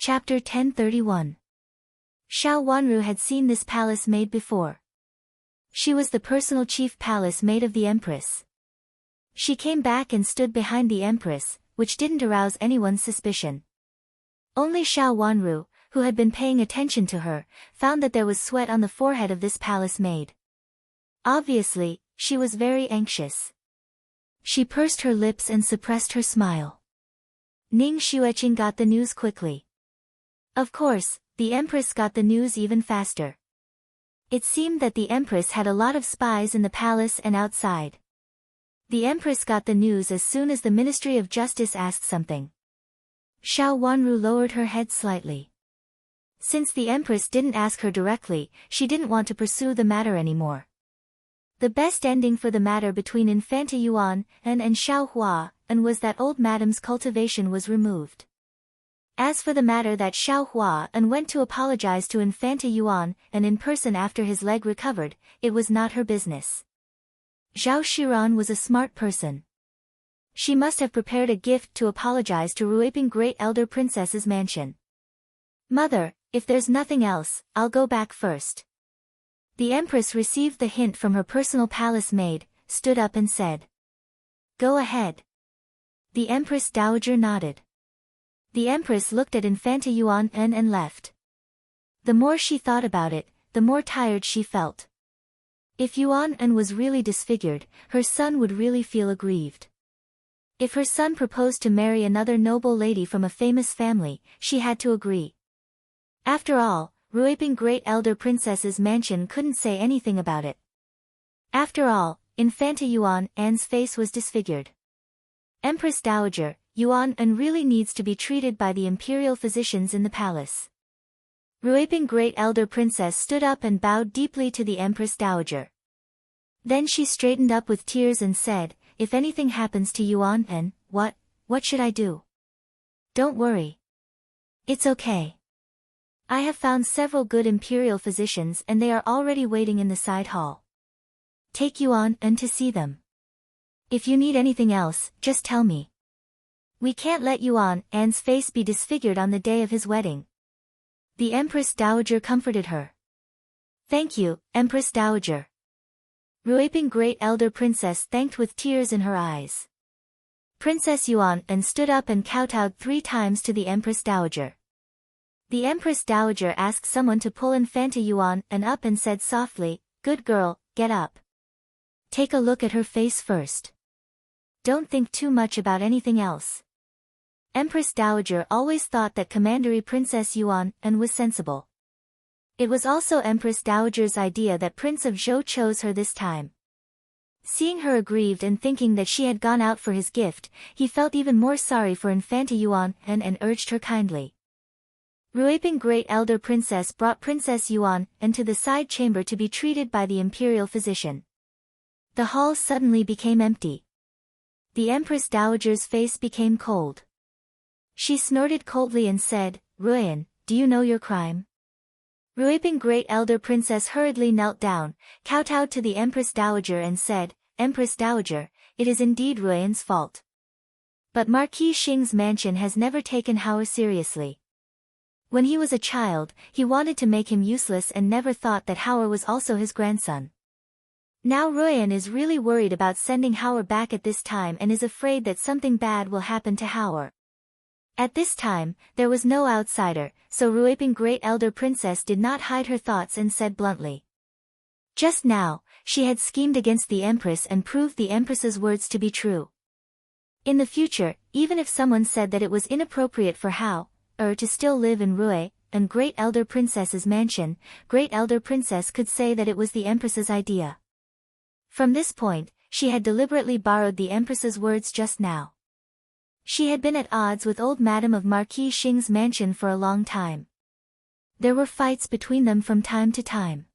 Chapter 1031. Xiao Wanru had seen this palace maid before. She was the personal chief palace maid of the empress. She came back and stood behind the empress, which didn't arouse anyone's suspicion. Only Xiao Wanru, who had been paying attention to her, found that there was sweat on the forehead of this palace maid. Obviously, she was very anxious. She pursed her lips and suppressed her smile. Ning Xueqing got the news quickly. Of course, the empress got the news even faster. It seemed that the empress had a lot of spies in the palace and outside. The empress got the news as soon as the Ministry of Justice asked something. Xiao Wanru lowered her head slightly. Since the empress didn't ask her directly, she didn't want to pursue the matter anymore. The best ending for the matter between Infanta Yuan and Xiao Hua was that old madam's cultivation was removed. As for the matter that Xiao Hua went to apologize to Infanta Yuan in person after his leg recovered, it was not her business. Zhao Shiran was a smart person. She must have prepared a gift to apologize to Ruiping Great Elder Princess's mansion. Mother, if there's nothing else, I'll go back first. The empress received the hint from her personal palace maid, stood up and said. Go ahead. The empress dowager nodded. The empress looked at Infanta Yuan and left. The more she thought about it, the more tired she felt. If Yuan was really disfigured, her son would really feel aggrieved. If her son proposed to marry another noble lady from a famous family, she had to agree. After all, Ruiping Great Elder Princess's mansion couldn't say anything about it. After all, Infanta Yuan's face was disfigured. Empress Dowager, Yuan really needs to be treated by the imperial physicians in the palace. Ruiping Great Elder Princess stood up and bowed deeply to the Empress Dowager. Then she straightened up with tears and said, if anything happens to Yuan what should I do? Don't worry. It's okay. I have found several good imperial physicians and they are already waiting in the side hall. Take Yuan to see them. If you need anything else, just tell me. We can't let Yuan's face be disfigured on the day of his wedding. The Empress Dowager comforted her. Thank you, Empress Dowager. Ruiping Great Elder Princess thanked with tears in her eyes. Princess Yuan stood up and kowtowed 3 times to the Empress Dowager. The Empress Dowager asked someone to pull Infanta Yuan up and said softly, good girl, get up. Take a look at her face first. Don't think too much about anything else. Empress Dowager always thought that Commandery Princess Yuan was sensible. It was also Empress Dowager's idea that Prince of Zhou chose her this time. Seeing her aggrieved and thinking that she had gone out for his gift, he felt even more sorry for Infanta Yuan and urged her kindly. Ruiping Great Elder Princess brought Princess Yuan into the side chamber to be treated by the imperial physician. The hall suddenly became empty. The Empress Dowager's face became cold. She snorted coldly and said, Ruyan, do you know your crime? Ruiping Great Elder Princess hurriedly knelt down, kowtowed to the Empress Dowager and said, Empress Dowager, it is indeed Ruyan's fault. But Marquis Xing's mansion has never taken Howard seriously. When he was a child, he wanted to make him useless and never thought that Howard was also his grandson. Now Ruyan is really worried about sending Howard back at this time and is afraid that something bad will happen to Howard. At this time, there was no outsider, so Ruiping Great Elder Princess did not hide her thoughts and said bluntly. Just now, she had schemed against the Empress and proved the Empress's words to be true. In the future, even if someone said that it was inappropriate for Hao to still live in Rui and Great Elder Princess's mansion, Great Elder Princess could say that it was the Empress's idea. From this point, she had deliberately borrowed the Empress's words just now. She had been at odds with old Madame of Marquis Xing's mansion for a long time. There were fights between them from time to time.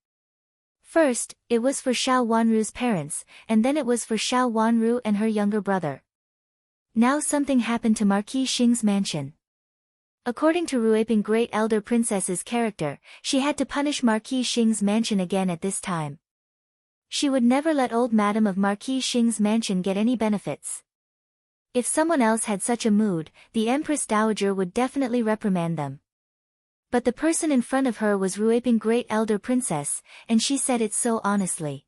First, it was for Xiao Wanru's parents, and then it was for Xiao Wanru and her younger brother. Now something happened to Marquis Xing's mansion. According to Ruiping Great Elder Princess's character, she had to punish Marquis Xing's mansion again at this time. She would never let old Madame of Marquis Xing's mansion get any benefits. If someone else had such a mood, the Empress Dowager would definitely reprimand them. But the person in front of her was Ruiping Great Elder Princess, and she said it so honestly.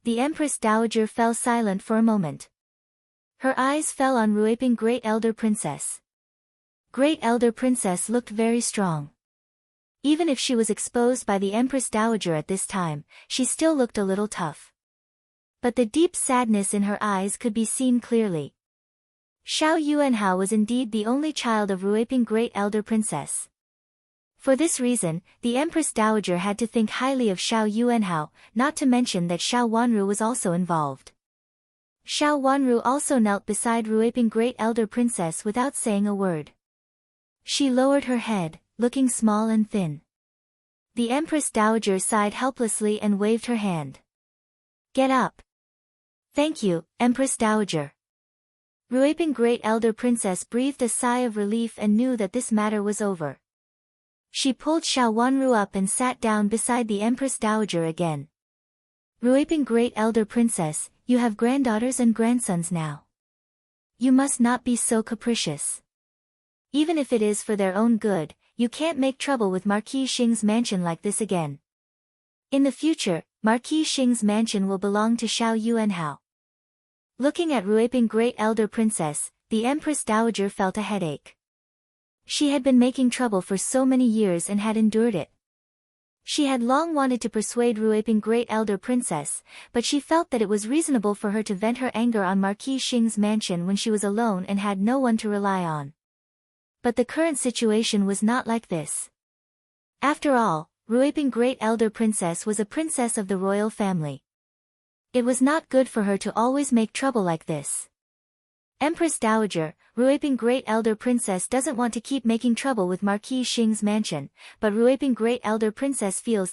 The Empress Dowager fell silent for a moment. Her eyes fell on Ruiping Great Elder Princess. Great Elder Princess looked very strong. Even if she was exposed by the Empress Dowager at this time, she still looked a little tough. But the deep sadness in her eyes could be seen clearly. Xiao Yuanhao was indeed the only child of Ruiping Great Elder Princess. For this reason, the Empress Dowager had to think highly of Xiao Yuanhao, not to mention that Xiao Wanru was also involved. Xiao Wanru also knelt beside Ruiping Great Elder Princess without saying a word. She lowered her head, looking small and thin. The Empress Dowager sighed helplessly and waved her hand. Get up. Thank you, Empress Dowager. Ruiping Great Elder Princess breathed a sigh of relief and knew that this matter was over. She pulled Xiao Wanru up and sat down beside the Empress Dowager again. Ruiping Great Elder Princess, you have granddaughters and grandsons now. You must not be so capricious. Even if it is for their own good, you can't make trouble with Marquis Xing's mansion like this again. In the future, Marquis Xing's mansion will belong to Xiao Yuanhao. Looking at Ruiping Great Elder Princess, the Empress Dowager felt a headache. She had been making trouble for so many years and had endured it. She had long wanted to persuade Ruiping Great Elder Princess, but she felt that it was reasonable for her to vent her anger on Marquis Xing's mansion when she was alone and had no one to rely on. But the current situation was not like this. After all, Ruiping Great Elder Princess was a princess of the royal family. It was not good for her to always make trouble like this. Empress Dowager, Ruiping Great Elder Princess doesn't want to keep making trouble with Marquis Xing's mansion, but Ruiping Great Elder Princess feels.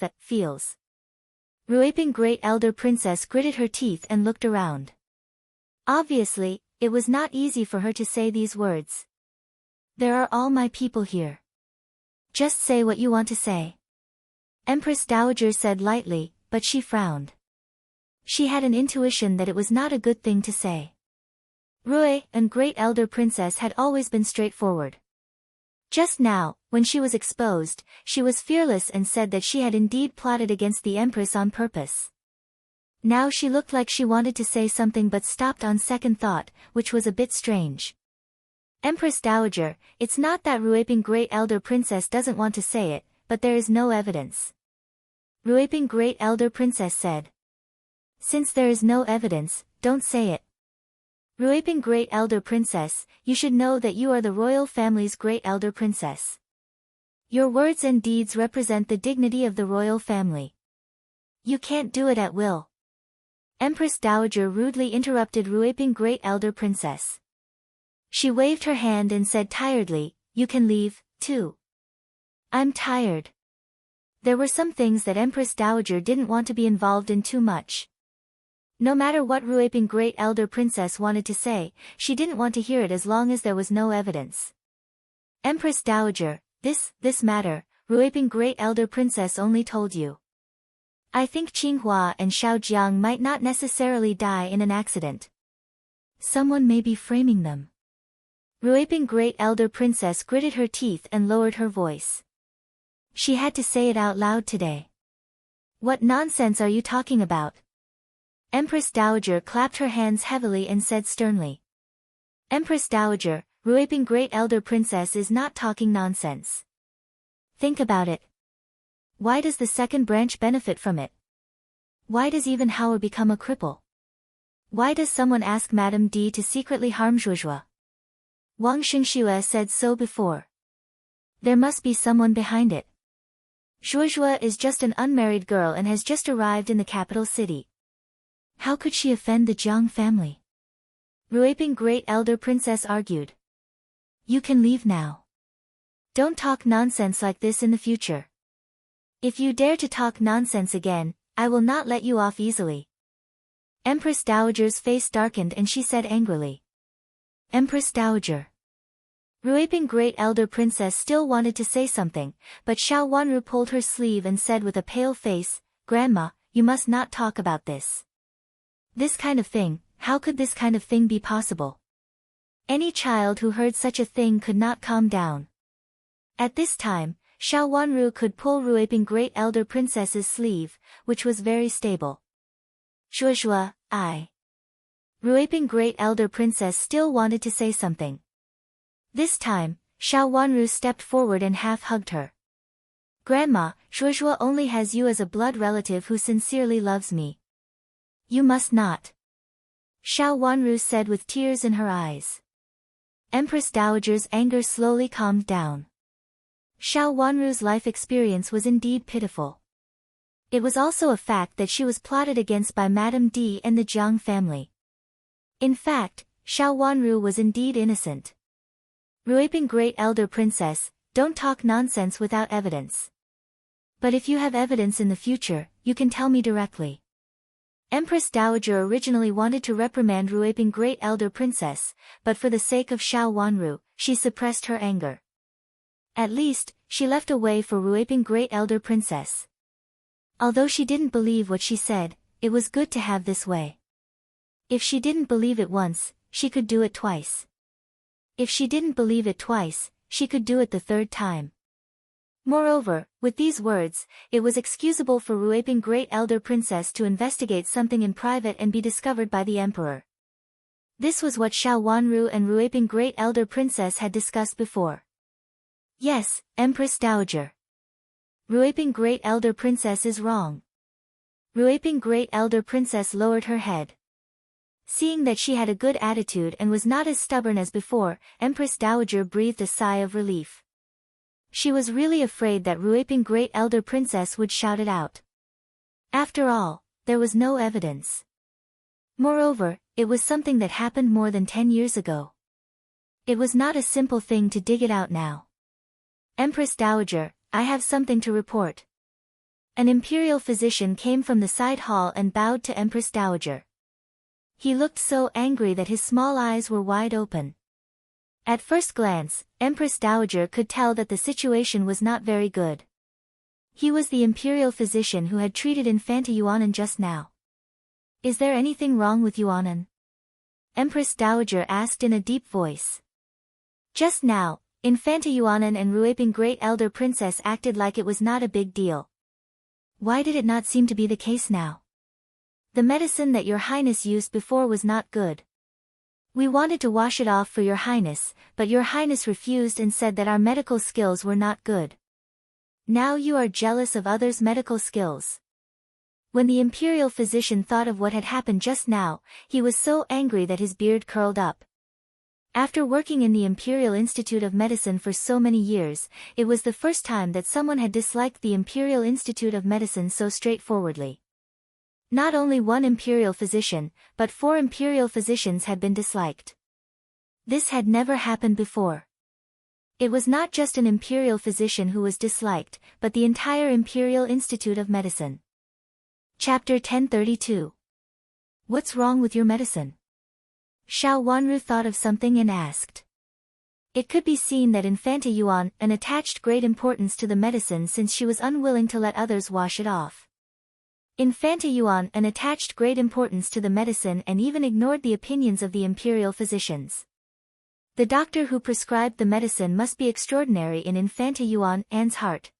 Ruiping Great Elder Princess gritted her teeth and looked around. Obviously, it was not easy for her to say these words. There are all my people here. Just say what you want to say. Empress Dowager said lightly, but she frowned. She had an intuition that it was not a good thing to say. Rui and Great Elder Princess had always been straightforward. Just now, when she was exposed, she was fearless and said that she had indeed plotted against the Empress on purpose. Now she looked like she wanted to say something but stopped on second thought, which was a bit strange. Empress Dowager, it's not that Ruiping Great Elder Princess doesn't want to say it, but there is no evidence. Ruiping Great Elder Princess said. Since there is no evidence, don't say it. Ruiping Great Elder Princess, you should know that you are the royal family's Great Elder Princess. Your words and deeds represent the dignity of the royal family. You can't do it at will. Empress Dowager rudely interrupted Ruiping Great Elder Princess. She waved her hand and said tiredly, you can leave, too. I'm tired. There were some things that Empress Dowager didn't want to be involved in too much. No matter what Ruiping Great Elder Princess wanted to say, she didn't want to hear it as long as there was no evidence. Empress Dowager, this matter, Ruiping Great Elder Princess only told you. I think Qinghua and Shaojiang might not necessarily die in an accident. Someone may be framing them. Ruiping Great Elder Princess gritted her teeth and lowered her voice. She had to say it out loud today. What nonsense are you talking about? Empress Dowager clapped her hands heavily and said sternly. Empress Dowager, Ruiping Great Elder Princess is not talking nonsense. Think about it. Why does the second branch benefit from it? Why does even Hao become a cripple? Why does someone ask Madame D to secretly harm Zhuozhuo? Wang Xingxue said so before. There must be someone behind it. Zhuozhuo is just an unmarried girl and has just arrived in the capital city. How could she offend the Jiang family? Ruiping Great Elder Princess argued. You can leave now. Don't talk nonsense like this in the future. If you dare to talk nonsense again, I will not let you off easily. Empress Dowager's face darkened and she said angrily. Empress Dowager. Ruiping Great Elder Princess still wanted to say something, but Xiao Wanru pulled her sleeve and said with a pale face, Grandma, you must not talk about this. This kind of thing, how could this kind of thing be possible? Any child who heard such a thing could not calm down. At this time, Xiao Wanru could pull Ruiping Great Elder Princess's sleeve, which was very stable. Zhuozhua, Ruiping Great Elder Princess still wanted to say something. This time, Xiao Wanru stepped forward and half-hugged her. Grandma, Zhuozhua only has you as a blood relative who sincerely loves me. You must not. Xiao Wanru said with tears in her eyes. Empress Dowager's anger slowly calmed down. Xiao Wanru's life experience was indeed pitiful. It was also a fact that she was plotted against by Madame D and the Jiang family. In fact, Xiao Wanru was indeed innocent. Ruiping Great Elder Princess, don't talk nonsense without evidence. But if you have evidence in the future, you can tell me directly. Empress Dowager originally wanted to reprimand Ruiping Great Elder Princess, but for the sake of Xiao Wanru, she suppressed her anger. At least, she left a way for Ruiping Great Elder Princess. Although she didn't believe what she said, it was good to have this way. If she didn't believe it once, she could do it twice. If she didn't believe it twice, she could do it the third time. Moreover, with these words, it was excusable for Ruiping Great Elder Princess to investigate something in private and be discovered by the Emperor. This was what Xiao Wanru and Ruiping Great Elder Princess had discussed before. Yes, Empress Dowager. Ruiping Great Elder Princess is wrong. Ruiping Great Elder Princess lowered her head. Seeing that she had a good attitude and was not as stubborn as before, Empress Dowager breathed a sigh of relief. She was really afraid that Ruiping Great Elder Princess would shout it out. After all, there was no evidence. Moreover, it was something that happened more than 10 years ago. It was not a simple thing to dig it out now. Empress Dowager, I have something to report. An imperial physician came from the side hall and bowed to Empress Dowager. He looked so angry that his small eyes were wide open. At first glance, Empress Dowager could tell that the situation was not very good. He was the imperial physician who had treated Infanta Yuanan just now. Is there anything wrong with Yuanan? Empress Dowager asked in a deep voice. Just now, Infanta Yuanan and Ruiping Great Elder Princess acted like it was not a big deal. Why did it not seem to be the case now? The medicine that Your Highness used before was not good. We wanted to wash it off for Your Highness, but Your Highness refused and said that our medical skills were not good. Now you are jealous of others' medical skills. When the imperial physician thought of what had happened just now, he was so angry that his beard curled up. After working in the Imperial Institute of Medicine for so many years, it was the first time that someone had disliked the Imperial Institute of Medicine so straightforwardly. Not only one imperial physician, but 4 imperial physicians had been disliked. This had never happened before. It was not just an imperial physician who was disliked, but the entire Imperial Institute of Medicine. Chapter 1032. What's wrong with your medicine? Xiao Wanru thought of something and asked. It could be seen that Infanta Yuan attached great importance to the medicine since she was unwilling to let others wash it off. Infanta Yuan attached great importance to the medicine and even ignored the opinions of the imperial physicians. The doctor who prescribed the medicine must be extraordinary in Infanta Yuan's heart.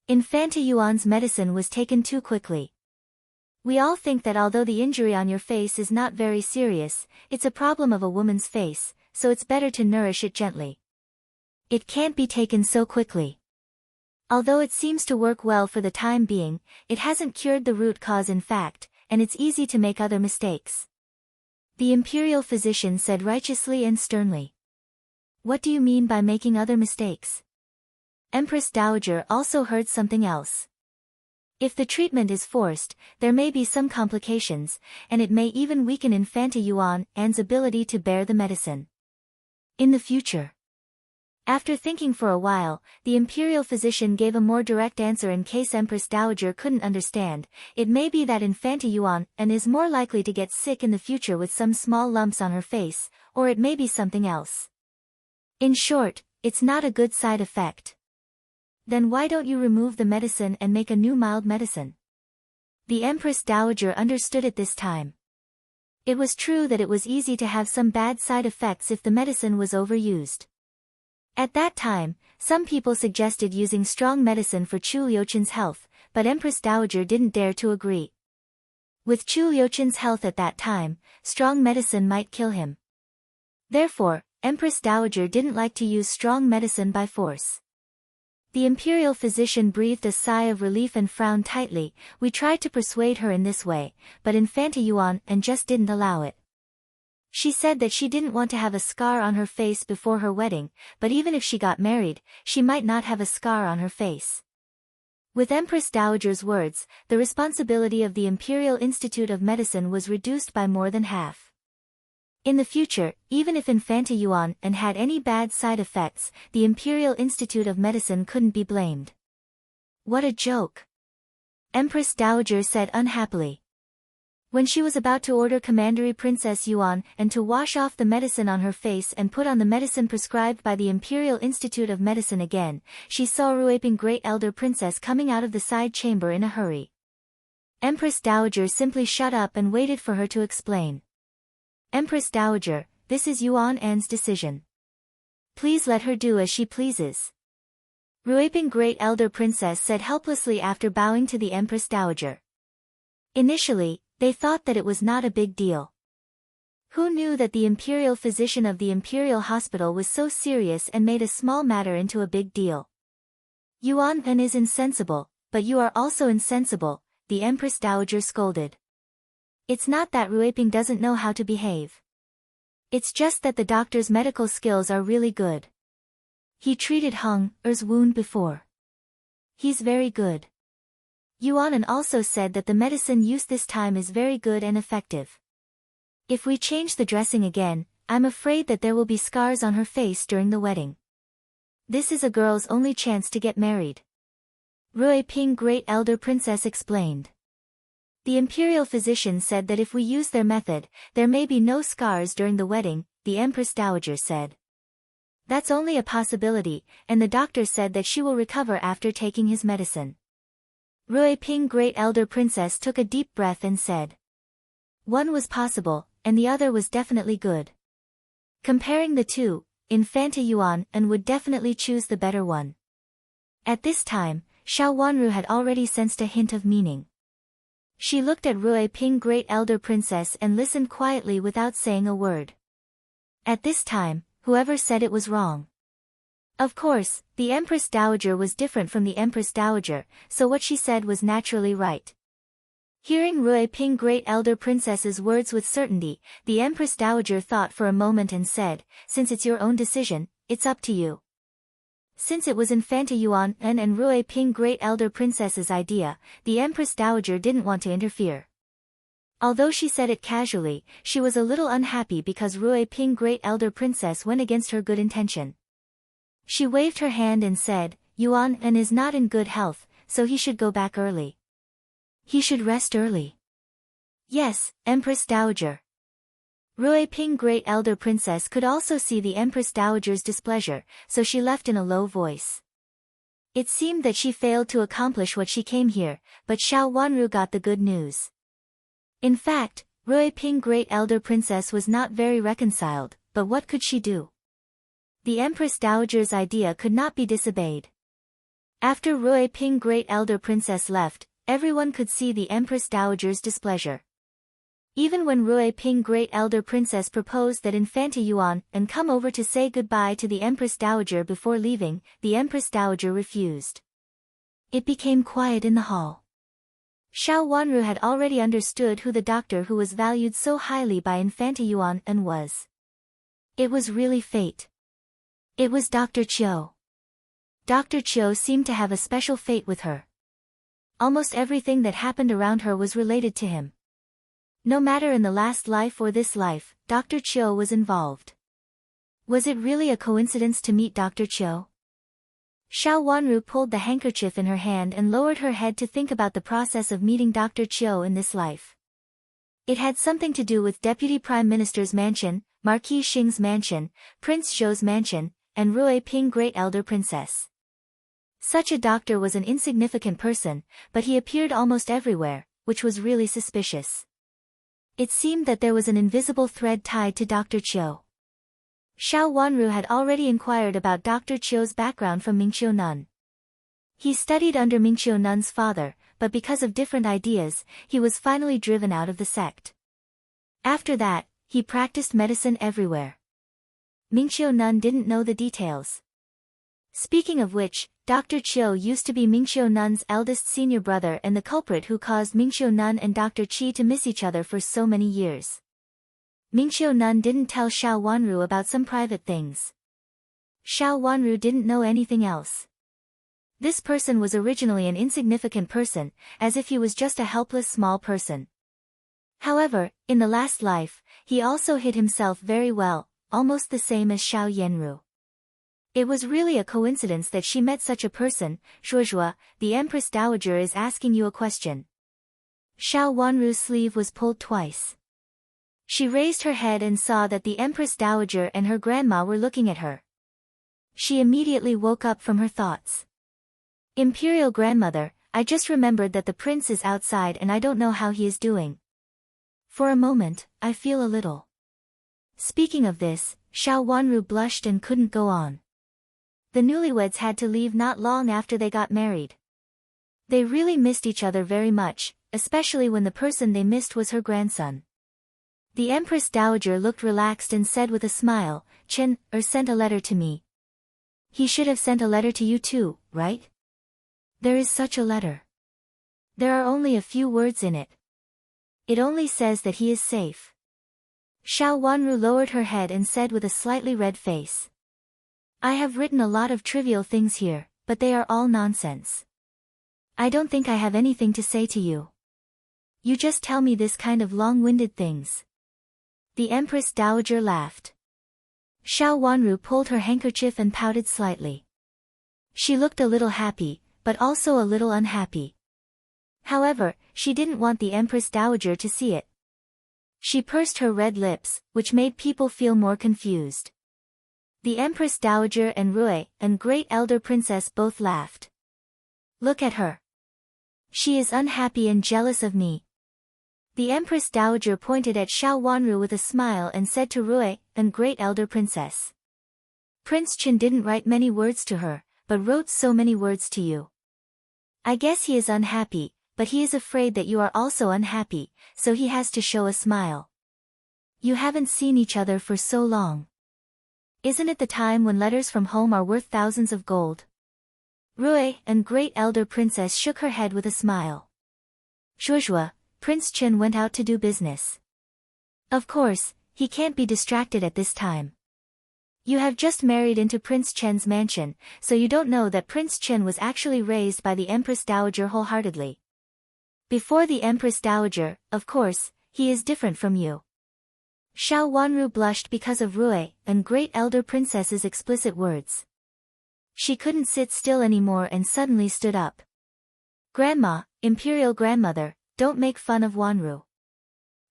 Infanta Yuan's medicine was taken too quickly. We all think that although the injury on your face is not very serious, it's a problem of a woman's face, so it's better to nourish it gently. It can't be taken so quickly. Although it seems to work well for the time being, it hasn't cured the root cause in fact, and it's easy to make other mistakes. The imperial physician said righteously and sternly. What do you mean by making other mistakes? Empress Dowager also heard something else. If the treatment is forced, there may be some complications, and it may even weaken Infanta Yuan's ability to bear the medicine. In the future. After thinking for a while, the imperial physician gave a more direct answer in case Empress Dowager couldn't understand. It may be that Infanta Yuan is more likely to get sick in the future with some small lumps on her face, or it may be something else. In short, it's not a good side effect. Then why don't you remove the medicine and make a new mild medicine? The Empress Dowager understood it this time. It was true that it was easy to have some bad side effects if the medicine was overused. At that time, some people suggested using strong medicine for Chu Liuchen's health, but Empress Dowager didn't dare to agree. With Chu Liuchen's health at that time, strong medicine might kill him. Therefore, Empress Dowager didn't like to use strong medicine by force. The imperial physician breathed a sigh of relief and frowned tightly. We tried to persuade her in this way, but Infanta Yuan and just didn't allow it. She said that she didn't want to have a scar on her face before her wedding, but even if she got married, she might not have a scar on her face. With Empress Dowager's words, the responsibility of the Imperial Institute of Medicine was reduced by more than half. In the future, even if Infanta Yuan and had any bad side effects, the Imperial Institute of Medicine couldn't be blamed. What a joke! Empress Dowager said unhappily. When she was about to order Commandery Princess Yuan and to wash off the medicine on her face and put on the medicine prescribed by the Imperial Institute of Medicine again, she saw Ruiping Great Elder Princess coming out of the side chamber in a hurry. Empress Dowager simply shut up and waited for her to explain. Empress Dowager, this is Yuan An's decision. Please let her do as she pleases. Ruiping Great Elder Princess said helplessly after bowing to the Empress Dowager. Initially, they thought that it was not a big deal. Who knew that the imperial physician of the imperial hospital was so serious and made a small matter into a big deal? Yuan An is insensible, but you are also insensible, the Empress Dowager scolded. It's not that Ruiping doesn't know how to behave. It's just that the doctor's medical skills are really good. He treated Hung Er's wound before. He's very good. Yuan An also said that the medicine used this time is very good and effective. If we change the dressing again, I'm afraid that there will be scars on her face during the wedding. This is a girl's only chance to get married. Ruiping Great Elder Princess explained. The imperial physician said that if we use their method, there may be no scars during the wedding, the Empress Dowager said. That's only a possibility, and the doctor said that she will recover after taking his medicine. Ruiping Great Elder Princess took a deep breath and said. One was possible, and the other was definitely good. Comparing the two, Infanta Yuan and would definitely choose the better one. At this time, Xiao Wanru had already sensed a hint of meaning. She looked at Ruiping Great Elder Princess and listened quietly without saying a word. At this time, whoever said it was wrong. Of course, the Empress Dowager was different from the Empress Dowager, so what she said was naturally right. Hearing Ruiping Great Elder Princess's words with certainty, the Empress Dowager thought for a moment and said, since it's your own decision, it's up to you. Since it was Infanta Yuan and Ruiping Great Elder Princess's idea, the Empress Dowager didn't want to interfere. Although she said it casually, she was a little unhappy because Ruiping Great Elder Princess went against her good intention. She waved her hand and said, Yuan An is not in good health, so he should go back early. He should rest early. Yes, Empress Dowager. Ruiping Great Elder Princess could also see the Empress Dowager's displeasure, so she left in a low voice. It seemed that she failed to accomplish what she came here, but Xiao Wanru got the good news. In fact, Ruiping Great Elder Princess was not very reconciled, but what could she do? The Empress Dowager's idea could not be disobeyed. After Ruiping Great Elder Princess left, everyone could see the Empress Dowager's displeasure. Even when Ruiping Great Elder Princess proposed that Infanta Yuan and come over to say goodbye to the Empress Dowager before leaving, the Empress Dowager refused. It became quiet in the hall. Xiao Wanru had already understood who the doctor who was valued so highly by Infanta Yuan and was. It was really fate. It was Dr. Chiu. Dr. Chiu seemed to have a special fate with her. Almost everything that happened around her was related to him. No matter in the last life or this life, Dr. Chiu was involved. Was it really a coincidence to meet Dr. Chiu? Xiao Wanru pulled the handkerchief in her hand and lowered her head to think about the process of meeting Dr. Chiu in this life. It had something to do with Deputy Prime Minister's mansion, Marquis Xing's mansion, Prince Zhou's mansion, and Ruiping Great Elder Princess. Such a doctor was an insignificant person, but he appeared almost everywhere, which was really suspicious. It seemed that there was an invisible thread tied to Dr. Chiu. Xiao Wanru had already inquired about Dr. Qiu's background from Mingqiu Nun. He studied under Mingqiu Nun's father, but because of different ideas, he was finally driven out of the sect. After that, he practiced medicine everywhere. Mingqiu Nun didn't know the details. Speaking of which, Dr. Qiu used to be Mingqiu Nun's eldest senior brother and the culprit who caused Mingqiu Nun and Dr. Qi to miss each other for so many years. Mingqiu Nun didn't tell Xiao Wanru about some private things. Xiao Wanru didn't know anything else. This person was originally an insignificant person, as if he was just a helpless small person. However, in the last life, he also hid himself very well, almost the same as Xiao Yanru. It was really a coincidence that she met such a person. Zhuozhua, the Empress Dowager is asking you a question. Xiao Wanru's sleeve was pulled twice. She raised her head and saw that the Empress Dowager and her grandma were looking at her. She immediately woke up from her thoughts. Imperial Grandmother, I just remembered that the prince is outside and I don't know how he is doing. For a moment, I feel a little. Speaking of this, Xiao Wanru blushed and couldn't go on. The newlyweds had to leave not long after they got married. They really missed each other very much, especially when the person they missed was her grandson. The Empress Dowager looked relaxed and said with a smile, Chen sent a letter to me. He should have sent a letter to you too, right? There is such a letter. There are only a few words in it. It only says that he is safe. Xiao Wanru lowered her head and said with a slightly red face. I have written a lot of trivial things here, but they are all nonsense. I don't think I have anything to say to you. You just tell me this kind of long-winded things. The Empress Dowager laughed. Xiao Wanru pulled her handkerchief and pouted slightly. She looked a little happy, but also a little unhappy. However, she didn't want the Empress Dowager to see it. She pursed her red lips, which made people feel more confused. The Empress Dowager and Rui, and Great Elder Princess both laughed. Look at her. She is unhappy and jealous of me. The Empress Dowager pointed at Xiao Wanru with a smile and said to Rui, and Great Elder Princess. Prince Chen didn't write many words to her, but wrote so many words to you. I guess he is unhappy, but he is afraid that you are also unhappy, so he has to show a smile. You haven't seen each other for so long. Isn't it the time when letters from home are worth thousands of gold? Rui, and Great Elder Princess shook her head with a smile. Zhuozhua, Prince Chen went out to do business. Of course, he can't be distracted at this time. You have just married into Prince Chen's mansion, so you don't know that Prince Chen was actually raised by the Empress Dowager wholeheartedly. Before the Empress Dowager, of course, he is different from you. Xiao Wanru blushed because of Rui, and Great Elder Princess's explicit words. She couldn't sit still anymore and suddenly stood up. Grandma, Imperial Grandmother, don't make fun of Wanru.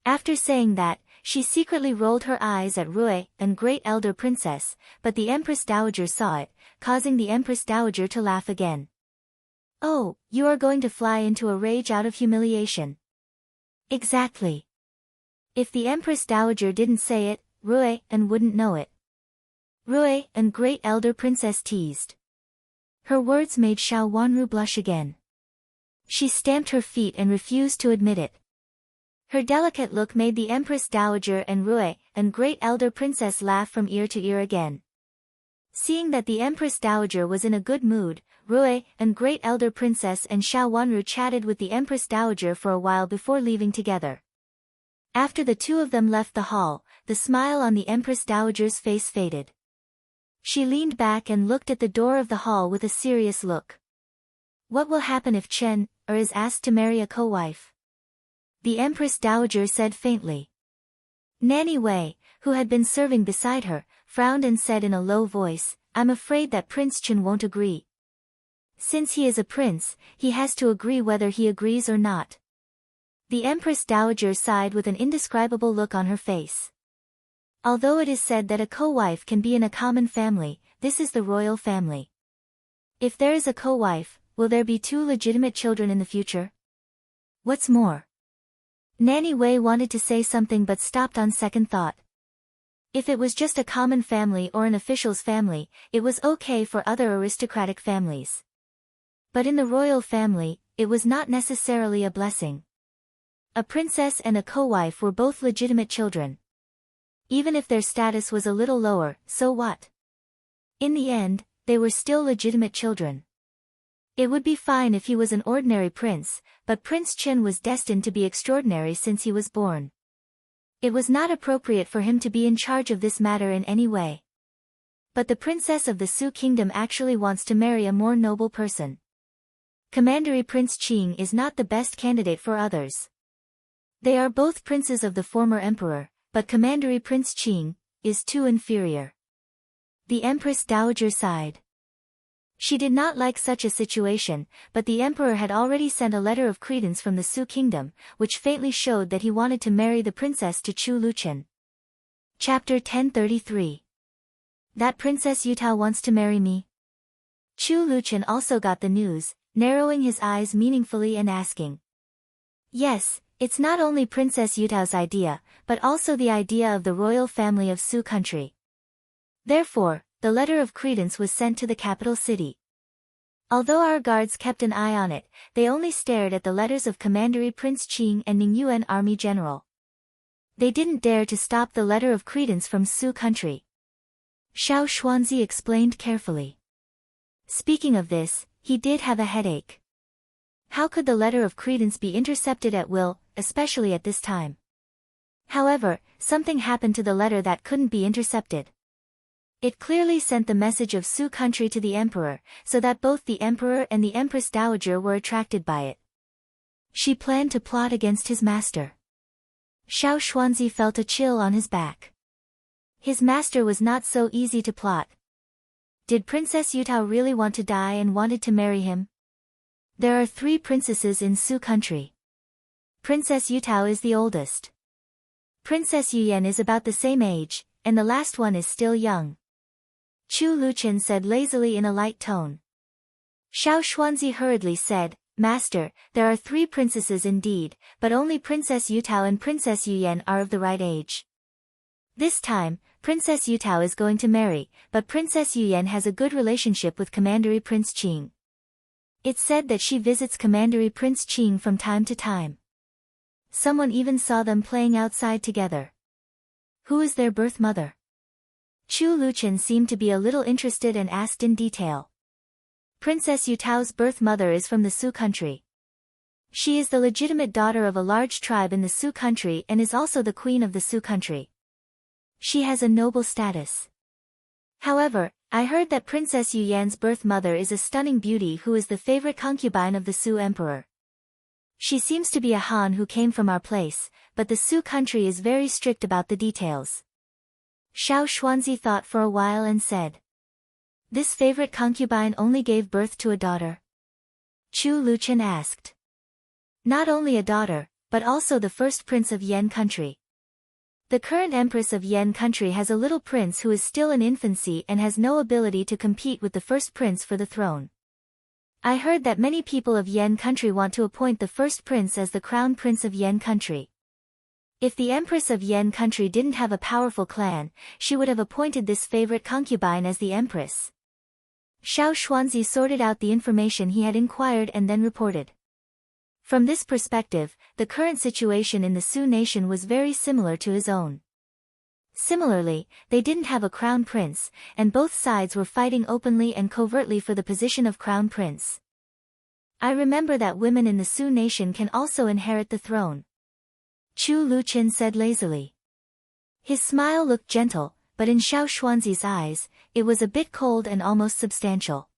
After saying that, she secretly rolled her eyes at Rui, and Great Elder Princess, but the Empress Dowager saw it, causing the Empress Dowager to laugh again. Oh, you are going to fly into a rage out of humiliation. Exactly. If the Empress Dowager didn't say it, Rui, and wouldn't know it. Rui, and Great Elder Princess teased. Her words made Xiao Wanru blush again. She stamped her feet and refused to admit it. Her delicate look made the Empress Dowager and Rui, and Great Elder Princess laugh from ear to ear again. Seeing that the Empress Dowager was in a good mood, Rui, and Great Elder Princess and Xiao Wanru chatted with the Empress Dowager for a while before leaving together. After the two of them left the hall, the smile on the Empress Dowager's face faded. She leaned back and looked at the door of the hall with a serious look. What will happen if Chen is asked to marry a co-wife? The Empress Dowager said faintly. Nanny Wei, who had been serving beside her, frowned and said in a low voice, I'm afraid that Prince Chen won't agree. Since he is a prince, he has to agree whether he agrees or not. The Empress Dowager sighed with an indescribable look on her face. Although it is said that a co-wife can be in a common family, this is the royal family. If there is a co-wife, will there be 2 legitimate children in the future? What's more? Nanny Wei wanted to say something but stopped on second thought. If it was just a common family or an official's family, it was okay for other aristocratic families. But in the royal family, it was not necessarily a blessing. A princess and a co-wife were both legitimate children. Even if their status was a little lower, so what? In the end, they were still legitimate children. It would be fine if he was an ordinary prince, but Prince Chen was destined to be extraordinary since he was born. It was not appropriate for him to be in charge of this matter in any way. But the princess of the Su kingdom actually wants to marry a more noble person. Commandery Prince Qing is not the best candidate for others. They are both princes of the former emperor, but Commandery Prince Qing is too inferior. The Empress Dowager sighed. She did not like such a situation, but the emperor had already sent a letter of credence from the Su kingdom, which faintly showed that he wanted to marry the princess to Chu Luchen. Chapter 1033. That Princess Yutao wants to marry me? Chu Luchen also got the news, narrowing his eyes meaningfully and asking. Yes, it's not only Princess Yutao's idea, but also the idea of the royal family of Su country. Therefore, the letter of credence was sent to the capital city. Although our guards kept an eye on it, they only stared at the letters of Commandery Prince Qing and Ningyuan Army General. They didn't dare to stop the letter of credence from Su country. Xiao Xuanzi explained carefully. Speaking of this, he did have a headache. How could the letter of credence be intercepted at will, especially at this time? However, something happened to the letter that couldn't be intercepted. It clearly sent the message of Su country to the emperor, so that both the emperor and the Empress Dowager were attracted by it. She planned to plot against his master. Xiao Xuanzi felt a chill on his back. His master was not so easy to plot. Did Princess Yutao really want to die and wanted to marry him? There are 3 princesses in Su country. Princess Yutao is the oldest. Princess Yuyan is about the same age, and the last one is still young. Chu Luchen said lazily in a light tone. Xiao Xuanzi hurriedly said, Master, there are 3 princesses indeed, but only Princess Yutao and Princess Yuyan are of the right age. This time, Princess Yutao is going to marry, but Princess Yuyan has a good relationship with Commandery Prince Qing. It's said that she visits Commandery Prince Qing from time to time. Someone even saw them playing outside together. Who is their birth mother? Chu Luchen seemed to be a little interested and asked in detail. Princess Yutao's birth mother is from the Su country. She is the legitimate daughter of a large tribe in the Su country and is also the queen of the Su country. She has a noble status. However, I heard that Princess Yuyan's birth mother is a stunning beauty who is the favorite concubine of the Su emperor. She seems to be a Han who came from our place, but the Su country is very strict about the details. Xiao Xuanzi thought for a while and said. This favorite concubine only gave birth to a daughter? Chu Luchen asked. Not only a daughter, but also the first prince of Yan country. The current empress of Yan country has a little prince who is still in infancy and has no ability to compete with the first prince for the throne. I heard that many people of Yan country want to appoint the first prince as the crown prince of Yan country. If the empress of Yan country didn't have a powerful clan, she would have appointed this favorite concubine as the empress. Xiao Xuanzi sorted out the information he had inquired and then reported. From this perspective, the current situation in the Su nation was very similar to his own. Similarly, they didn't have a crown prince, and both sides were fighting openly and covertly for the position of crown prince. I remember that women in the Su nation can also inherit the throne. Chu Luchen said lazily. His smile looked gentle, but in Xiao Xuanzi's eyes, it was a bit cold and almost substantial.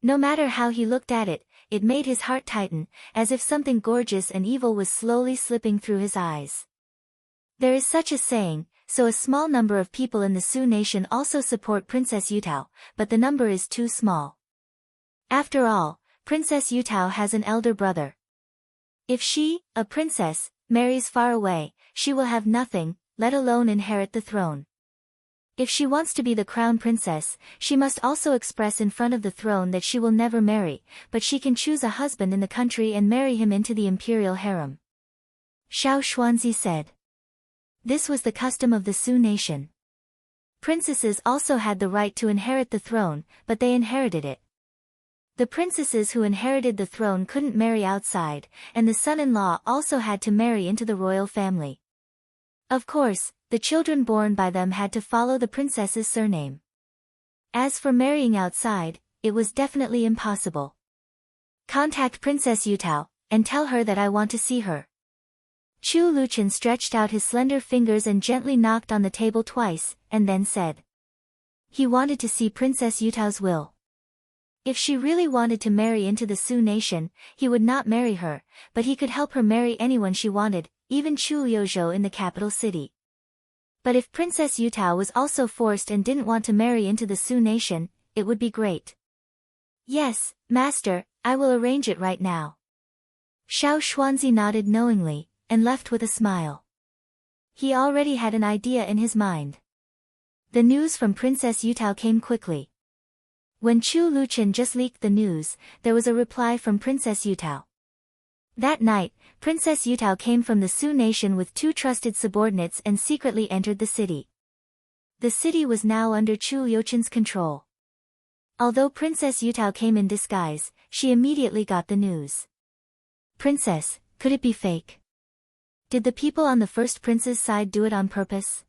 No matter how he looked at it, it made his heart tighten, as if something gorgeous and evil was slowly slipping through his eyes. There is such a saying, so a small number of people in the Su nation also support Princess Yutao, but the number is too small. After all, Princess Yutao has an elder brother. If she, a princess, marries far away, she will have nothing, let alone inherit the throne. If she wants to be the crown princess, she must also express in front of the throne that she will never marry, but she can choose a husband in the country and marry him into the imperial harem. Xiao Xuanzi said. This was the custom of the Su nation. princesses also had the right to inherit the throne, but they inherited it. The princesses who inherited the throne couldn't marry outside, and the son-in-law also had to marry into the royal family. Of course, the children born by them had to follow the princess's surname. As for marrying outside, it was definitely impossible. Contact Princess Yutao, and tell her that I want to see her. Chu Luqian stretched out his slender fingers and gently knocked on the table twice, and then said. He wanted to see Princess Yutao's will. If she really wanted to marry into the Su nation, he would not marry her, but he could help her marry anyone she wanted, even Chu Liuzhou in the capital city. But if Princess Yutao was also forced and didn't want to marry into the Su nation, it would be great. Yes, master, I will arrange it right now. Xiao Xuanzi nodded knowingly, and left with a smile. He already had an idea in his mind. The news from Princess Yutao came quickly. When Chu Luqian just leaked the news, there was a reply from Princess Yutao. That night, Princess Yutao came from the Su nation with 2 trusted subordinates and secretly entered the city. The city was now under Chu Liuqian's control. Although Princess Yutao came in disguise, she immediately got the news. Princess, could it be fake? Did the people on the first prince's side do it on purpose?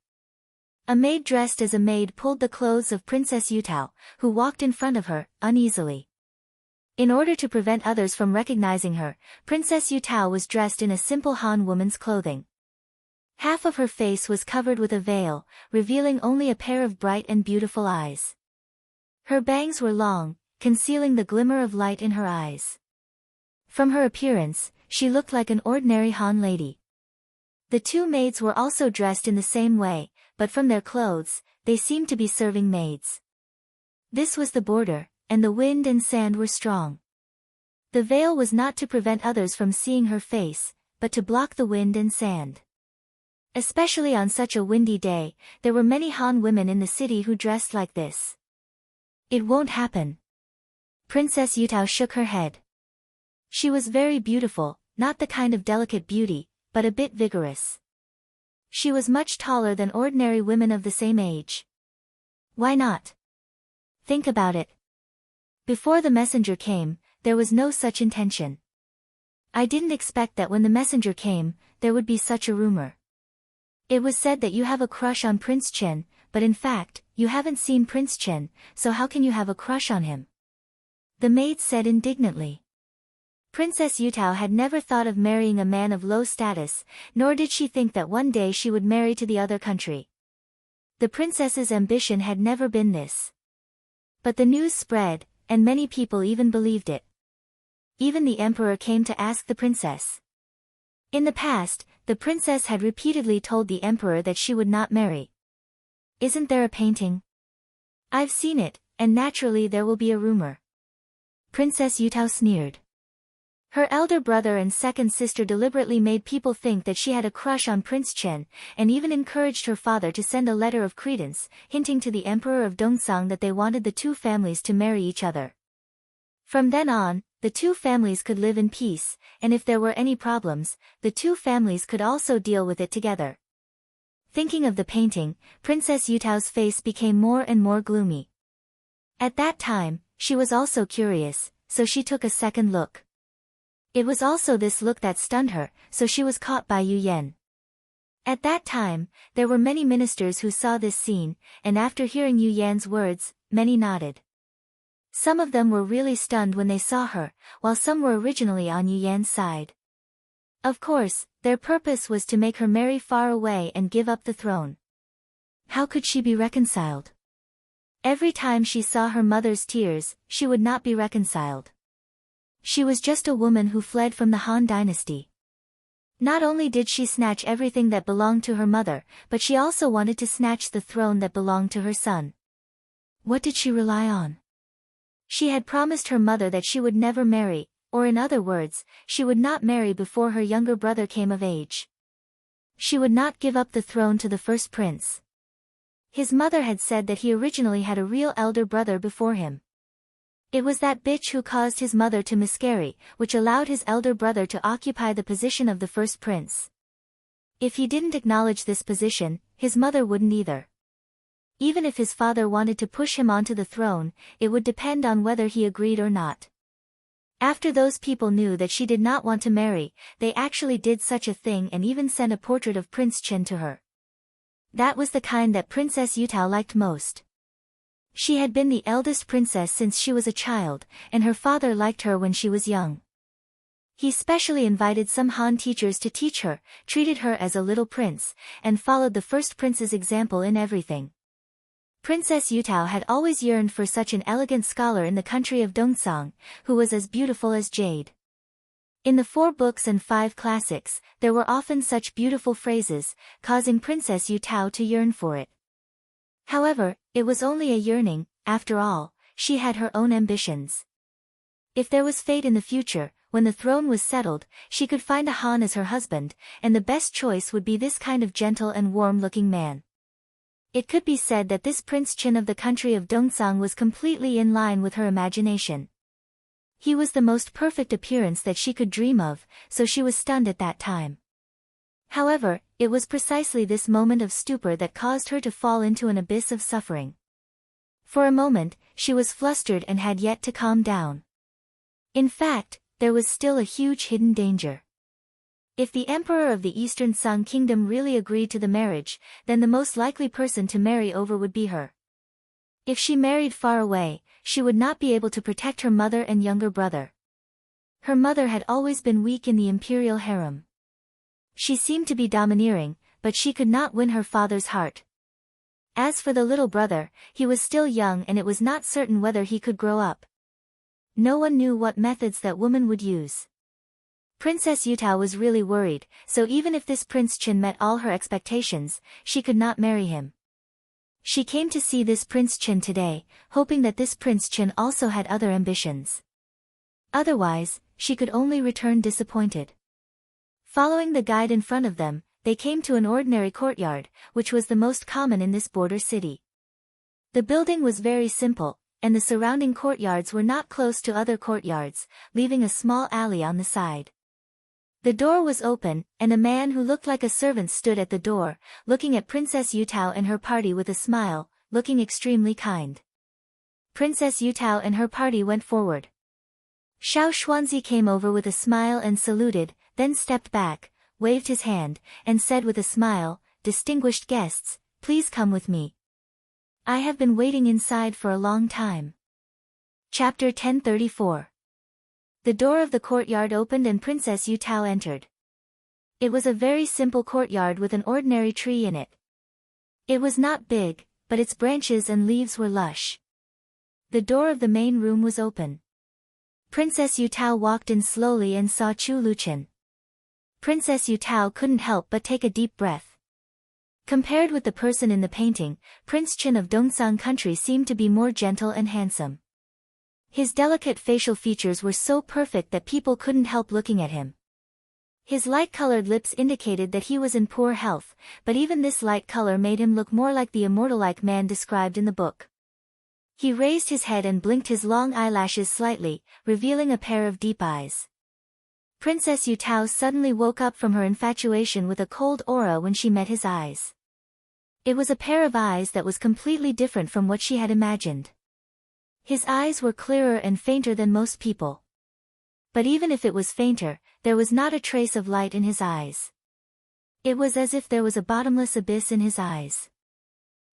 A maid dressed as a maid pulled the clothes of Princess Yutao, who walked in front of her, uneasily. In order to prevent others from recognizing her, Princess Yutao was dressed in a simple Han woman's clothing. Half of her face was covered with a veil, revealing only a pair of bright and beautiful eyes. Her bangs were long, concealing the glimmer of light in her eyes. From her appearance, she looked like an ordinary Han lady. The 2 maids were also dressed in the same way, but from their clothes, they seemed to be serving maids. This was the border, and the wind and sand were strong. The veil was not to prevent others from seeing her face, but to block the wind and sand. Especially on such a windy day, there were many Han women in the city who dressed like this. It won't happen. Princess Yutao shook her head. She was very beautiful, not the kind of delicate beauty, but a bit vigorous. She was much taller than ordinary women of the same age. Why not? Think about it. Before the messenger came, there was no such intention. I didn't expect that when the messenger came, there would be such a rumor. It was said that you have a crush on Prince Chen, but in fact, you haven't seen Prince Chen, so how can you have a crush on him? The maid said indignantly. Princess Yutao had never thought of marrying a man of low status, nor did she think that one day she would marry to the other country. The princess's ambition had never been this. But the news spread, and many people even believed it. Even the emperor came to ask the princess. In the past, the princess had repeatedly told the emperor that she would not marry. Isn't there a painting? I've seen it, and naturally there will be a rumor. Princess Yutao sneered. Her elder brother and second sister deliberately made people think that she had a crush on Prince Chen, and even encouraged her father to send a letter of credence, hinting to the emperor of Dongzhang that they wanted the 2 families to marry each other. From then on, the 2 families could live in peace, and if there were any problems, the 2 families could also deal with it together. Thinking of the painting, Princess Yutao's face became more and more gloomy. At that time, she was also curious, so she took a second look. It was also this look that stunned her, so she was caught by Yu Yan. At that time, there were many ministers who saw this scene, and after hearing Yu Yan's words, many nodded. Some of them were really stunned when they saw her, while some were originally on Yu Yan's side. Of course, their purpose was to make her marry far away and give up the throne. How could she be reconciled? Every time she saw her mother's tears, she would not be reconciled. She was just a woman who fled from the Han dynasty. Not only did she snatch everything that belonged to her mother, but she also wanted to snatch the throne that belonged to her son. What did she rely on? She had promised her mother that she would never marry, or in other words, she would not marry before her younger brother came of age. She would not give up the throne to the first prince. His mother had said that he originally had a real elder brother before him. It was that bitch who caused his mother to miscarry, which allowed his elder brother to occupy the position of the first prince. If he didn't acknowledge this position, his mother wouldn't either. Even if his father wanted to push him onto the throne, it would depend on whether he agreed or not. After those people knew that she did not want to marry, they actually did such a thing and even sent a portrait of Prince Chen to her. That was the kind that Princess Yutao liked most. She had been the eldest princess since she was a child, and her father liked her when she was young. He specially invited some Han teachers to teach her, treated her as a little prince, and followed the first prince's example in everything. Princess Yutao had always yearned for such an elegant scholar in the country of Dongzhang, who was as beautiful as jade. In the 4 books and 5 classics, there were often such beautiful phrases, causing Princess Yutao to yearn for it. However, it was only a yearning. After all, she had her own ambitions. If there was fate in the future, when the throne was settled, she could find a Han as her husband, and the best choice would be this kind of gentle and warm-looking man. It could be said that this Prince Chen of the country of Dongzhang was completely in line with her imagination. He was the most perfect appearance that she could dream of, so she was stunned at that time. However, it was precisely this moment of stupor that caused her to fall into an abyss of suffering. For a moment, she was flustered and had yet to calm down. In fact, there was still a huge hidden danger. If the emperor of the Eastern Song Kingdom really agreed to the marriage, then the most likely person to marry over would be her. If she married far away, she would not be able to protect her mother and younger brother. Her mother had always been weak in the imperial harem. She seemed to be domineering, but she could not win her father's heart. As for the little brother, he was still young and it was not certain whether he could grow up. No one knew what methods that woman would use. Princess Yutao was really worried, so even if this Prince Chen met all her expectations, she could not marry him. She came to see this Prince Chen today, hoping that this Prince Chen also had other ambitions. Otherwise, she could only return disappointed. Following the guide in front of them, they came to an ordinary courtyard, which was the most common in this border city. The building was very simple, and the surrounding courtyards were not close to other courtyards, leaving a small alley on the side. The door was open, and a man who looked like a servant stood at the door, looking at Princess Yutao and her party with a smile, looking extremely kind. Princess Yutao and her party went forward. Xiao Xuanzi came over with a smile and saluted, then stepped back, waved his hand, and said with a smile, "Distinguished guests, please come with me. I have been waiting inside for a long time." Chapter 1034. The door of the courtyard opened and Princess Yutao entered. It was a very simple courtyard with an ordinary tree in it. It was not big, but its branches and leaves were lush. The door of the main room was open. Princess Yutao walked in slowly and saw Chu Luchen. Princess Yutao couldn't help but take a deep breath. Compared with the person in the painting, Prince Chen of Dongzhang country seemed to be more gentle and handsome. His delicate facial features were so perfect that people couldn't help looking at him. His light-colored lips indicated that he was in poor health, but even this light color made him look more like the immortal-like man described in the book. He raised his head and blinked his long eyelashes slightly, revealing a pair of deep eyes. Princess Yutao suddenly woke up from her infatuation with a cold aura when she met his eyes. It was a pair of eyes that was completely different from what she had imagined. His eyes were clearer and fainter than most people. But even if it was fainter, there was not a trace of light in his eyes. It was as if there was a bottomless abyss in his eyes.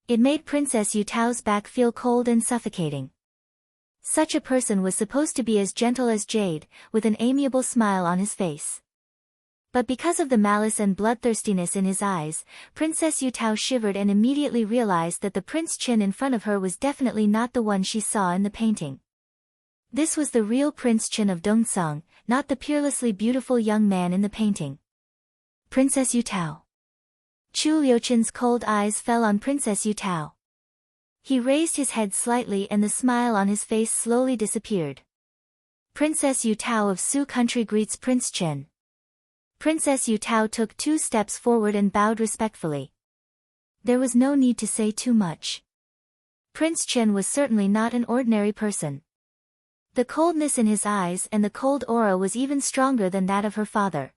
It made Princess Yutao's back feel cold and suffocating. Such a person was supposed to be as gentle as jade, with an amiable smile on his face. But because of the malice and bloodthirstiness in his eyes, Princess Yutao shivered and immediately realized that the Prince Chen in front of her was definitely not the one she saw in the painting. This was the real Prince Chen of Dongzhang, not the peerlessly beautiful young man in the painting. Princess Yutao. Chu Liuchen's cold eyes fell on Princess Yutao. He raised his head slightly and the smile on his face slowly disappeared. Princess Yutao of Su country greets Prince Chen. Princess Yutao took 2 steps forward and bowed respectfully. There was no need to say too much. Prince Chen was certainly not an ordinary person. The coldness in his eyes and the cold aura was even stronger than that of her father.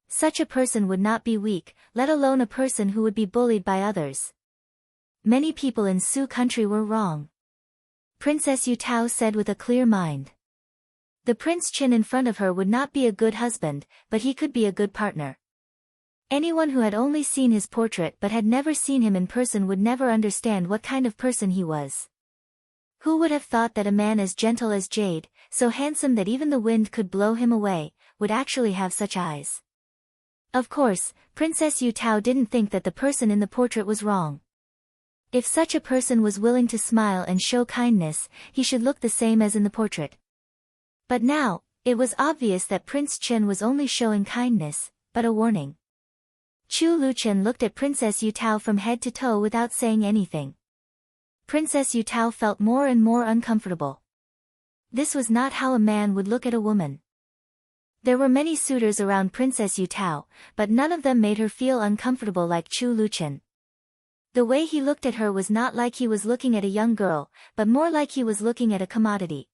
Such a person would not be weak, let alone a person who would be bullied by others. Many people in Su country were wrong. Princess Yutao said with a clear mind. The Prince Chin in front of her would not be a good husband, but he could be a good partner. Anyone who had only seen his portrait but had never seen him in person would never understand what kind of person he was. Who would have thought that a man as gentle as jade, so handsome that even the wind could blow him away, would actually have such eyes? Of course, Princess Yutao didn't think that the person in the portrait was wrong. If such a person was willing to smile and show kindness, he should look the same as in the portrait. But now, it was obvious that Prince Chen was only showing kindness, but a warning. Chu Luchen looked at Princess Yutao from head to toe without saying anything. Princess Yutao felt more and more uncomfortable. This was not how a man would look at a woman. There were many suitors around Princess Yutao, but none of them made her feel uncomfortable like Chu Luchen. The way he looked at her was not like he was looking at a young girl, but more like he was looking at a commodity.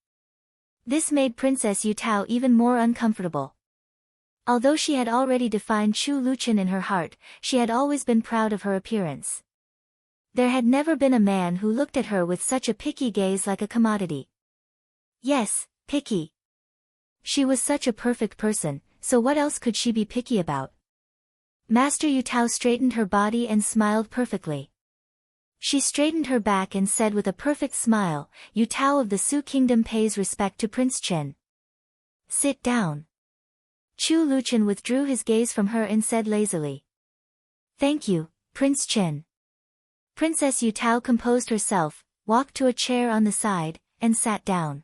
This made Princess Yutao even more uncomfortable. Although she had already defined Chu Luchen in her heart, she had always been proud of her appearance. There had never been a man who looked at her with such a picky gaze like a commodity. Yes, picky. She was such a perfect person, so what else could she be picky about? Master Yutao straightened her body and smiled perfectly. She straightened her back and said with a perfect smile, Yutao of the Su Kingdom pays respect to Prince Chen. Sit down. Chu Luchen withdrew his gaze from her and said lazily. Thank you, Prince Chen. Princess Yutao composed herself, walked to a chair on the side, and sat down.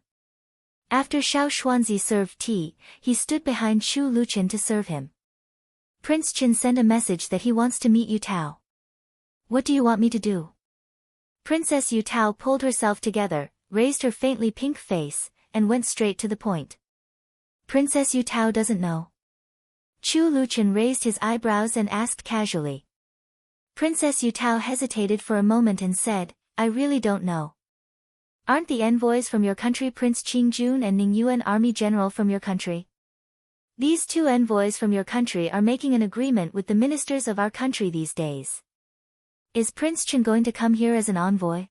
After Xiao Xuanzi served tea, he stood behind Chu Luchen to serve him. Prince Chen sent a message that he wants to meet Yutao. What do you want me to do? Princess Yutao pulled herself together, raised her faintly pink face, and went straight to the point. Princess Yutao doesn't know. Chu Luchen raised his eyebrows and asked casually. Princess Yutao hesitated for a moment and said, I really don't know. Aren't the envoys from your country Prince Qingjun and Ning Yuan army general from your country? These two envoys from your country are making an agreement with the ministers of our country these days. Is Prince Chen going to come here as an envoy?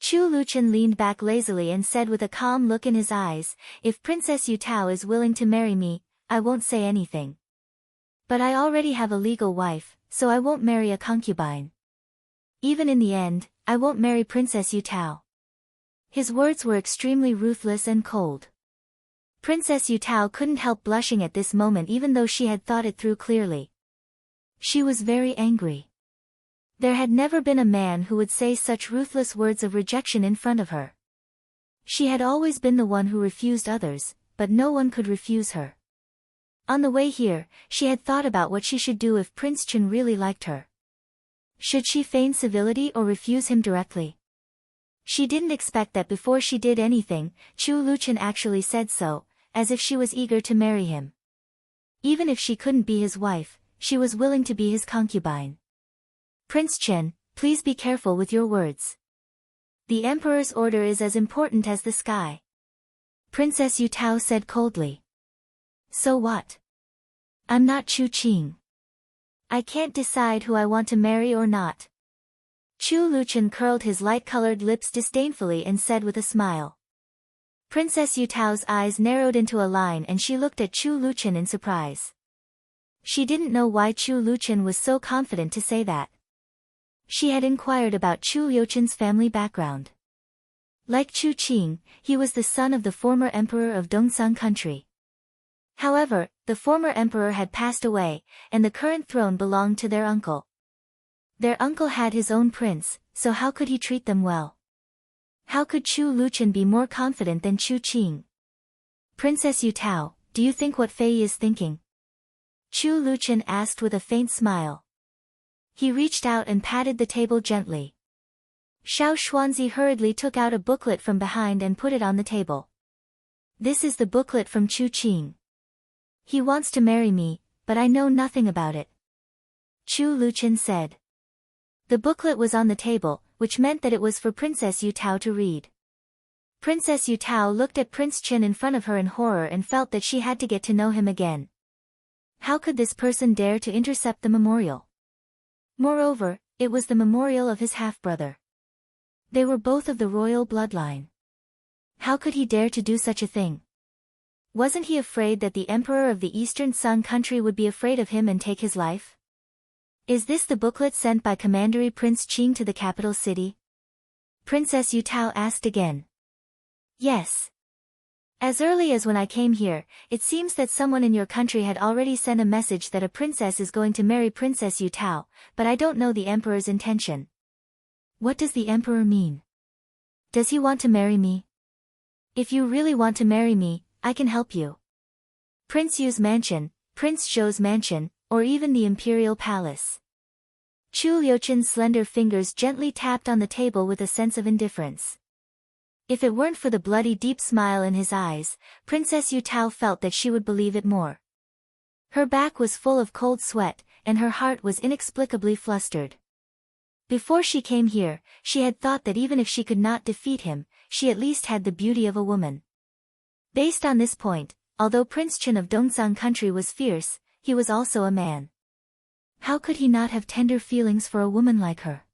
Chu Luchen leaned back lazily and said with a calm look in his eyes, if Princess Yutao is willing to marry me, I won't say anything. But I already have a legal wife, so I won't marry a concubine. Even in the end, I won't marry Princess Yutao. His words were extremely ruthless and cold. Princess Yutao couldn't help blushing at this moment even though she had thought it through clearly. She was very angry. There had never been a man who would say such ruthless words of rejection in front of her. She had always been the one who refused others, but no one could refuse her. On the way here, she had thought about what she should do if Prince Chen really liked her. Should she feign civility or refuse him directly? She didn't expect that before she did anything, Chu Luchen actually said so, as if she was eager to marry him. Even if she couldn't be his wife, she was willing to be his concubine. Prince Chen, please be careful with your words. The Emperor's order is as important as the sky. Princess Yutao said coldly. So what? I'm not Chu Qing. I can't decide who I want to marry or not. Chu Luchen curled his light-colored lips disdainfully and said with a smile. Princess Yutao's eyes narrowed into a line and she looked at Chu Luchen in surprise. She didn't know why Chu Luchen was so confident to say that. She had inquired about Chu Youchen's family background. Like Chu Qing, he was the son of the former emperor of Dongsun country. However, the former emperor had passed away, and the current throne belonged to their uncle. Their uncle had his own prince, so how could he treat them well? How could Chu Luchen be more confident than Chu Qing? Princess Yutao, do you think what Fei is thinking? Chu Luchen asked with a faint smile. He reached out and patted the table gently. Xiao Xuanzi hurriedly took out a booklet from behind and put it on the table. This is the booklet from Chu Qing. He wants to marry me, but I know nothing about it. Chu Luchen said. The booklet was on the table, which meant that it was for Princess Yutao to read. Princess Yutao looked at Prince Chen in front of her in horror and felt that she had to get to know him again. How could this person dare to intercept the memorial? Moreover, It was the memorial of his half-brother. They were both of the royal bloodline. How could he dare to do such a thing? Wasn't he afraid that the emperor of the Eastern Sung country would be afraid of him and take his life? Is this the booklet sent by Commandery Prince Qing to the capital city? Princess Yutao asked again. Yes. As early as when I came here, it seems that someone in your country had already sent a message that a princess is going to marry Princess Yutao, but I don't know the emperor's intention. What does the emperor mean? Does he want to marry me? If you really want to marry me, I can help you. Prince Yu's mansion, Prince Zhou's mansion, or even the imperial palace. Chu Liuchen's slender fingers gently tapped on the table with a sense of indifference. If it weren't for the bloody deep smile in his eyes, Princess Yutao felt that she would believe it more. Her back was full of cold sweat, and her heart was inexplicably flustered. Before she came here, she had thought that even if she could not defeat him, she at least had the beauty of a woman. Based on this point, although Prince Chen of Dongsang country was fierce, he was also a man. How could he not have tender feelings for a woman like her?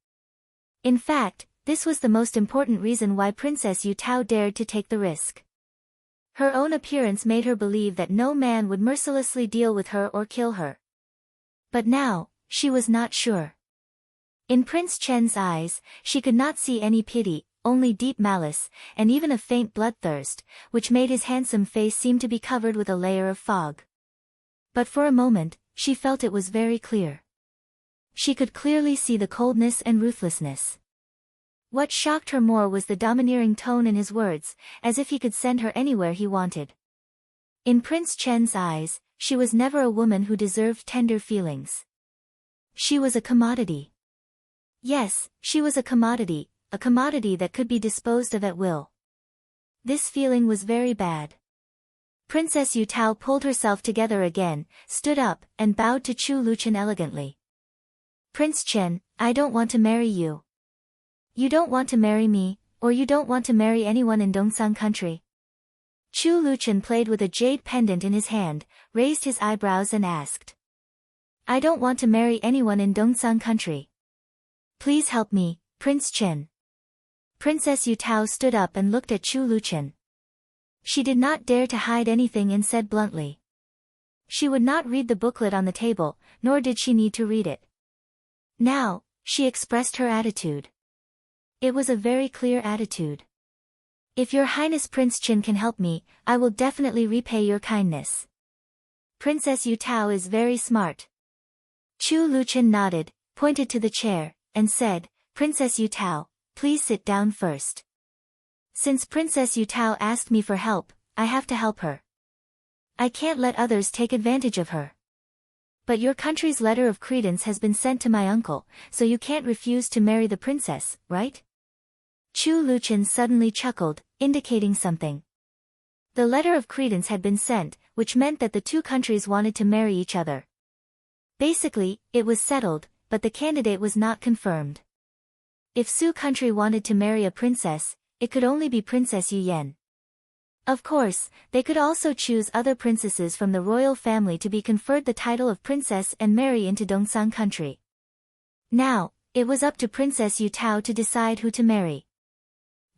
In fact, this was the most important reason why Princess Yutao dared to take the risk. Her own appearance made her believe that no man would mercilessly deal with her or kill her. But now, she was not sure. In Prince Chen's eyes, she could not see any pity, only deep malice, and even a faint bloodthirst, which made his handsome face seem to be covered with a layer of fog. But for a moment, she felt it was very clear. She could clearly see the coldness and ruthlessness. What shocked her more was the domineering tone in his words, as if he could send her anywhere he wanted. In Prince Chen's eyes, she was never a woman who deserved tender feelings. She was a commodity. Yes, she was a commodity that could be disposed of at will. This feeling was very bad. Princess Yutao pulled herself together again, stood up, and bowed to Chu Luchen elegantly. Prince Chen, I don't want to marry you. You don't want to marry me, or you don't want to marry anyone in Dongsang country? Chu Luchen played with a jade pendant in his hand, raised his eyebrows and asked. I don't want to marry anyone in Dongsang country. Please help me, Prince Chen. Princess Yutao stood up and looked at Chu Luchen. She did not dare to hide anything and said bluntly. She would not read the booklet on the table, nor did she need to read it. Now, she expressed her attitude. It was a very clear attitude. If Your Highness Prince Chen can help me, I will definitely repay your kindness. Princess Yutao is very smart. Chu Luchen nodded, pointed to the chair, and said, Princess Yutao, please sit down first. Since Princess Yutao asked me for help, I have to help her. I can't let others take advantage of her. But your country's letter of credence has been sent to my uncle, so you can't refuse to marry the princess, right? Chu Luchen suddenly chuckled, indicating something. The letter of credence had been sent, which meant that the two countries wanted to marry each other. Basically, it was settled, but the candidate was not confirmed. If Su country wanted to marry a princess, it could only be Princess Yu Yan. Of course, they could also choose other princesses from the royal family to be conferred the title of princess and marry into Dongsang country. Now, it was up to Princess Yutao to decide who to marry.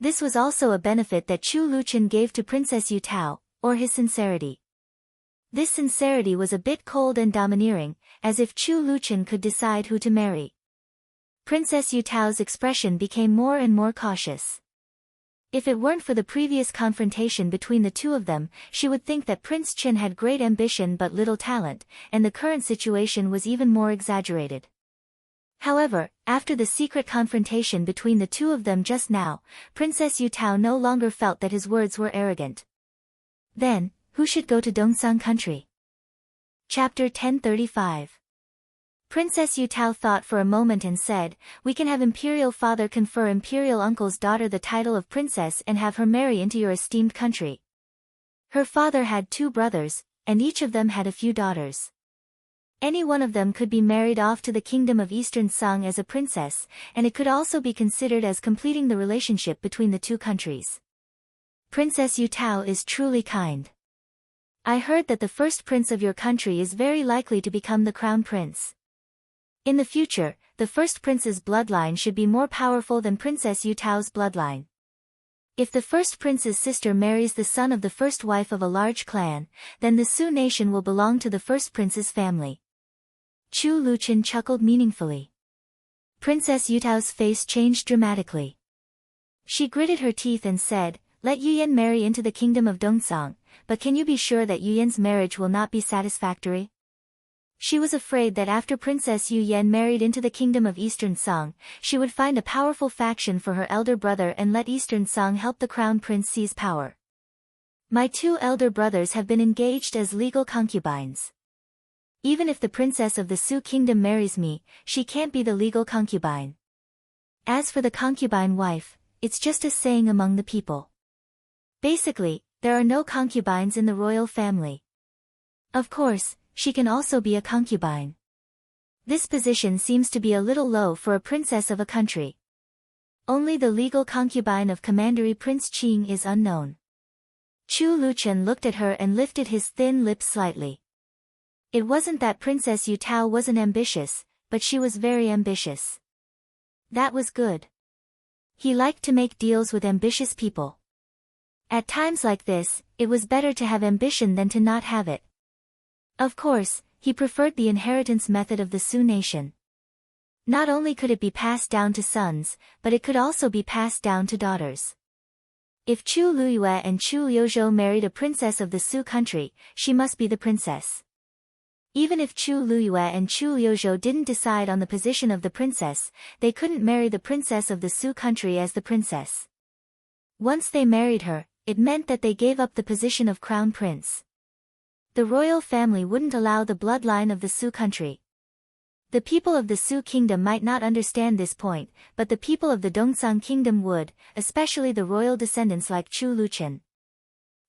This was also a benefit that Chu Luchen gave to Princess Yutao, or his sincerity. This sincerity was a bit cold and domineering, as if Chu Luchen could decide who to marry. Princess Yutao's expression became more and more cautious. If it weren't for the previous confrontation between the two of them, she would think that Prince Chen had great ambition but little talent, and the current situation was even more exaggerated. However, after the secret confrontation between the two of them just now, Princess Yutao no longer felt that his words were arrogant. Then, who should go to Dongsang country? Chapter 1035. Princess Yutao thought for a moment and said, we can have imperial father confer imperial uncle's daughter the title of princess and have her marry into your esteemed country. Her father had 2 brothers, and each of them had a few daughters. Any one of them could be married off to the kingdom of Eastern Sung as a princess, and it could also be considered as completing the relationship between the two countries. Princess Yutao is truly kind. I heard that the first prince of your country is very likely to become the crown prince. In the future, the first prince's bloodline should be more powerful than Princess Yutao's bloodline. If the first prince's sister marries the son of the first wife of a large clan, then the Su nation will belong to the first prince's family. Chu Luqian chuckled meaningfully. Princess Yutao's face changed dramatically. She gritted her teeth and said, "Let Yuyan marry into the kingdom of Dongzang, but can you be sure that Yuyan's marriage will not be satisfactory?" She was afraid that after Princess Yuyan married into the kingdom of Eastern Song, she would find a powerful faction for her elder brother and let Eastern Song help the crown prince seize power. My 2 elder brothers have been engaged as legal concubines. Even if the princess of the Su kingdom marries me, she can't be the legal concubine. As for the concubine wife, it's just a saying among the people. Basically, there are no concubines in the royal family. Of course, she can also be a concubine. This position seems to be a little low for a princess of a country. Only the legal concubine of Commandery Prince Qing is unknown. Chu Luqian looked at her and lifted his thin lips slightly. It wasn't that Princess Yutao wasn't ambitious, but she was very ambitious. That was good. He liked to make deals with ambitious people. At times like this, it was better to have ambition than to not have it. Of course, he preferred the inheritance method of the Su nation. Not only could it be passed down to sons, but it could also be passed down to daughters. If Chu Luyue and Chu Liuzhou married a princess of the Su country, she must be the princess. Even if Chu Luyue and Chu Liuzhou didn't decide on the position of the princess, they couldn't marry the princess of the Su country as the princess. Once they married her, it meant that they gave up the position of crown prince. The royal family wouldn't allow the bloodline of the Su country. The people of the Su kingdom might not understand this point, but the people of the Dongzang kingdom would, especially the royal descendants like Chu Luqian.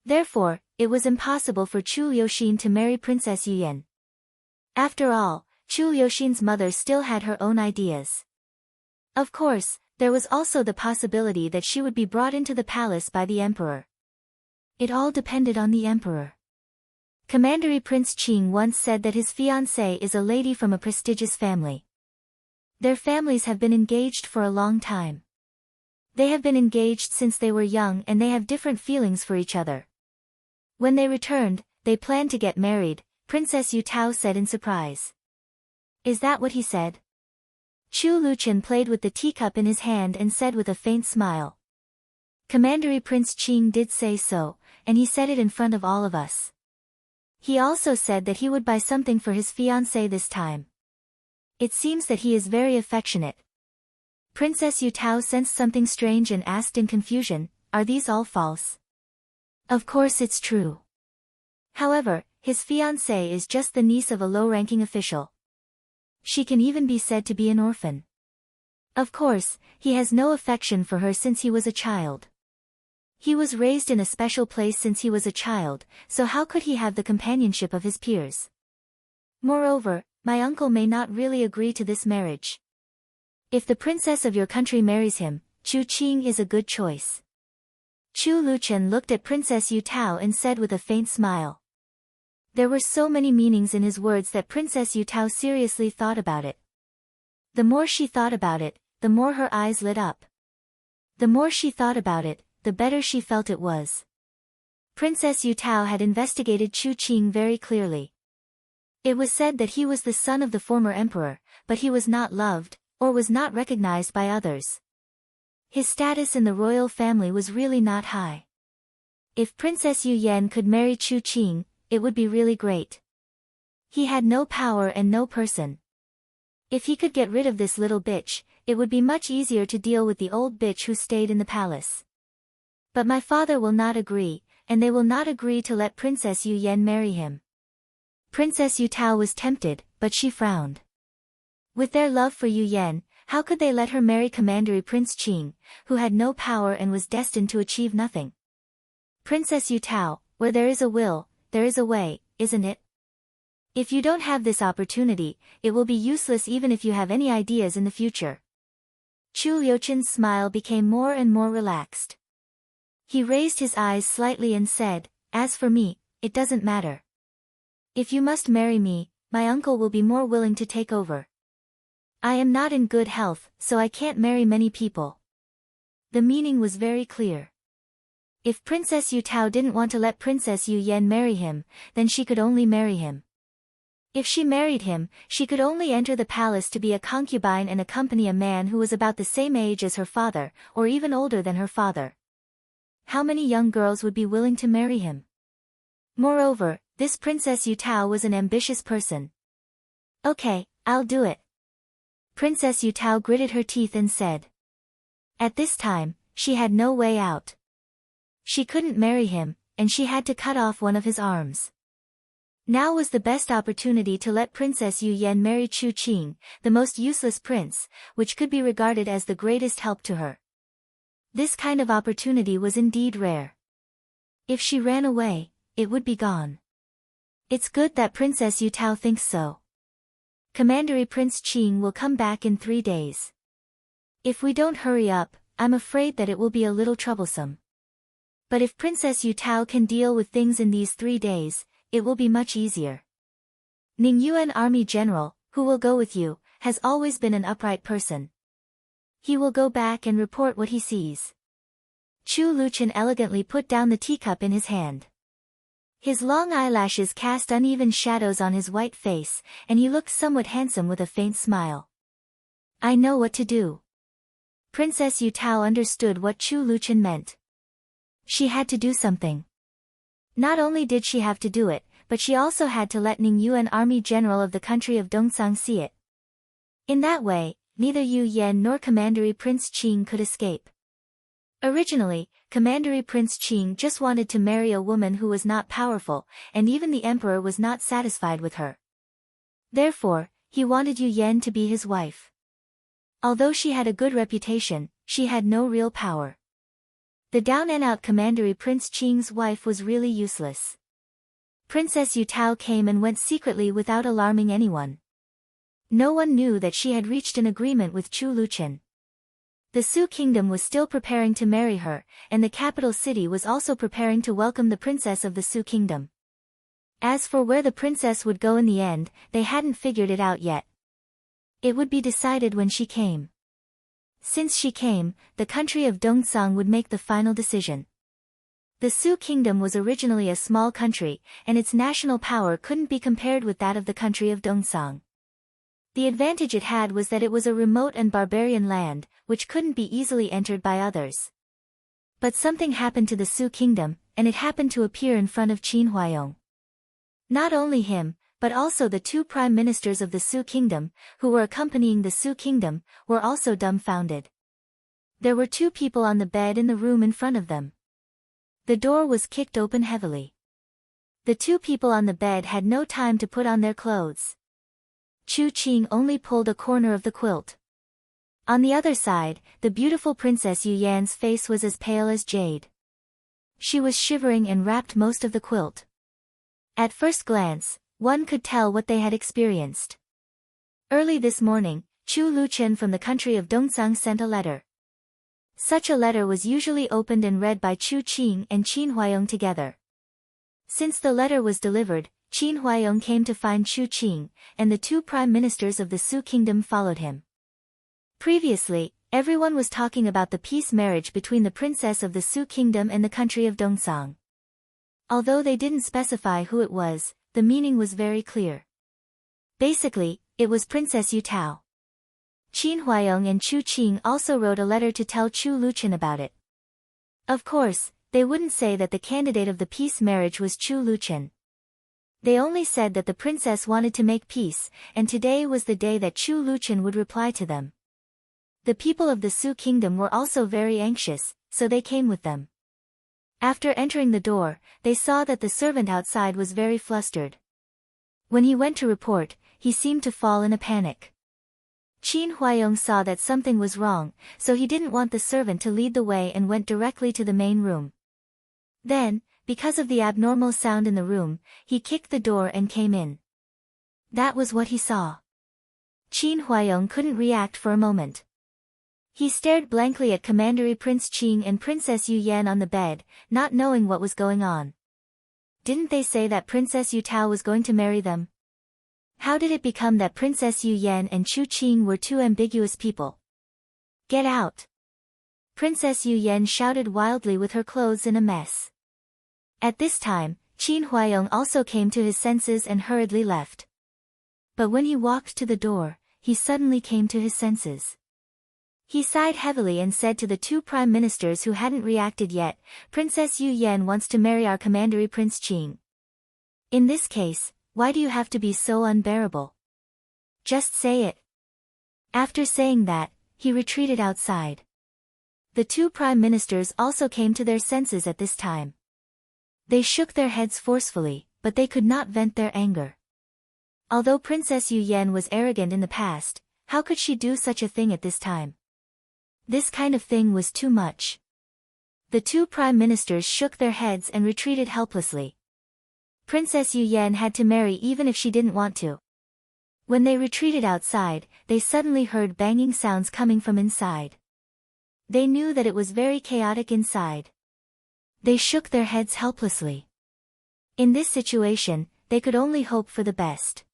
Therefore, it was impossible for Chu Liuxin to marry Princess Yuyan. After all, Chu Liuxin's mother still had her own ideas. Of course, there was also the possibility that she would be brought into the palace by the emperor. It all depended on the emperor. Commandery Prince Qing once said that his fiancée is a lady from a prestigious family. Their families have been engaged for a long time. They have been engaged since they were young and they have different feelings for each other. When they returned, they planned to get married, Princess Yutao said in surprise. Is that what he said? Chu Luqian played with the teacup in his hand and said with a faint smile. Commandery Prince Qing did say so, and he said it in front of all of us. He also said that he would buy something for his fiancée this time. It seems that he is very affectionate. Princess Yutao sensed something strange and asked in confusion, are these all false? Of course it's true. However, his fiancée is just the niece of a low-ranking official. She can even be said to be an orphan. Of course, he has no affection for her since he was a child. He was raised in a special place since he was a child, so how could he have the companionship of his peers? Moreover, my uncle may not really agree to this marriage. If the princess of your country marries him, Chu Qing is a good choice. Chu Luqian looked at Princess Yutao and said with a faint smile. There were so many meanings in his words that Princess Yutao seriously thought about it. The more she thought about it, the more her eyes lit up. The more she thought about it, the better she felt it was. Princess Yutao had investigated Chu Qing very clearly. It was said that he was the son of the former emperor, but he was not loved, or was not recognized by others. His status in the royal family was really not high. If Princess Yuyan could marry Chu Qing, it would be really great. He had no power and no person. If he could get rid of this little bitch, it would be much easier to deal with the old bitch who stayed in the palace. But my father will not agree, and they will not agree to let Princess Yuyan marry him. Princess Yutao was tempted, but she frowned. With their love for Yuyan, how could they let her marry Commandery Prince Qing, who had no power and was destined to achieve nothing? Princess Yutao, where there is a will, there is a way, isn't it? If you don't have this opportunity, it will be useless even if you have any ideas in the future. Chu Liuqian's smile became more and more relaxed. He raised his eyes slightly and said, as for me, it doesn't matter. If you must marry me, my uncle will be more willing to take over. I am not in good health, so I can't marry many people. The meaning was very clear. If Princess Yu Tao didn't want to let Princess Yu Yan marry him, then she could only marry him. If she married him, she could only enter the palace to be a concubine and accompany a man who was about the same age as her father, or even older than her father. How many young girls would be willing to marry him? Moreover, this Princess Yu Tao was an ambitious person. Okay, I'll do it. Princess Yu Tao gritted her teeth and said. At this time, she had no way out. She couldn't marry him, and she had to cut off one of his arms. Now was the best opportunity to let Princess Yu Yan marry Chu Qing, the most useless prince, which could be regarded as the greatest help to her. This kind of opportunity was indeed rare. If she ran away, it would be gone. It's good that Princess Yu Tao thinks so. Commandery Prince Qing will come back in 3 days. If we don't hurry up, I'm afraid that it will be a little troublesome. But if Princess Yu Tao can deal with things in these 3 days, it will be much easier. Ning Yuan Army General, who will go with you, has always been an upright person. He will go back and report what he sees. Chu Luqian elegantly put down the teacup in his hand. His long eyelashes cast uneven shadows on his white face, and he looked somewhat handsome with a faint smile. I know what to do. Princess Yu Tao understood what Chu Luqian meant. She had to do something. Not only did she have to do it, but she also had to let Ning Yuan Army General of the country of Dongzang see it. In that way, neither Yu Yan nor Commandery Prince Qing could escape. Originally, Commandery Prince Qing just wanted to marry a woman who was not powerful, and even the emperor was not satisfied with her. Therefore, he wanted Yu Yan to be his wife. Although she had a good reputation, she had no real power. The down-and-out Commandery Prince Qing's wife was really useless. Princess Yu Tao came and went secretly without alarming anyone. No one knew that she had reached an agreement with Chu Luqian. The Su Kingdom was still preparing to marry her, and the capital city was also preparing to welcome the princess of the Su Kingdom. As for where the princess would go in the end, they hadn't figured it out yet. It would be decided when she came. Since she came, the country of Dongzang would make the final decision. The Su Kingdom was originally a small country, and its national power couldn't be compared with that of the country of Dongzang. The advantage it had was that it was a remote and barbarian land, which couldn't be easily entered by others. But something happened to the Su Kingdom, and it happened to appear in front of Qin Huaiyong. Not only him, but also the 2 prime ministers of the Su Kingdom, who were accompanying the Su Kingdom, were also dumbfounded. There were 2 people on the bed in the room in front of them. The door was kicked open heavily. The 2 people on the bed had no time to put on their clothes. Chu Qing only pulled a corner of the quilt. On the other side, the beautiful Princess Yu Yan's face was as pale as jade. She was shivering and wrapped most of the quilt. At first glance, one could tell what they had experienced. Early this morning, Chu Luqian from the country of Dongzang sent a letter. Such a letter was usually opened and read by Chu Qing and Qin Huaiyong together. Since the letter was delivered, Qin Huaiyong came to find Chu Qing, and the 2 prime ministers of the Su Kingdom followed him. Previously, everyone was talking about the peace marriage between the princess of the Su Kingdom and the country of Dongzang. Although they didn't specify who it was, the meaning was very clear. Basically, it was Princess Yu Tao. Qin Huaiyong and Chu Qing also wrote a letter to tell Chu Luqian about it. Of course, they wouldn't say that the candidate of the peace marriage was Chu Luqian. They only said that the princess wanted to make peace, and today was the day that Chu Luqian would reply to them. The people of the Su Kingdom were also very anxious, so they came with them. After entering the door, they saw that the servant outside was very flustered. When he went to report, he seemed to fall in a panic. Qin Huaiyong saw that something was wrong, so he didn't want the servant to lead the way and went directly to the main room. Then, because of the abnormal sound in the room, he kicked the door and came in. That was what he saw. Qin Huaiyong couldn't react for a moment. He stared blankly at Commandery Prince Qing and Princess Yu Yan on the bed, not knowing what was going on. Didn't they say that Princess Yu Tao was going to marry them? How did it become that Princess Yu Yan and Chu Qing were two ambiguous people? Get out! Princess Yu Yan shouted wildly with her clothes in a mess. At this time, Qin Huayong also came to his senses and hurriedly left. But when he walked to the door, he suddenly came to his senses. He sighed heavily and said to the two prime ministers who hadn't reacted yet, "Princess Yu Yan wants to marry our commandery Prince Qing. In this case, why do you have to be so unbearable? Just say it." After saying that, he retreated outside. The two prime ministers also came to their senses at this time. They shook their heads forcefully, but they could not vent their anger. Although Princess Yu Yan was arrogant in the past, how could she do such a thing at this time? This kind of thing was too much. The two prime ministers shook their heads and retreated helplessly. Princess Yu Yan had to marry even if she didn't want to. When they retreated outside, they suddenly heard banging sounds coming from inside. They knew that it was very chaotic inside. They shook their heads helplessly. In this situation, they could only hope for the best.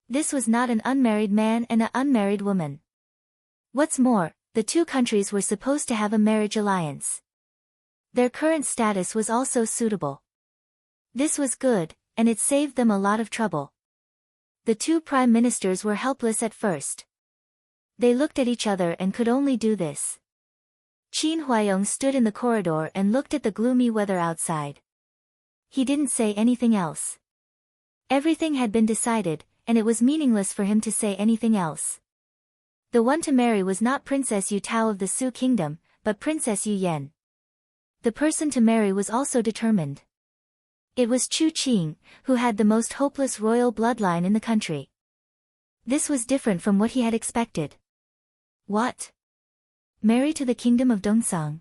This was not an unmarried man and an unmarried woman. What's more, the two countries were supposed to have a marriage alliance. Their current status was also suitable. This was good, and it saved them a lot of trouble. The two prime ministers were helpless at first. They looked at each other and could only do this. Qin Huayong stood in the corridor and looked at the gloomy weather outside. He didn't say anything else. Everything had been decided, and it was meaningless for him to say anything else. The one to marry was not Princess Yu Tao of the Su Kingdom, but Princess Yu Yan. The person to marry was also determined. It was Chu Qing, who had the most hopeless royal bloodline in the country. This was different from what he had expected. What? Marry to the kingdom of Dongsang?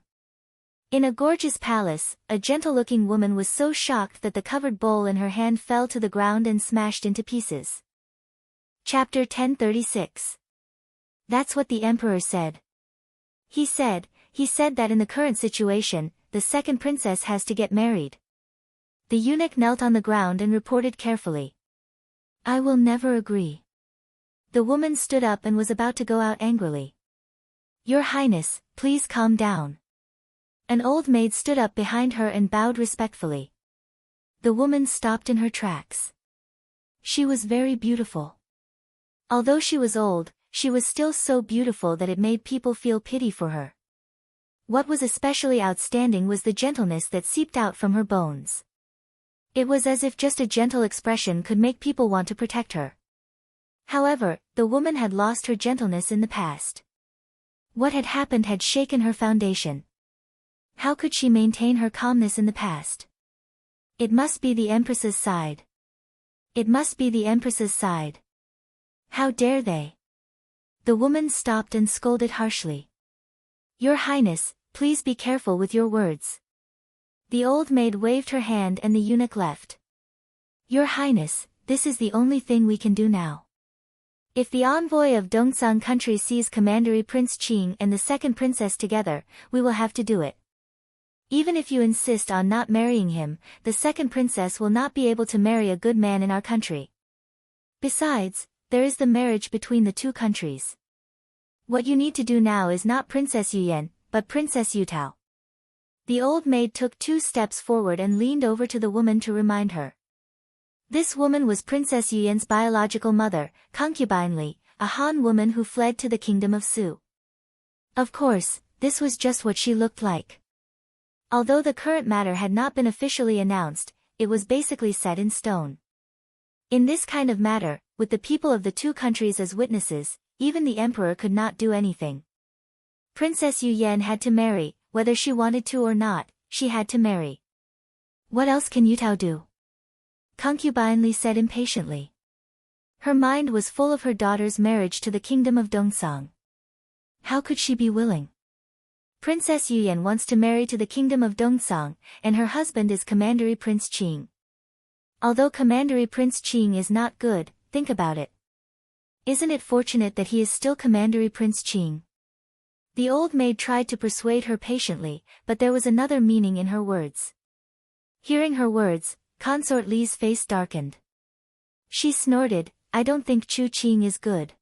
In a gorgeous palace, a gentle-looking woman was so shocked that the covered bowl in her hand fell to the ground and smashed into pieces. Chapter 1036. That's what the emperor said. He said that in the current situation, the second princess has to get married. The eunuch knelt on the ground and reported carefully. I will never agree. The woman stood up and was about to go out angrily. Your Highness, please calm down. An old maid stood up behind her and bowed respectfully. The woman stopped in her tracks. She was very beautiful. Although she was old, she was still so beautiful that it made people feel pity for her. What was especially outstanding was the gentleness that seeped out from her bones. It was as if just a gentle expression could make people want to protect her. However, the woman had lost her gentleness in the past. What had happened had shaken her foundation. How could she maintain her calmness in the past? It must be the Empress's side. It must be the Empress's side. How dare they? The woman stopped and scolded harshly. Your Highness, please be careful with your words. The old maid waved her hand and the eunuch left. Your Highness, this is the only thing we can do now. If the envoy of Dongsang country sees Commandery Prince Qing and the second princess together, we will have to do it. Even if you insist on not marrying him, the second princess will not be able to marry a good man in our country. Besides, there is the marriage between the two countries. What you need to do now is not Princess Yu Yan, but Princess Yu Tao. The old maid took 2 steps forward and leaned over to the woman to remind her. This woman was Princess Yu Yan's biological mother, Concubine Li, a Han woman who fled to the kingdom of Su. Of course, this was just what she looked like. Although the current matter had not been officially announced, it was basically set in stone. In this kind of matter, with the people of the two countries as witnesses, even the emperor could not do anything. Princess Yu Yan had to marry, whether she wanted to or not, she had to marry. What else can Yu Tao do? Concubine Li said impatiently. Her mind was full of her daughter's marriage to the kingdom of Dongsang. How could she be willing? Princess Yu Yan wants to marry to the kingdom of Dongsang, and her husband is Commandery Prince Qing. Although Commandery Prince Qing is not good, think about it. Isn't it fortunate that he is still Commandery Prince Qing? The old maid tried to persuade her patiently, but there was another meaning in her words. Hearing her words, Consort Li's face darkened. She snorted, I don't think Chu Qing is good.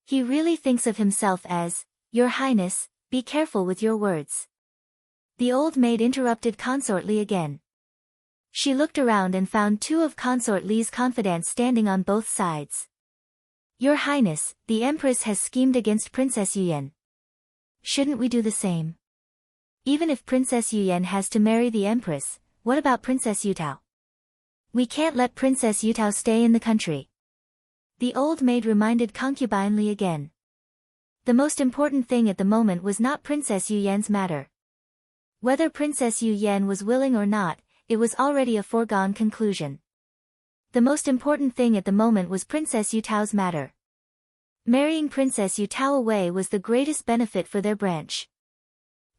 He really thinks of himself as, Your Highness, be careful with your words. The old maid interrupted Consort Li again. She looked around and found two of Consort Li's confidants standing on both sides. Your Highness, the Empress has schemed against Princess Yuyan. Shouldn't we do the same? Even if Princess Yuyan has to marry the Empress, what about Princess Yutao? We can't let Princess Yutao stay in the country. The old maid reminded Concubine Li again. The most important thing at the moment was not Princess Yuyan's matter. Whether Princess Yuyan was willing or not, it was already a foregone conclusion. The most important thing at the moment was Princess Yutao's matter. Marrying Princess Yutao away was the greatest benefit for their branch.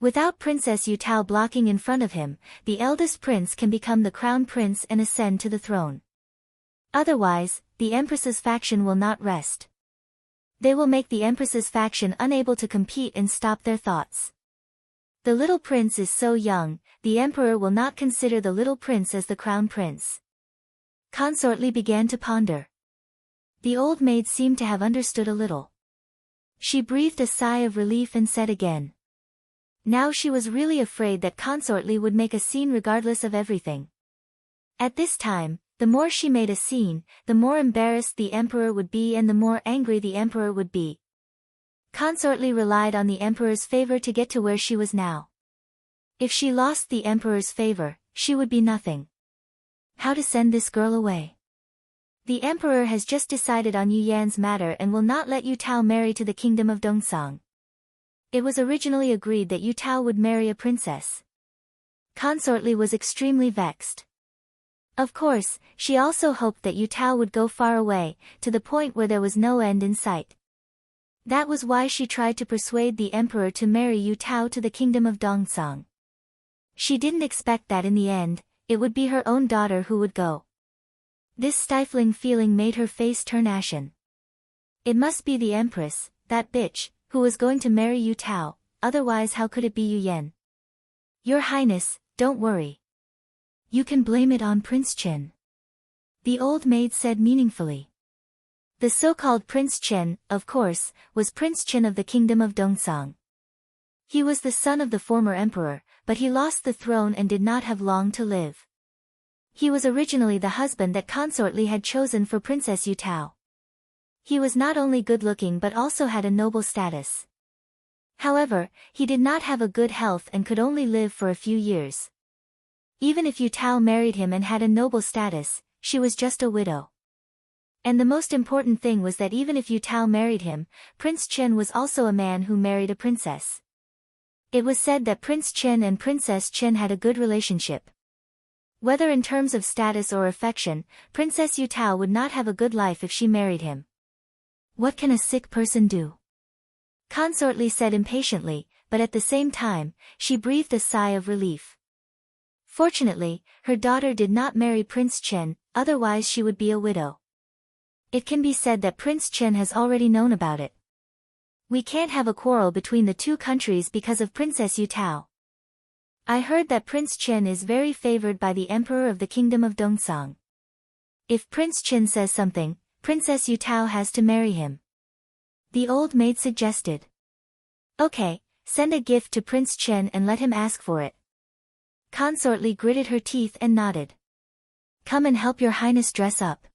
Without Princess Yutao blocking in front of him, the eldest prince can become the crown prince and ascend to the throne. Otherwise, the Empress's faction will not rest. They will make the Empress's faction unable to compete and stop their thoughts. The little prince is so young, the emperor will not consider the little prince as the crown prince. Consort Li began to ponder. The old maid seemed to have understood a little. She breathed a sigh of relief and said again. Now she was really afraid that Consort Li would make a scene regardless of everything. At this time, the more she made a scene, the more embarrassed the emperor would be and the more angry the emperor would be. Consort Li relied on the emperor's favor to get to where she was now. If she lost the emperor's favor, she would be nothing. How to send this girl away? The emperor has just decided on Yu Yan's matter and will not let Yu Tao marry to the kingdom of Dongsang. It was originally agreed that Yu Tao would marry a princess. Consort Li was extremely vexed. Of course, she also hoped that Yu Tao would go far away, to the point where there was no end in sight. That was why she tried to persuade the emperor to marry Yu Tao to the kingdom of Dongsang. She didn't expect that in the end, it would be her own daughter who would go. This stifling feeling made her face turn ashen. It must be the Empress, that bitch, who was going to marry Yu Tao, otherwise how could it be Yu Yan? Your Highness, don't worry. You can blame it on Prince Chen. The old maid said meaningfully. The so-called Prince Chen, of course, was Prince Chen of the kingdom of Dongsang. He was the son of the former emperor, but he lost the throne and did not have long to live. He was originally the husband that Consort Li had chosen for Princess Yutao. He was not only good-looking but also had a noble status. However, he did not have a good health and could only live for a few years. Even if Yutao married him and had a noble status, she was just a widow. And the most important thing was that even if Yutao married him, Prince Chen was also a man who married a princess. It was said that Prince Chen and Princess Chen had a good relationship. Whether in terms of status or affection, Princess Yutao would not have a good life if she married him. What can a sick person do? Consort Li said impatiently, but at the same time, she breathed a sigh of relief. Fortunately, her daughter did not marry Prince Chen, otherwise she would be a widow. It can be said that Prince Chen has already known about it. We can't have a quarrel between the two countries because of Princess Yutao. I heard that Prince Chen is very favored by the Emperor of the Kingdom of Dongsang. If Prince Chen says something, Princess Yutao has to marry him. The old maid suggested. Okay, send a gift to Prince Chen and let him ask for it. Consort Li gritted her teeth and nodded. Come and help your highness dress up.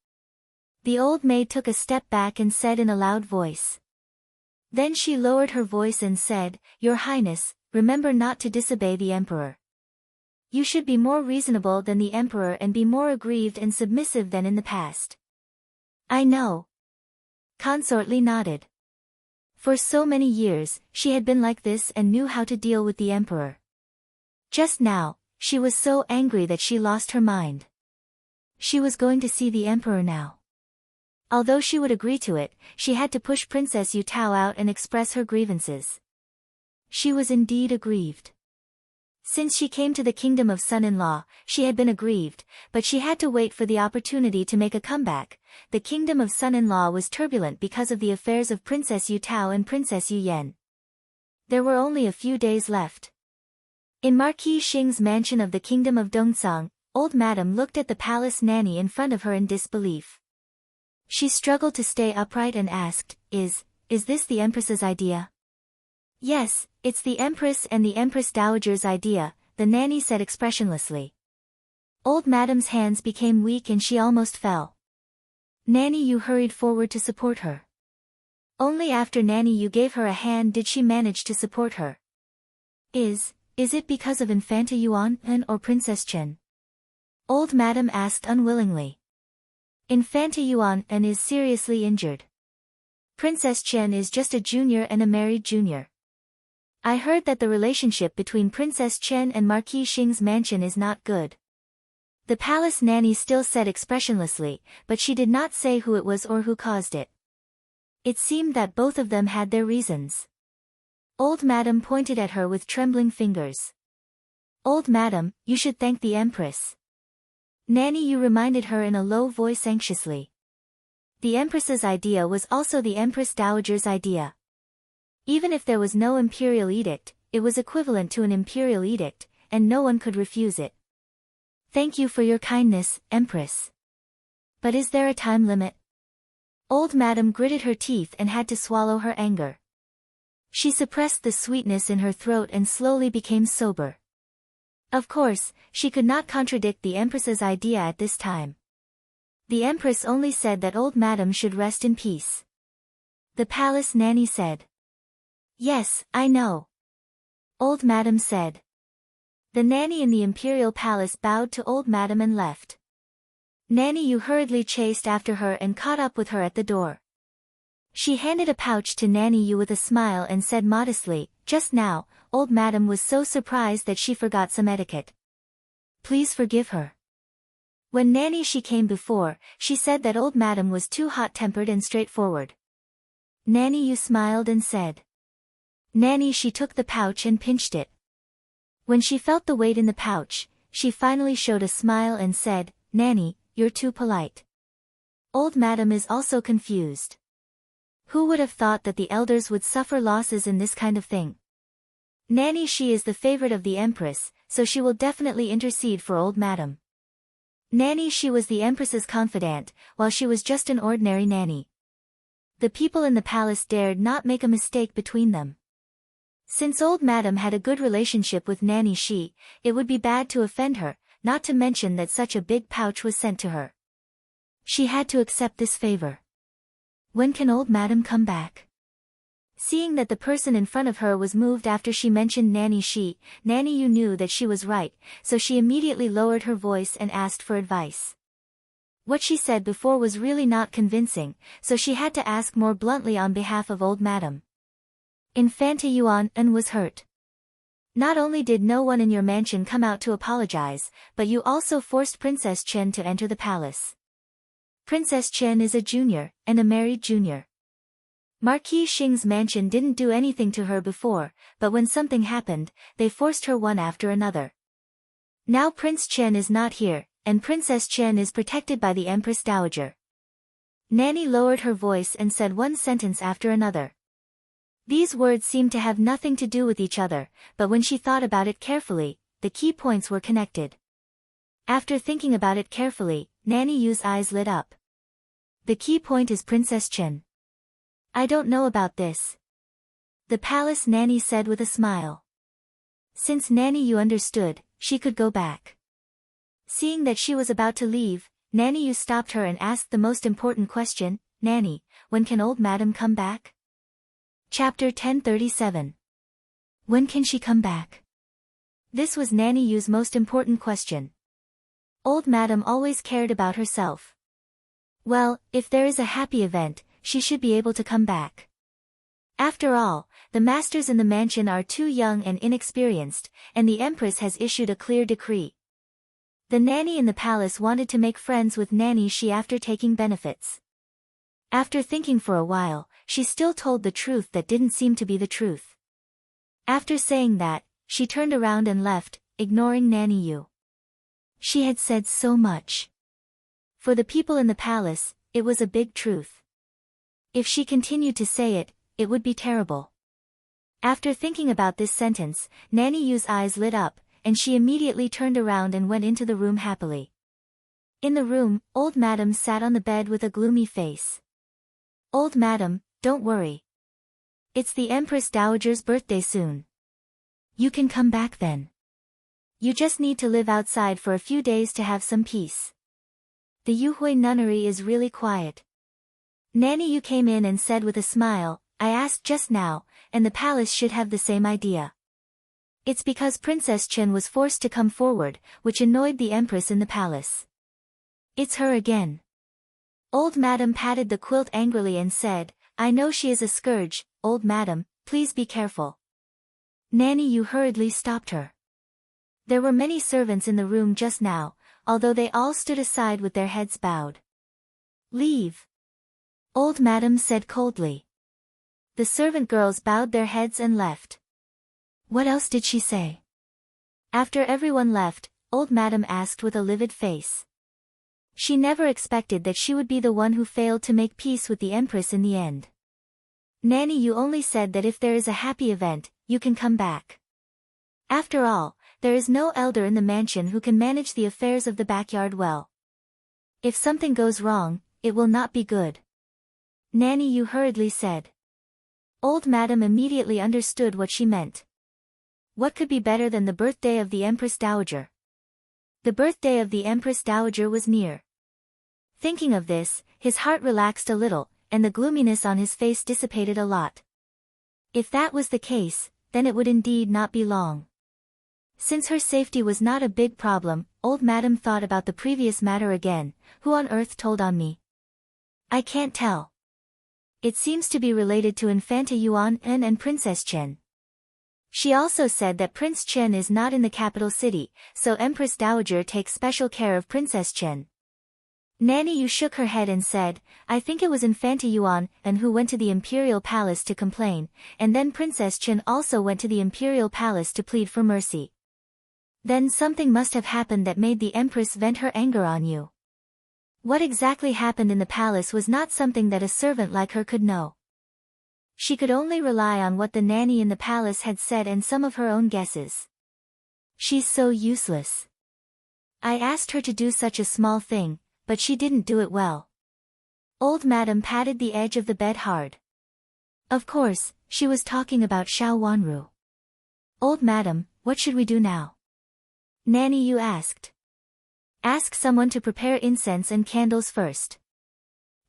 The old maid took a step back and said in a loud voice. Then she lowered her voice and said, Your Highness, remember not to disobey the emperor. You should be more reasonable than the emperor and be more aggrieved and submissive than in the past. I know. Consort Li nodded. For so many years, she had been like this and knew how to deal with the emperor. Just now, she was so angry that she lost her mind. She was going to see the emperor now. Although she would agree to it, she had to push Princess Yutao out and express her grievances. She was indeed aggrieved. Since she came to the kingdom of son-in-law, she had been aggrieved, but she had to wait for the opportunity to make a comeback. The kingdom of son-in-law was turbulent because of the affairs of Princess Yutao and Princess Yuyan. There were only a few days left. In Marquis Xing's mansion of the kingdom of Dongsang, old madam looked at the palace nanny in front of her in disbelief. She struggled to stay upright and asked, Is this the Empress's idea? Yes, it's the Empress and the Empress Dowager's idea, the nanny said expressionlessly. Old Madam's hands became weak and she almost fell. Nanny Yu hurried forward to support her. Only after Nanny Yu gave her a hand did she manage to support her. Is it because of Infanta Yuan or Princess Chen? Old Madam asked unwillingly. Infanta Yuan is seriously injured. Princess Chen is just a junior and a married junior. I heard that the relationship between Princess Chen and Marquis Xing's mansion is not good. The palace nanny still said expressionlessly, but she did not say who it was or who caused it. It seemed that both of them had their reasons. Old Madam pointed at her with trembling fingers. Old Madam, you should thank the Empress. Nanny Yu reminded her in a low voice anxiously. The Empress's idea was also the Empress Dowager's idea. Even if there was no imperial edict, it was equivalent to an imperial edict, and no one could refuse it. Thank you for your kindness, Empress. But is there a time limit? Old Madam gritted her teeth and had to swallow her anger. She suppressed the sweetness in her throat and slowly became sober. Of course, she could not contradict the Empress's idea at this time. The Empress only said that Old Madam should rest in peace. The palace nanny said. Yes, I know. Old Madam said. The nanny in the imperial palace bowed to Old Madam and left. Nanny Yu hurriedly chased after her and caught up with her at the door. She handed a pouch to Nanny Yu with a smile and said modestly, just now, Old Madam was so surprised that she forgot some etiquette. Please forgive her. When Nanny Shi came before, she said that Old Madam was too hot-tempered and straightforward. Nanny Yu smiled and said. Nanny Shi took the pouch and pinched it. When she felt the weight in the pouch, she finally showed a smile and said, Nanny, you're too polite. Old Madam is also confused. Who would have thought that the elders would suffer losses in this kind of thing? Nanny Shi is the favorite of the Empress, so she will definitely intercede for Old Madam. Nanny Shi was the Empress's confidant, while she was just an ordinary nanny. The people in the palace dared not make a mistake between them. Since Old Madam had a good relationship with Nanny Shi, it would be bad to offend her, not to mention that such a big pouch was sent to her. She had to accept this favor. When can Old Madam come back? Seeing that the person in front of her was moved after she mentioned Nanny Shi, Nanny Yu knew that she was right, so she immediately lowered her voice and asked for advice. What she said before was really not convincing, so she had to ask more bluntly on behalf of Old Madam. Infanta Yuan was hurt. Not only did no one in your mansion come out to apologize, but you also forced Princess Chen to enter the palace. Princess Chen is a junior, and a married junior. Marquis Xing's mansion didn't do anything to her before, but when something happened, they forced her one after another. Now Prince Chen is not here, and Princess Chen is protected by the Empress Dowager. Nanny lowered her voice and said one sentence after another. These words seemed to have nothing to do with each other, but when she thought about it carefully, the key points were connected. After thinking about it carefully, Nanny Yu's eyes lit up. The key point is Princess Chen. I don't know about this. The palace nanny said with a smile. Since Nanny Yu understood, she could go back. Seeing that she was about to leave, Nanny Yu stopped her and asked the most important question, Nanny, when can Old Madam come back? Chapter 1037. When can she come back? This was Nanny Yu's most important question. Old Madam always cared about herself. Well, if there is a happy event, she should be able to come back. After all, the masters in the mansion are too young and inexperienced, and the Empress has issued a clear decree. The nanny in the palace wanted to make friends with Nanny Shi after taking benefits. After thinking for a while, she still told the truth that didn't seem to be the truth. After saying that, she turned around and left, ignoring Nanny Yu. She had said so much. For the people in the palace, it was a big truth. If she continued to say it, it would be terrible. After thinking about this sentence, Nanny Yu's eyes lit up, and she immediately turned around and went into the room happily. In the room, old madam sat on the bed with a gloomy face. Old madam, don't worry. It's the Empress Dowager's birthday soon. You can come back then. You just need to live outside for a few days to have some peace. The Yuhui nunnery is really quiet. Nanny Yu came in and said with a smile, I asked just now, and the palace should have the same idea. It's because Princess Chen was forced to come forward, which annoyed the Empress in the palace. It's her again. Old madam patted the quilt angrily and said, I know she is a scourge, old madam, please be careful. Nanny Yu hurriedly stopped her. There were many servants in the room just now, although they all stood aside with their heads bowed. Leave. Old madam said coldly. The servant girls bowed their heads and left. What else did she say? After everyone left, old madam asked with a livid face. She never expected that she would be the one who failed to make peace with the Empress in the end. Nanny Yu only said that if there is a happy event, you can come back. After all, there is no elder in the mansion who can manage the affairs of the backyard well. If something goes wrong, it will not be good. Nanny Yu hurriedly said. Old madam immediately understood what she meant. What could be better than the birthday of the Empress Dowager? The birthday of the Empress Dowager was near. Thinking of this, his heart relaxed a little, and the gloominess on his face dissipated a lot. If that was the case, then it would indeed not be long. Since her safety was not a big problem, old madam thought about the previous matter again. Who on earth told on me? I can't tell. It seems to be related to Infanta Yuan and Princess Chen. She also said that Prince Chen is not in the capital city, so Empress Dowager takes special care of Princess Chen. Nanny Yu shook her head and said, I think it was Infanta Yuan who went to the imperial palace to complain, and then Princess Chen also went to the imperial palace to plead for mercy. Then something must have happened that made the Empress vent her anger on you. What exactly happened in the palace was not something that a servant like her could know. She could only rely on what the nanny in the palace had said and some of her own guesses. She's so useless. I asked her to do such a small thing, but she didn't do it well. Old madam patted the edge of the bed hard. Of course, she was talking about Xiao Wanru. Old madam, what should we do now? Nanny Yu asked. Ask someone to prepare incense and candles first.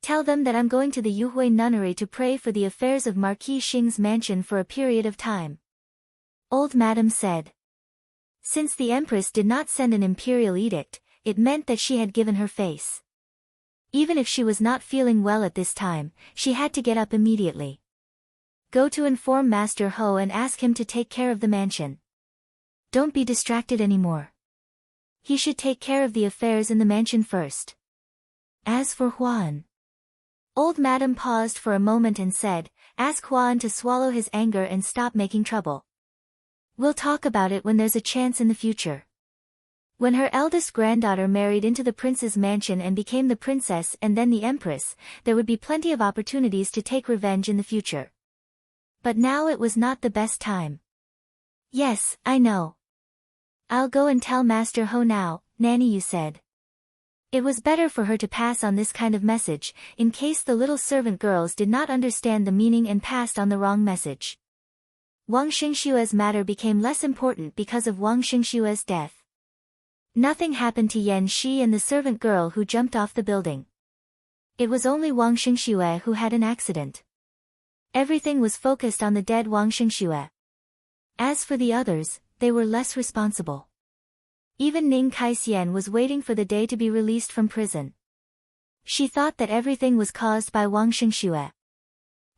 Tell them that I'm going to the Yuhui nunnery to pray for the affairs of Marquis Xing's mansion for a period of time. Old madam said. Since the Empress did not send an imperial edict, it meant that she had given her face. Even if she was not feeling well at this time, she had to get up immediately. Go to inform Master Ho and ask him to take care of the mansion. Don't be distracted anymore. He should take care of the affairs in the mansion first. As for Huan. Old madam paused for a moment and said, ask Huan to swallow his anger and stop making trouble. We'll talk about it when there's a chance in the future. When her eldest granddaughter married into the prince's mansion and became the princess and then the empress, there would be plenty of opportunities to take revenge in the future. But now it was not the best time. Yes, I know. I'll go and tell Master Ho now, Nanny Yu said. It was better for her to pass on this kind of message, in case the little servant girls did not understand the meaning and passed on the wrong message. Wang Xingxue's matter became less important because of Wang Xingxue's death. Nothing happened to Yan Shi and the servant girl who jumped off the building. It was only Wang Xingxue who had an accident. Everything was focused on the dead Wang Xingxue. As for the others, they were less responsible. Even Ning Kaixian was waiting for the day to be released from prison. She thought that everything was caused by Wang Xingxue.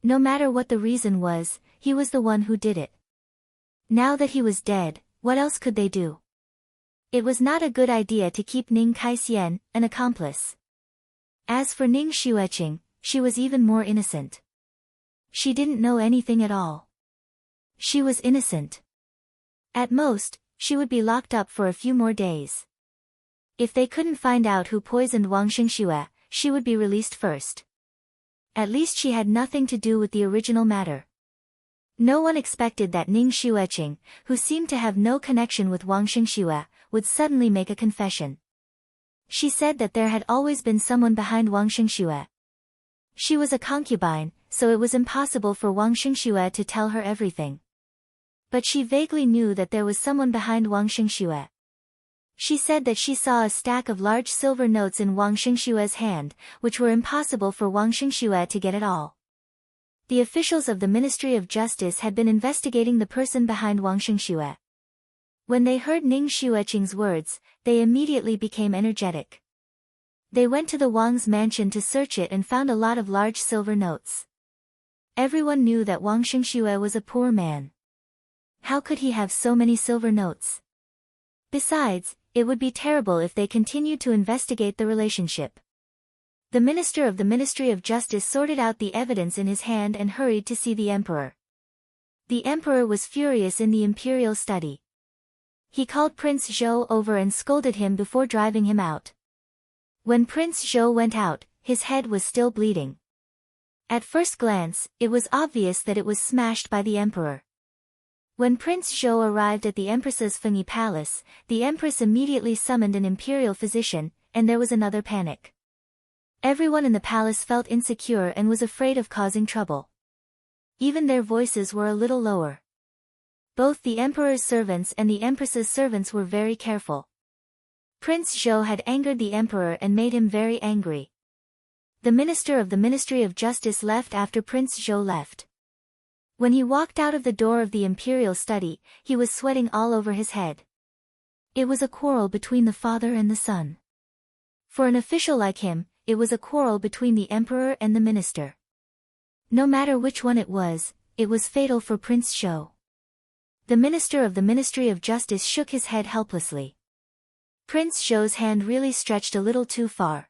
No matter what the reason was, he was the one who did it. Now that he was dead, what else could they do? It was not a good idea to keep Ning Kaixian, an accomplice. As for Ning Xueqing, she was even more innocent. She didn't know anything at all. She was innocent. At most, she would be locked up for a few more days. If they couldn't find out who poisoned Wang Xingxue, she would be released first. At least she had nothing to do with the original matter. No one expected that Ning Xueqing, who seemed to have no connection with Wang Xingxue, would suddenly make a confession. She said that there had always been someone behind Wang Xingxue. She was a concubine, so it was impossible for Wang Xingxue to tell her everything. But she vaguely knew that there was someone behind Wang Xingxue. She said that she saw a stack of large silver notes in Wang Xingxue's hand, which were impossible for Wang Xingxue to get at all. The officials of the Ministry of Justice had been investigating the person behind Wang Xingxue. When they heard Ning Xueqing's words, they immediately became energetic. They went to the Wang's mansion to search it and found a lot of large silver notes. Everyone knew that Wang Xingxue was a poor man. How could he have so many silver notes? Besides, it would be terrible if they continued to investigate the relationship. The minister of the Ministry of Justice sorted out the evidence in his hand and hurried to see the emperor. The emperor was furious in the imperial study. He called Prince Zhou over and scolded him before driving him out. When Prince Zhou went out, his head was still bleeding. At first glance, it was obvious that it was smashed by the emperor. When Prince Zhou arrived at the Empress's Fengyi Palace, the Empress immediately summoned an imperial physician, and there was another panic. Everyone in the palace felt insecure and was afraid of causing trouble. Even their voices were a little lower. Both the emperor's servants and the Empress's servants were very careful. Prince Zhou had angered the emperor and made him very angry. The minister of the Ministry of Justice left after Prince Zhou left. When he walked out of the door of the imperial study, he was sweating all over his head. It was a quarrel between the father and the son. For an official like him, it was a quarrel between the emperor and the minister. No matter which one it was fatal for Prince Zhou. The minister of the Ministry of Justice shook his head helplessly. Prince Zhou's hand really stretched a little too far.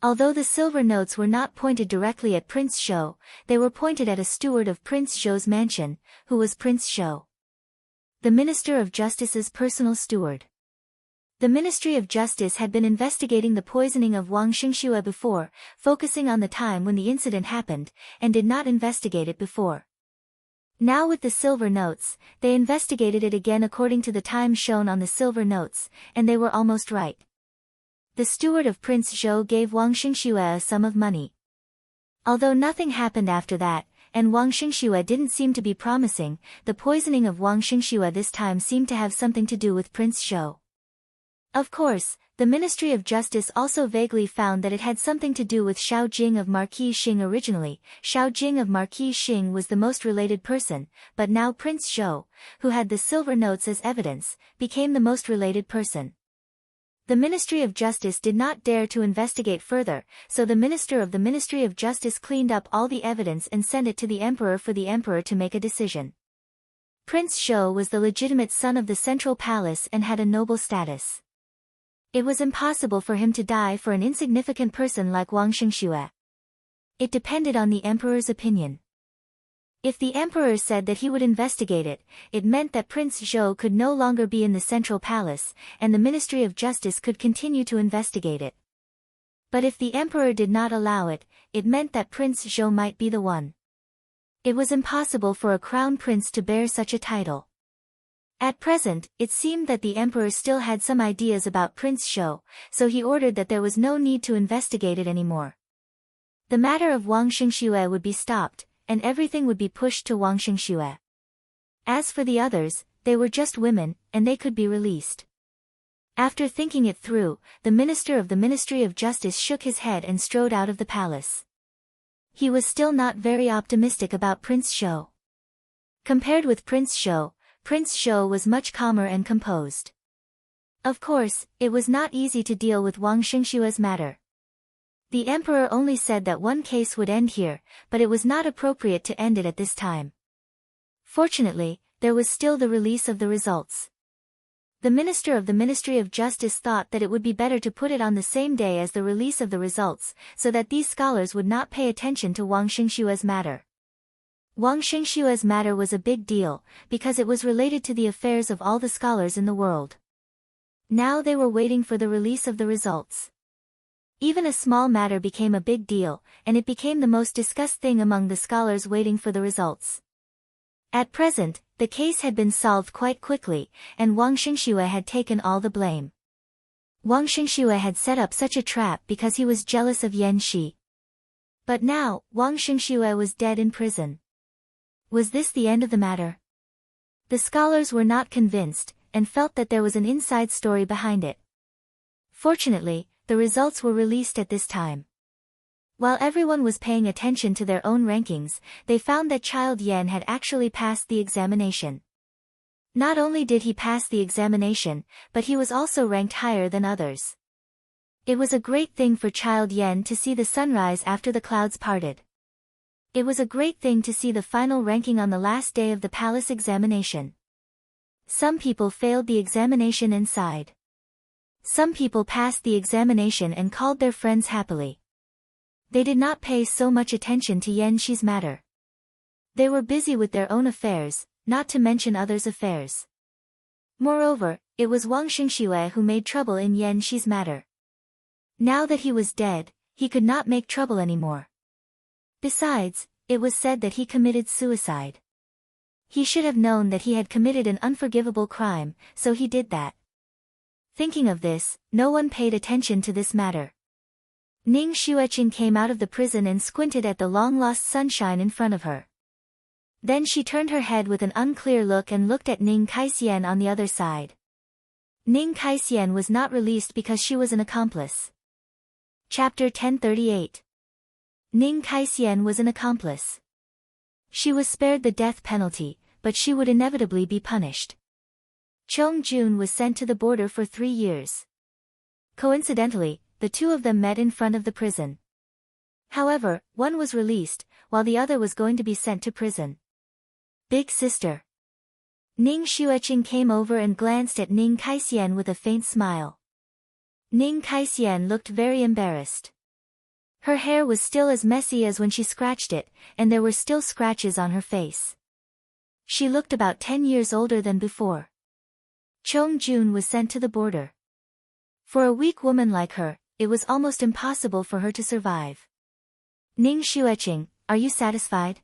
Although the silver notes were not pointed directly at Prince Zhou, they were pointed at a steward of Prince Zhou's mansion, who was Prince Zhou. The Minister of Justice's personal steward. The Ministry of Justice had been investigating the poisoning of Wang Xingxue before, focusing on the time when the incident happened, and did not investigate it before. Now with the silver notes, they investigated it again according to the time shown on the silver notes, and they were almost right. The steward of Prince Zhou gave Wang Xingxue a sum of money. Although nothing happened after that, and Wang Xingxue didn't seem to be promising, the poisoning of Wang Xingxue this time seemed to have something to do with Prince Zhou. Of course, the Ministry of Justice also vaguely found that it had something to do with Xiao Jing of Marquis Xing originally. Xiao Jing of Marquis Xing was the most related person, but now Prince Zhou, who had the silver notes as evidence, became the most related person. The Ministry of Justice did not dare to investigate further, so the Minister of the Ministry of Justice cleaned up all the evidence and sent it to the Emperor for the Emperor to make a decision. Prince Zhou was the legitimate son of the Central Palace and had a noble status. It was impossible for him to die for an insignificant person like Wang Xingxue. It depended on the Emperor's opinion. If the Emperor said that he would investigate it, it meant that Prince Zhou could no longer be in the Central Palace, and the Ministry of Justice could continue to investigate it. But if the Emperor did not allow it, it meant that Prince Zhou might be the one. It was impossible for a crown prince to bear such a title. At present, it seemed that the Emperor still had some ideas about Prince Zhou, so he ordered that there was no need to investigate it anymore. The matter of Wang Xingxue would be stopped, and everything would be pushed to Wang Xingxue. As for the others, they were just women, and they could be released. After thinking it through, the minister of the Ministry of Justice shook his head and strode out of the palace. He was still not very optimistic about Prince Zhou. Compared with Prince Zhou was much calmer and composed. Of course, it was not easy to deal with Wang Xingxue's matter. The Emperor only said that one case would end here, but it was not appropriate to end it at this time. Fortunately, there was still the release of the results. The Minister of the Ministry of Justice thought that it would be better to put it on the same day as the release of the results, so that these scholars would not pay attention to Wang Xingxue's matter. Wang Xingxue's matter was a big deal, because it was related to the affairs of all the scholars in the world. Now they were waiting for the release of the results. Even a small matter became a big deal, and it became the most discussed thing among the scholars waiting for the results. At present, the case had been solved quite quickly, and Wang Xingxue had taken all the blame. Wang Xingxue had set up such a trap because he was jealous of Yan Shi. But now, Wang Xingxue was dead in prison. Was this the end of the matter? The scholars were not convinced, and felt that there was an inside story behind it. Fortunately, the results were released at this time. While everyone was paying attention to their own rankings, they found that Child Yan had actually passed the examination. Not only did he pass the examination, but he was also ranked higher than others. It was a great thing for Child Yan to see the sunrise after the clouds parted. It was a great thing to see the final ranking on the last day of the palace examination. Some people failed the examination and sighed. Some people passed the examination and called their friends happily. They did not pay so much attention to Yan Shi's matter. They were busy with their own affairs, not to mention others' affairs. Moreover, it was Wang Xingxue who made trouble in Yan Shi's matter. Now that he was dead, he could not make trouble anymore. Besides, it was said that he committed suicide. He should have known that he had committed an unforgivable crime, so he did that. Thinking of this, no one paid attention to this matter. Ning Xueqing came out of the prison and squinted at the long-lost sunshine in front of her. Then she turned her head with an unclear look and looked at Ning Kaixian on the other side. Ning Kaixian was not released because she was an accomplice. Chapter 1038. Ning Kaixian was an accomplice. She was spared the death penalty, but she would inevitably be punished. Chong Jun was sent to the border for 3 years. Coincidentally, the two of them met in front of the prison. However, one was released, while the other was going to be sent to prison. Big sister. Ning Xueqing came over and glanced at Ning Kaixian with a faint smile. Ning Kaixian looked very embarrassed. Her hair was still as messy as when she scratched it, and there were still scratches on her face. She looked about 10 years older than before. Chong Jun was sent to the border. For a weak woman like her, it was almost impossible for her to survive. Ning Xueqing, are you satisfied?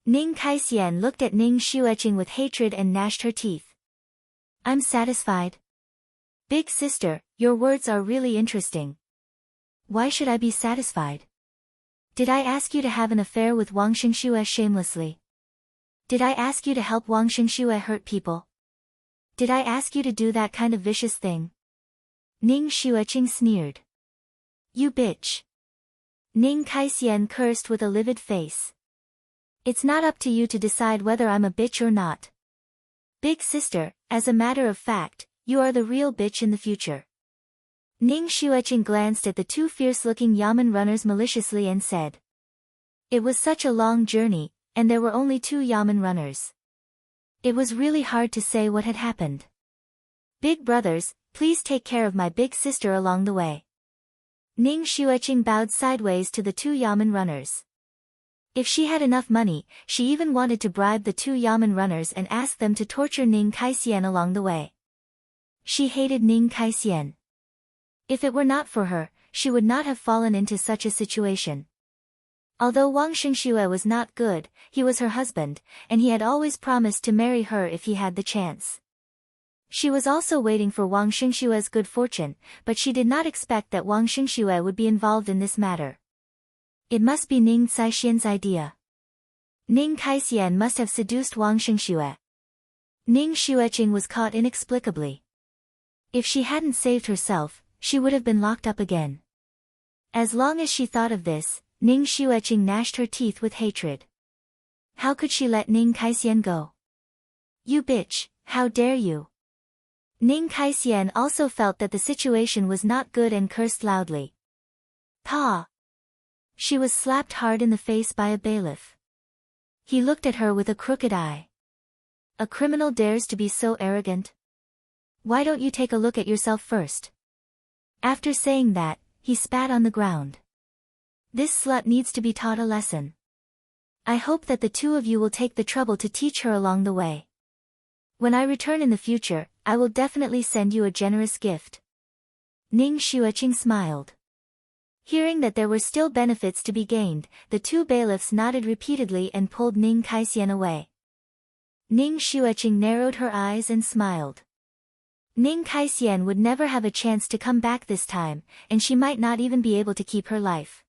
Ning Kaixian looked at Ning Xueqing with hatred and gnashed her teeth. I'm satisfied. Big sister, your words are really interesting. Why should I be satisfied? Did I ask you to have an affair with Wang Xingxue shamelessly? Did I ask you to help Wang Xingxue hurt people? Did I ask you to do that kind of vicious thing? Ning Xueqing sneered. You bitch. Ning Kaixian cursed with a livid face. It's not up to you to decide whether I'm a bitch or not. Big sister, as a matter of fact, you are the real bitch in the future. Ning Xueqing glanced at the two fierce-looking Yamen runners maliciously and said. It was such a long journey, and there were only 2 Yamen runners. It was really hard to say what had happened. Big brothers, please take care of my big sister along the way. Ning Xueqing bowed sideways to the 2 Yamen runners. If she had enough money, she even wanted to bribe the 2 Yamen runners and ask them to torture Ning Kaixian along the way. She hated Ning Kaixian. If it were not for her, she would not have fallen into such a situation. Although Wang Xingxue was not good, he was her husband, and he had always promised to marry her if he had the chance. She was also waiting for Wang Xingxue's good fortune, but she did not expect that Wang Xingxue would be involved in this matter. It must be Ning Caixian's idea. Ning Kaixian must have seduced Wang Xingxue. Ning Xueqing was caught inexplicably. If she hadn't saved herself, she would have been locked up again. As long as she thought of this, Ning Xueqing gnashed her teeth with hatred. How could she let Ning Kaixian go? You bitch, how dare you! Ning Kaixian also felt that the situation was not good and cursed loudly. Pa! She was slapped hard in the face by a bailiff. He looked at her with a crooked eye. A criminal dares to be so arrogant? Why don't you take a look at yourself first? After saying that, he spat on the ground. This slut needs to be taught a lesson. I hope that the 2 of you will take the trouble to teach her along the way. When I return in the future, I will definitely send you a generous gift. Ning Xueqing smiled. Hearing that there were still benefits to be gained, the 2 bailiffs nodded repeatedly and pulled Ning Kaixian away. Ning Xueqing narrowed her eyes and smiled. Ning Kaixian would never have a chance to come back this time, and she might not even be able to keep her life.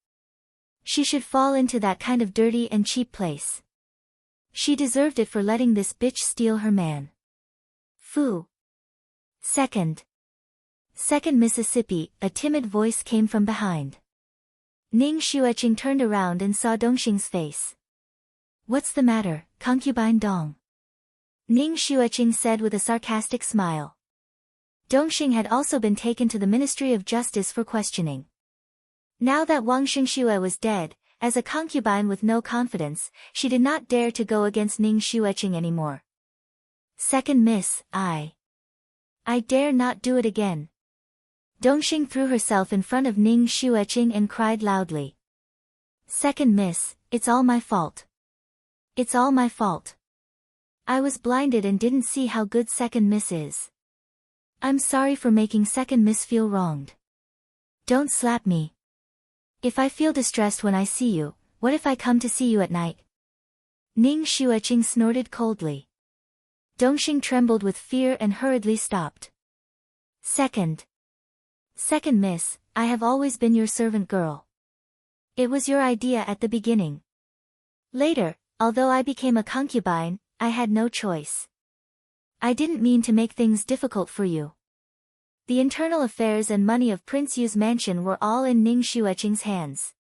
She should fall into that kind of dirty and cheap place. She deserved it for letting this bitch steal her man. Fu. Second Mississippi, a timid voice came from behind. Ning Xueqing turned around and saw Dongxing's face. What's the matter, concubine Dong? Ning Xueqing said with a sarcastic smile. Dongxing had also been taken to the Ministry of Justice for questioning. Now that Wang Xingxue was dead, as a concubine with no confidence, she did not dare to go against Ning Xueqing anymore. Second miss, I dare not do it again. Dongxing threw herself in front of Ning Xueqing and cried loudly. Second miss, it's all my fault. It's all my fault. I was blinded and didn't see how good second miss is. I'm sorry for making second miss feel wronged. Don't slap me. If I feel distressed when I see you, what if I come to see you at night? Ning Xueqing snorted coldly. Dongxing trembled with fear and hurriedly stopped. Second miss, I have always been your servant girl. It was your idea at the beginning. Later, although I became a concubine, I had no choice. I didn't mean to make things difficult for you. The internal affairs and money of Prince Yu's mansion were all in Ning Xueqing's hands.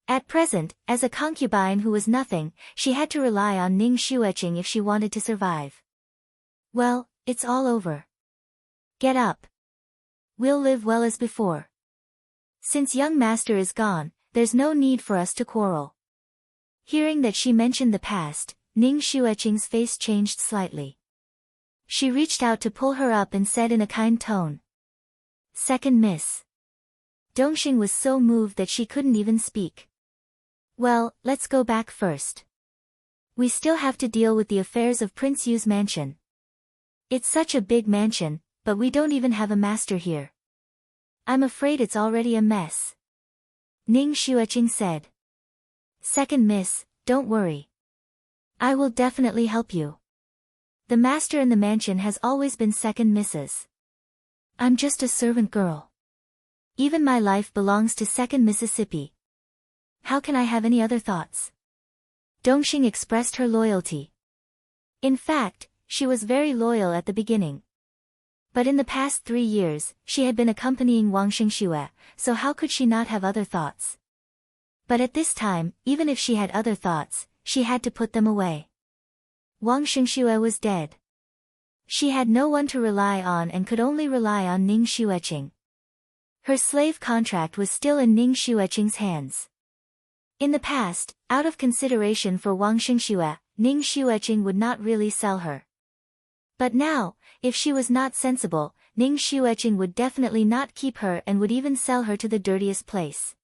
At present, as a concubine who was nothing, she had to rely on Ning Xueqing if she wanted to survive. Well, it's all over. Get up. We'll live well as before. Since young master is gone, there's no need for us to quarrel. Hearing that she mentioned the past, Ning Xueqing's face changed slightly. She reached out to pull her up and said in a kind tone. Second miss. Dongxing was so moved that she couldn't even speak. Well, let's go back first. We still have to deal with the affairs of Prince Yu's mansion. It's such a big mansion, but we don't even have a master here. I'm afraid it's already a mess. Ning Xueqing said. Second miss, don't worry. I will definitely help you. The master in the mansion has always been second missus. I'm just a servant girl. Even my life belongs to second Mississippi. How can I have any other thoughts? Dongxing expressed her loyalty. In fact, she was very loyal at the beginning. But in the past 3 years, she had been accompanying Wang Xingxue, so how could she not have other thoughts? But at this time, even if she had other thoughts, she had to put them away. Wang Xingxue was dead. She had no one to rely on and could only rely on Ning Xueqing. Her slave contract was still in Ning Xueqing's hands. In the past, out of consideration for Wang Xingxue, Ning Xueqing would not really sell her. But now, if she was not sensible, Ning Xueqing would definitely not keep her and would even sell her to the dirtiest place.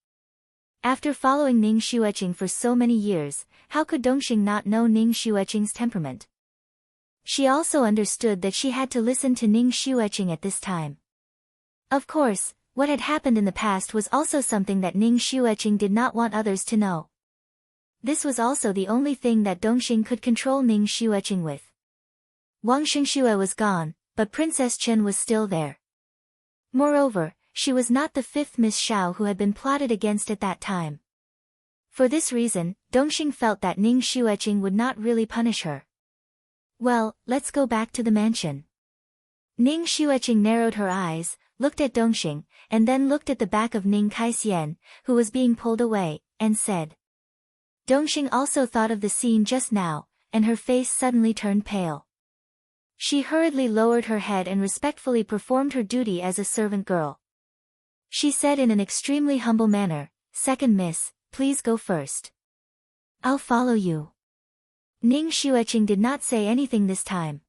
After following Ning Xueqing for so many years, how could Dongxing not know Ning Xueqing's temperament? She also understood that she had to listen to Ning Xueqing at this time. Of course, what had happened in the past was also something that Ning Xueqing did not want others to know. This was also the only thing that Dongxing could control Ning Xueqing with. Wang Xingxue was gone, but Princess Chen was still there. Moreover, she was not the fifth Miss Xiao who had been plotted against at that time. For this reason, Dongxing felt that Ning Xueqing would not really punish her. Well, let's go back to the mansion. Ning Xueqing narrowed her eyes, looked at Dongxing, and then looked at the back of Ning Kaixian, who was being pulled away, and said. Dongxing also thought of the scene just now, and her face suddenly turned pale. She hurriedly lowered her head and respectfully performed her duty as a servant girl. She said in an extremely humble manner, Second miss, please go first. I'll follow you. Ning Xueqing did not say anything this time.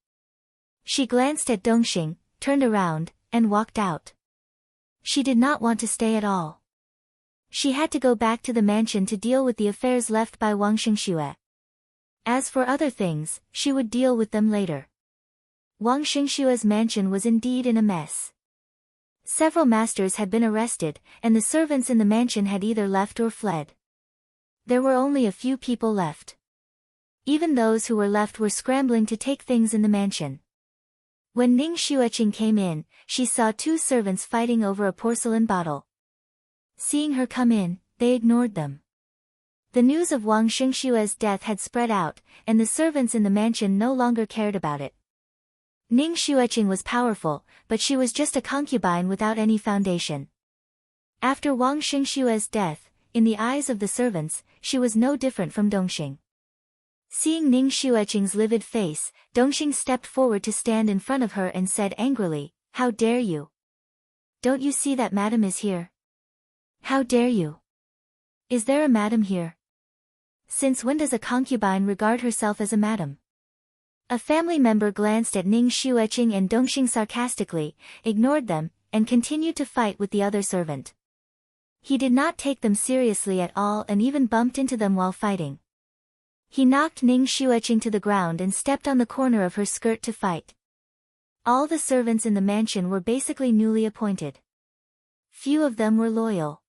She glanced at Dongxing, turned around, and walked out. She did not want to stay at all. She had to go back to the mansion to deal with the affairs left by Wang Xingxue. As for other things, she would deal with them later. Wang Xingxue's mansion was indeed in a mess. Several masters had been arrested, and the servants in the mansion had either left or fled. There were only a few people left. Even those who were left were scrambling to take things in the mansion. When Ning Xueqing came in, she saw two servants fighting over a porcelain bottle. Seeing her come in, they ignored them. The news of Wang Xingxue's death had spread out, and the servants in the mansion no longer cared about it. Ning Xueqing was powerful, but she was just a concubine without any foundation. After Wang Xingxue's death, in the eyes of the servants, she was no different from Dongxing. Seeing Ning Xueqing's livid face, Dongxing stepped forward to stand in front of her and said angrily, "How dare you? Don't you see that madam is here? How dare you? Is there a madam here? Since when does a concubine regard herself as a madam?" A family member glanced at Ning Xueqing and Dongxing sarcastically, ignored them, and continued to fight with the other servant. He did not take them seriously at all and even bumped into them while fighting. He knocked Ning Xueqing to the ground and stepped on the corner of her skirt to fight. All the servants in the mansion were basically newly appointed. Few of them were loyal.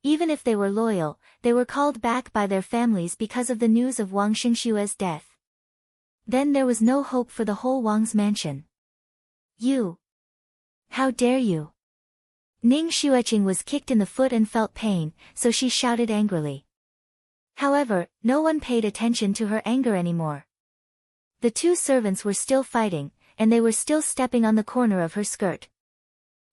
Even if they were loyal, they were called back by their families because of the news of Wang Xingxue's death. Then there was no hope for the whole Wang's mansion. "You! How dare you!" Ning Xueqing was kicked in the foot and felt pain, so she shouted angrily. However, no one paid attention to her anger anymore. The two servants were still fighting, and they were still stepping on the corner of her skirt.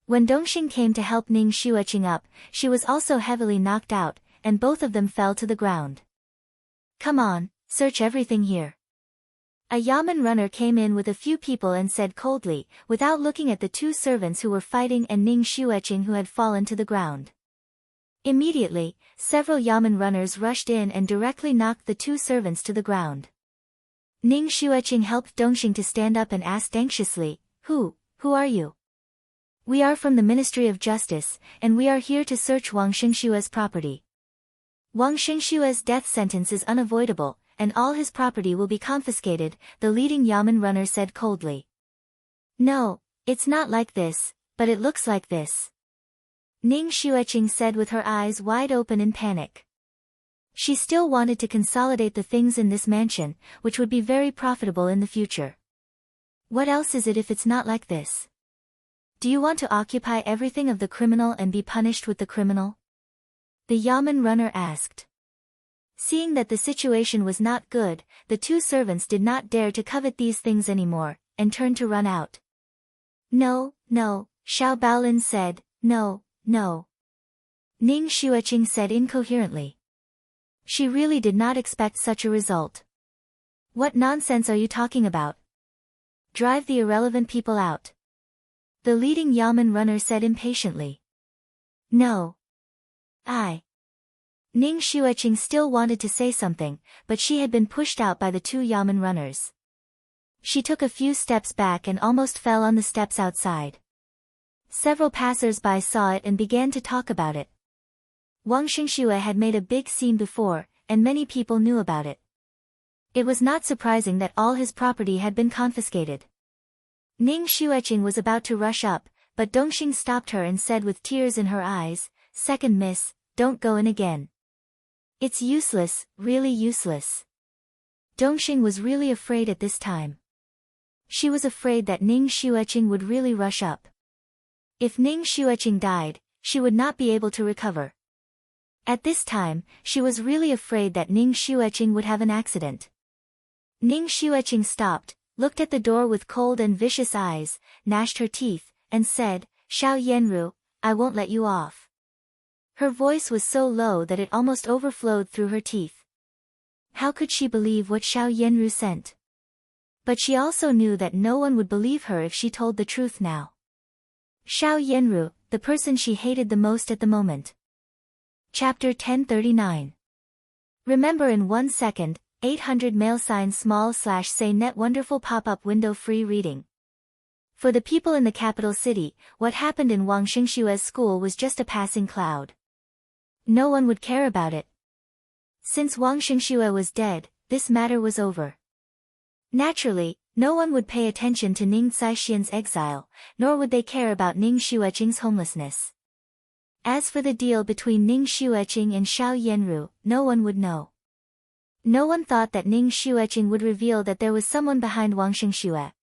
When Dongxing came to help Ning Xueqing up, she was also heavily knocked out, and both of them fell to the ground. "Come on, search everything here." A yamen runner came in with a few people and said coldly, without looking at the two servants who were fighting and Ning Xueqing who had fallen to the ground. Immediately, several yamen runners rushed in and directly knocked the two servants to the ground. Ning Xueqing helped Dongxing to stand up and asked anxiously, Who are you?" "We are from the Ministry of Justice, and we are here to search Wang Xingxue's property. Wang Xingxue's death sentence is unavoidable, and all his property will be confiscated," the leading yamen runner said coldly. "No, it's not like this, but it looks like this," Ning Xueqing said with her eyes wide open in panic. She still wanted to consolidate the things in this mansion, which would be very profitable in the future. "What else is it if it's not like this? Do you want to occupy everything of the criminal and be punished with the criminal?" the yamen runner asked. Seeing that the situation was not good, the two servants did not dare to covet these things anymore, and turned to run out. No, Xiao Baolin said, no. Ning Xueqing said incoherently. She really did not expect such a result. "What nonsense are you talking about? Drive the irrelevant people out," the leading yamen runner said impatiently. "No. Ning Xueqing still wanted to say something, but she had been pushed out by the two yamen runners. She took a few steps back and almost fell on the steps outside. Several passers-by saw it and began to talk about it. Wang Xingxue had made a big scene before, and many people knew about it. It was not surprising that all his property had been confiscated. Ning Xueqing was about to rush up, but Dongxing stopped her and said with tears in her eyes, "Second miss, don't go in again. It's useless, really useless." Dongxing was really afraid at this time. She was afraid that Ning Xueqing would really rush up. If Ning Xueqing died, she would not be able to recover. At this time, she was really afraid that Ning Xueqing would have an accident. Ning Xueqing stopped, looked at the door with cold and vicious eyes, gnashed her teeth, and said, "Xiao Yanru, I won't let you off." Her voice was so low that it almost overflowed through her teeth. How could she believe what Xiao Yanru sent? But she also knew that no one would believe her if she told the truth now. Xiao Yanru, the person she hated the most at the moment. Chapter 1039. Remember in 1 second, 800 mail sign small/say net wonderful pop-up window free reading. For the people in the capital city, what happened in Wang Xingxue's school was just a passing cloud. No one would care about it. Since Wang Xingxue was dead, this matter was over. Naturally, no one would pay attention to Ning Zaixian's exile, nor would they care about Ning Xueqing's homelessness. As for the deal between Ning Xueqing and Xiao Yanru, no one would know. No one thought that Ning Xueqing would reveal that there was someone behind Wang Xingxue.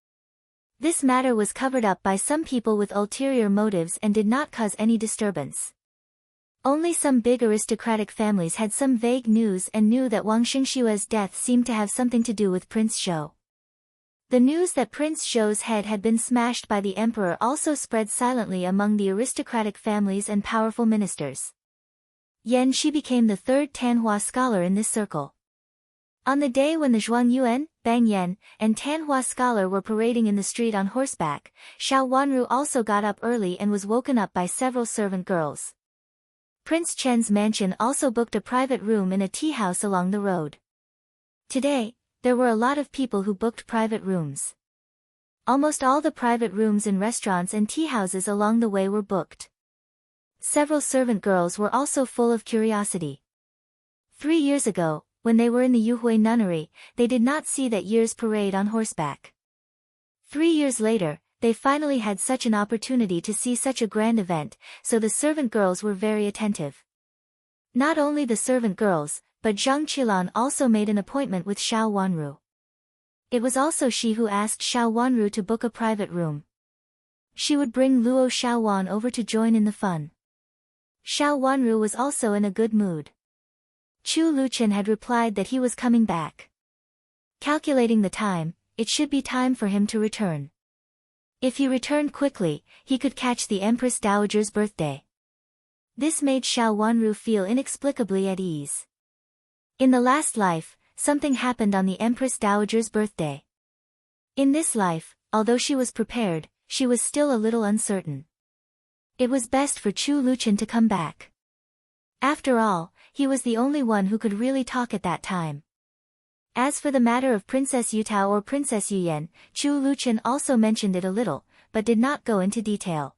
This matter was covered up by some people with ulterior motives and did not cause any disturbance. Only some big aristocratic families had some vague news and knew that Wang Xingshue's death seemed to have something to do with Prince Zhou. The news that Prince Zhou's head had been smashed by the emperor also spread silently among the aristocratic families and powerful ministers. Yan Shi became the third Tanhua scholar in this circle. On the day when the Zhuang Yuan, Bang Yan, and Tanhua scholar were parading in the street on horseback, Xiao Wanru also got up early and was woken up by several servant girls. Prince Chen's mansion also booked a private room in a tea house along the road. Today, there were a lot of people who booked private rooms. Almost all the private rooms in restaurants and tea houses along the way were booked. Several servant girls were also full of curiosity. 3 years ago, when they were in the Yuhui nunnery, they did not see that year's parade on horseback. 3 years later, they finally had such an opportunity to see such a grand event, so the servant girls were very attentive. Not only the servant girls, but Zhang Qilan also made an appointment with Xiao Wanru. It was also she who asked Xiao Wanru to book a private room. She would bring Luo Xiaowan over to join in the fun. Xiao Wanru was also in a good mood. Chu Luqian had replied that he was coming back. Calculating the time, it should be time for him to return. If he returned quickly, he could catch the Empress Dowager's birthday. This made Xiao Wanru feel inexplicably at ease. In the last life, something happened on the Empress Dowager's birthday. In this life, although she was prepared, she was still a little uncertain. It was best for Chu Luqian to come back. After all, he was the only one who could really talk at that time. As for the matter of Princess Yutao or Princess Yuyan, Chu Luqian also mentioned it a little, but did not go into detail.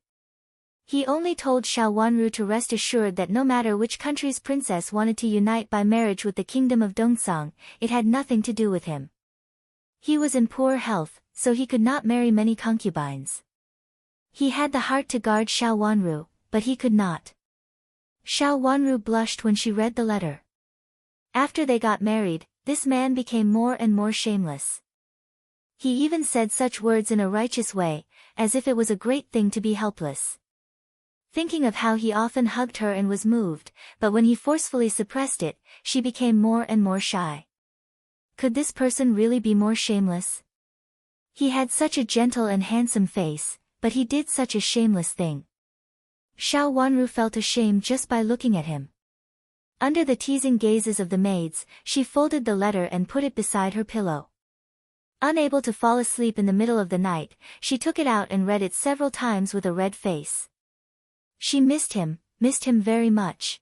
He only told Xiao Wanru to rest assured that no matter which country's princess wanted to unite by marriage with the kingdom of Dongzong, it had nothing to do with him. He was in poor health, so he could not marry many concubines. He had the heart to guard Xiao Wanru, but he could not. Xiao Wanru blushed when she read the letter. After they got married, this man became more and more shameless. He even said such words in a righteous way, as if it was a great thing to be helpless. Thinking of how he often hugged her and was moved, but when he forcefully suppressed it, she became more and more shy. Could this person really be more shameless? He had such a gentle and handsome face, but he did such a shameless thing. Xiao Wanru felt ashamed just by looking at him. Under the teasing gazes of the maids, she folded the letter and put it beside her pillow. Unable to fall asleep in the middle of the night, she took it out and read it several times with a red face. She missed him very much.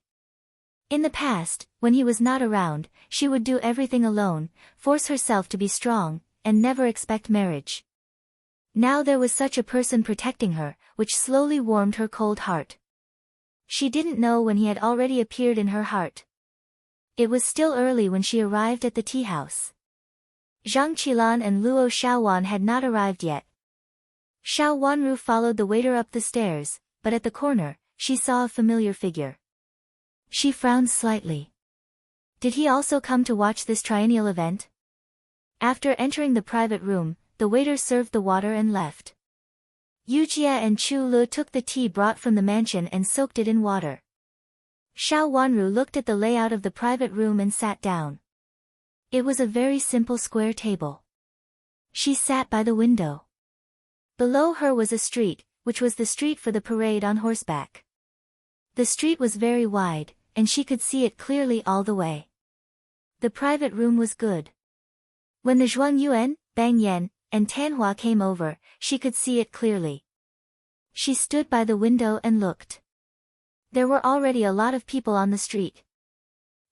In the past, when he was not around, she would do everything alone, force herself to be strong, and never expect marriage. Now there was such a person protecting her, which slowly warmed her cold heart. She didn't know when he had already appeared in her heart. It was still early when she arrived at the tea house. Zhang Qilan and Luo Xiaowan had not arrived yet. Xiao Wanru followed the waiter up the stairs, but at the corner, she saw a familiar figure. She frowned slightly. Did he also come to watch this triennial event? After entering the private room, the waiter served the water and left. Yujia and Chu Lu took the tea brought from the mansion and soaked it in water. Xiao Wanru looked at the layout of the private room and sat down. It was a very simple square table. She sat by the window. Below her was a street, which was the street for the parade on horseback. The street was very wide, and she could see it clearly all the way. The private room was good. When the Zhuang Yuan, Bang Yan, and Tanhua came over, she could see it clearly. She stood by the window and looked. There were already a lot of people on the street.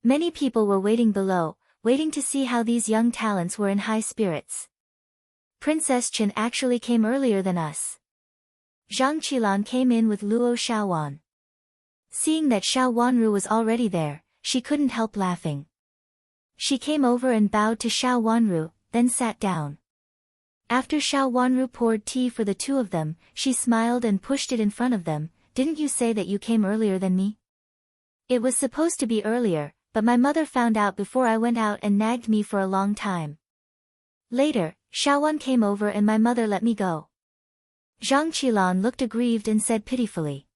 Many people were waiting below, waiting to see how these young talents were in high spirits. Princess Chen actually came earlier than us. Zhang Qilan came in with Luo Xiaowan. Seeing that Xiao Wanru was already there, she couldn't help laughing. She came over and bowed to Xiao Wanru, then sat down. After Xiao Wanru poured tea for the two of them, she smiled and pushed it in front of them. Didn't you say that you came earlier than me? It was supposed to be earlier, but my mother found out before I went out and nagged me for a long time. Later, Xiaowan came over and my mother let me go. Zhang Qilan looked aggrieved and said pitifully.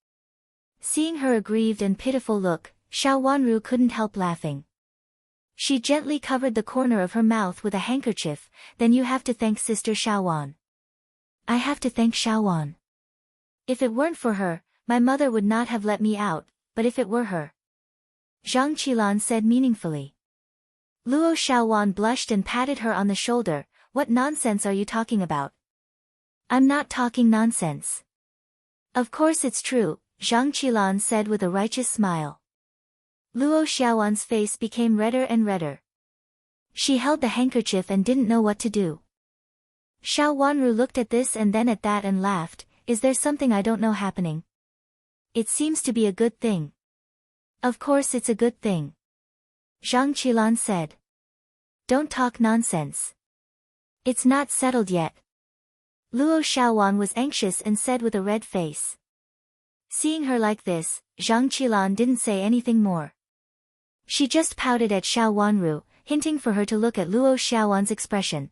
Seeing her aggrieved and pitiful look, Xiao Wanru couldn't help laughing. She gently covered the corner of her mouth with a handkerchief. Then you have to thank Sister Xiaowan. I have to thank Xiaowan. If it weren't for her, my mother would not have let me out, but if it were her. Zhang Qilan said meaningfully. Luo Xiaowan blushed and patted her on the shoulder. What nonsense are you talking about? I'm not talking nonsense. Of course it's true, Zhang Qilan said with a righteous smile. Luo Xiaowan's face became redder and redder. She held the handkerchief and didn't know what to do. Xiao Wanru looked at this and then at that and laughed. Is there something I don't know happening? It seems to be a good thing. Of course it's a good thing. Zhang Qilan said. Don't talk nonsense. It's not settled yet. Luo Xiaowan was anxious and said with a red face. Seeing her like this, Zhang Qilan didn't say anything more. She just pouted at Xiao Wanru, hinting for her to look at Luo Xiaowan's expression.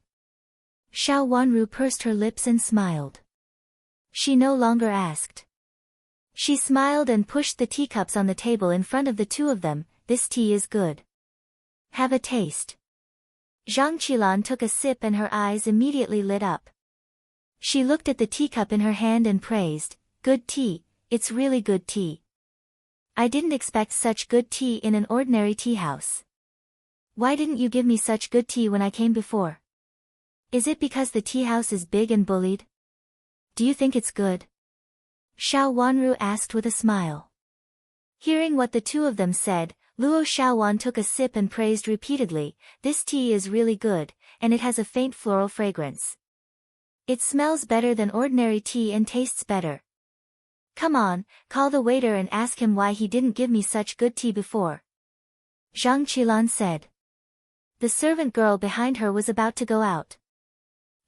Xiao Wanru pursed her lips and smiled. She no longer asked. She smiled and pushed the teacups on the table in front of the two of them. This tea is good. Have a taste. Zhang Qilan took a sip and her eyes immediately lit up. She looked at the teacup in her hand and praised, good tea, it's really good tea. I didn't expect such good tea in an ordinary tea house. Why didn't you give me such good tea when I came before? Is it because the tea house is big and bullied? Do you think it's good? Xiao Wanru asked with a smile. Hearing what the two of them said, Luo Xiaowan took a sip and praised repeatedly, this tea is really good, and it has a faint floral fragrance. It smells better than ordinary tea and tastes better. Come on, call the waiter and ask him why he didn't give me such good tea before. Zhang Qilan said. The servant girl behind her was about to go out.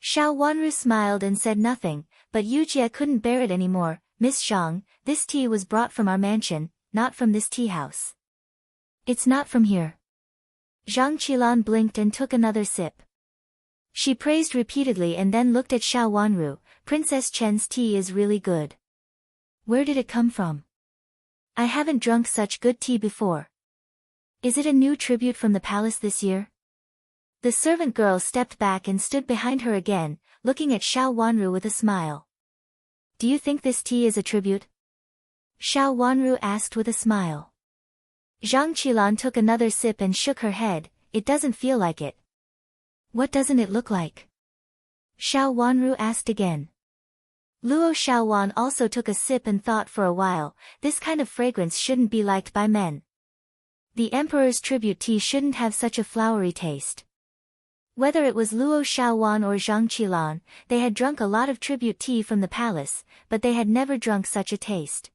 Xiao Wanru smiled and said nothing, but Yujie couldn't bear it anymore. Miss Zhang, this tea was brought from our mansion, not from this tea house. It's not from here. Zhang Qilan blinked and took another sip. She praised repeatedly and then looked at Xiao Wanru. Princess Chen's tea is really good. Where did it come from? I haven't drunk such good tea before. Is it a new tribute from the palace this year? The servant girl stepped back and stood behind her again, looking at Xiao Wanru with a smile. Do you think this tea is a tribute? Xiao Wanru asked with a smile. Zhang Qilan took another sip and shook her head. It doesn't feel like it. What doesn't it look like? Xiao Wanru asked again. Luo Xiaowan also took a sip and thought for a while. This kind of fragrance shouldn't be liked by men. The emperor's tribute tea shouldn't have such a flowery taste. Whether it was Luo Xiaowan or Zhang Qilan, they had drunk a lot of tribute tea from the palace, but they had never drunk such a taste.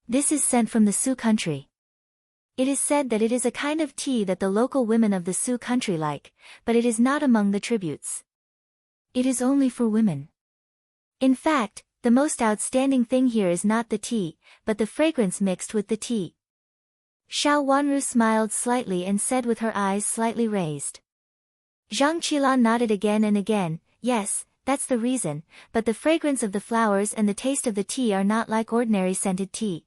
This is sent from the Su country. It is said that it is a kind of tea that the local women of the Su country like, but it is not among the tributes. It is only for women. In fact, the most outstanding thing here is not the tea, but the fragrance mixed with the tea. Xiao Wanru smiled slightly and said with her eyes slightly raised. Zhang Qilan nodded again and again. Yes, that's the reason, but the fragrance of the flowers and the taste of the tea are not like ordinary scented tea.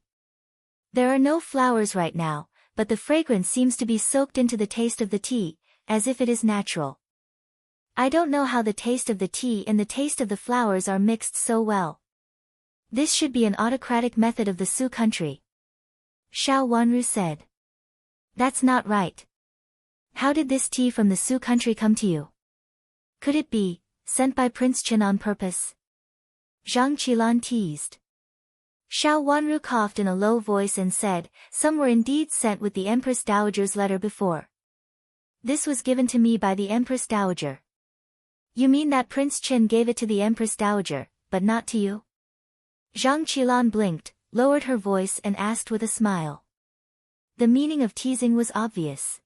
There are no flowers right now, but the fragrance seems to be soaked into the taste of the tea, as if it is natural. I don't know how the taste of the tea and the taste of the flowers are mixed so well. This should be an autocratic method of the Su country. Xiao Wanru said. That's not right. How did this tea from the Su country come to you? Could it be sent by Prince Chen on purpose? Zhang Qilan teased. Xiao Wanru coughed in a low voice and said, some were indeed sent with the Empress Dowager's letter before. This was given to me by the Empress Dowager. You mean that Prince Chen gave it to the Empress Dowager, but not to you? Zhang Qilan blinked, lowered her voice and asked with a smile. The meaning of teasing was obvious.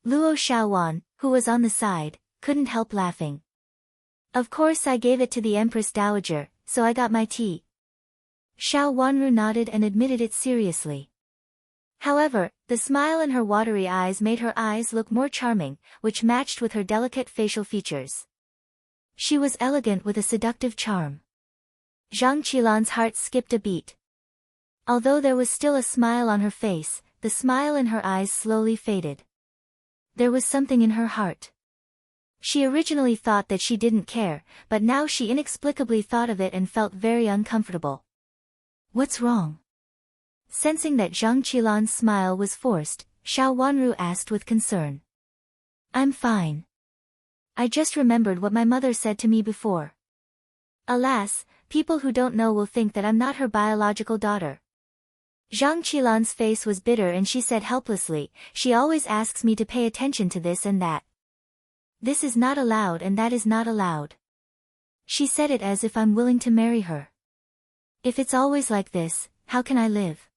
Luo Xiaowan, who was on the side, couldn't help laughing. Of course I gave it to the Empress Dowager, so I got my tea. Xiao Wanru nodded and admitted it seriously. However, the smile in her watery eyes made her eyes look more charming, which matched with her delicate facial features. She was elegant with a seductive charm. Zhang Qilan's heart skipped a beat. Although there was still a smile on her face, the smile in her eyes slowly faded. There was something in her heart. She originally thought that she didn't care, but now she inexplicably thought of it and felt very uncomfortable. What's wrong? Sensing that Zhang Qilan's smile was forced, Xiao Wanru asked with concern. I'm fine. I just remembered what my mother said to me before. Alas, people who don't know will think that I'm not her biological daughter. Zhang Qilan's face was bitter and she said helplessly, she always asks me to pay attention to this and that. This is not allowed and that is not allowed. She said it as if I'm willing to marry her. If it's always like this, how can I live?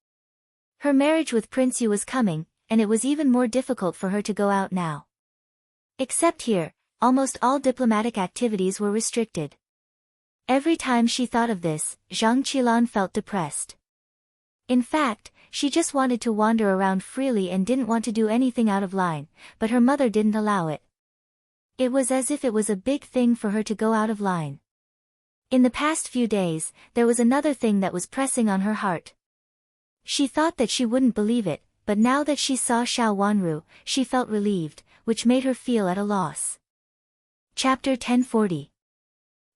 Her marriage with Prince Yu was coming, and it was even more difficult for her to go out now. Except here, almost all diplomatic activities were restricted. Every time she thought of this, Zhang Qilan felt depressed. In fact, she just wanted to wander around freely and didn't want to do anything out of line, but her mother didn't allow it. It was as if it was a big thing for her to go out of line. In the past few days, there was another thing that was pressing on her heart. She thought that she wouldn't believe it, but now that she saw Xiao Wanru, she felt relieved, which made her feel at a loss. Chapter 1040.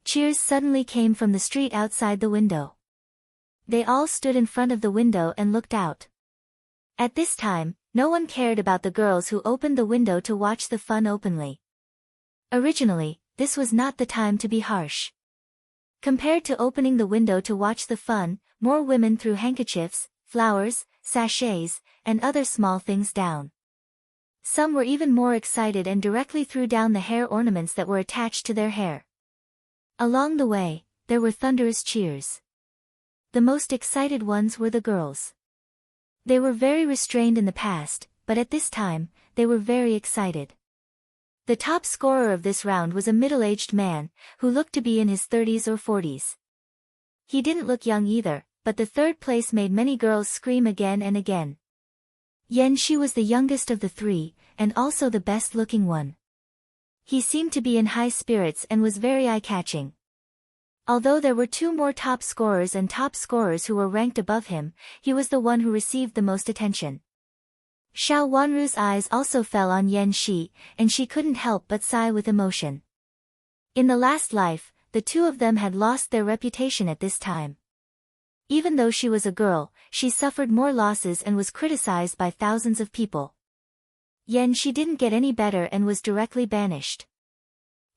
Cheers suddenly came from the street outside the window. They all stood in front of the window and looked out. At this time, no one cared about the girls who opened the window to watch the fun openly. Originally, this was not the time to be harsh. Compared to opening the window to watch the fun, more women threw handkerchiefs, flowers, sachets, and other small things down. Some were even more excited and directly threw down the hair ornaments that were attached to their hair. Along the way, there were thunderous cheers. The most excited ones were the girls. They were very restrained in the past, but at this time, they were very excited. The top scorer of this round was a middle-aged man, who looked to be in his 30s or 40s. He didn't look young either, but the third place made many girls scream again and again. Yan Shi was the youngest of the three, and also the best-looking one. He seemed to be in high spirits and was very eye-catching. Although there were two more top scorers and top scorers who were ranked above him, he was the one who received the most attention. Xiao Wanru's eyes also fell on Yan Shi, and she couldn't help but sigh with emotion. In the last life, the two of them had lost their reputation at this time. Even though she was a girl, she suffered more losses and was criticized by thousands of people. Yan Shi didn't get any better and was directly banished.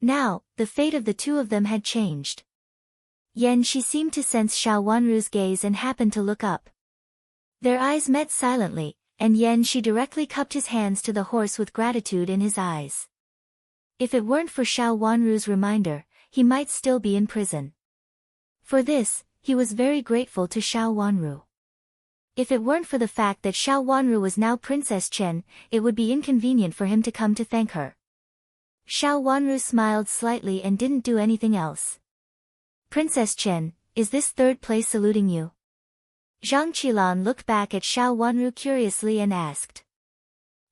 Now, the fate of the two of them had changed. Yan Shi seemed to sense Xiao Wanru's gaze and happened to look up. Their eyes met silently, and Yan Shi directly cupped his hands to the horse with gratitude in his eyes. If it weren't for Xiao Wanru's reminder, he might still be in prison. For this, he was very grateful to Xiao Wanru. If it weren't for the fact that Xiao Wanru was now Princess Chen, it would be inconvenient for him to come to thank her. Xiao Wanru smiled slightly and didn't do anything else. Princess Chen, is this third place saluting you? Zhang Qilan looked back at Xiao Wanru curiously and asked.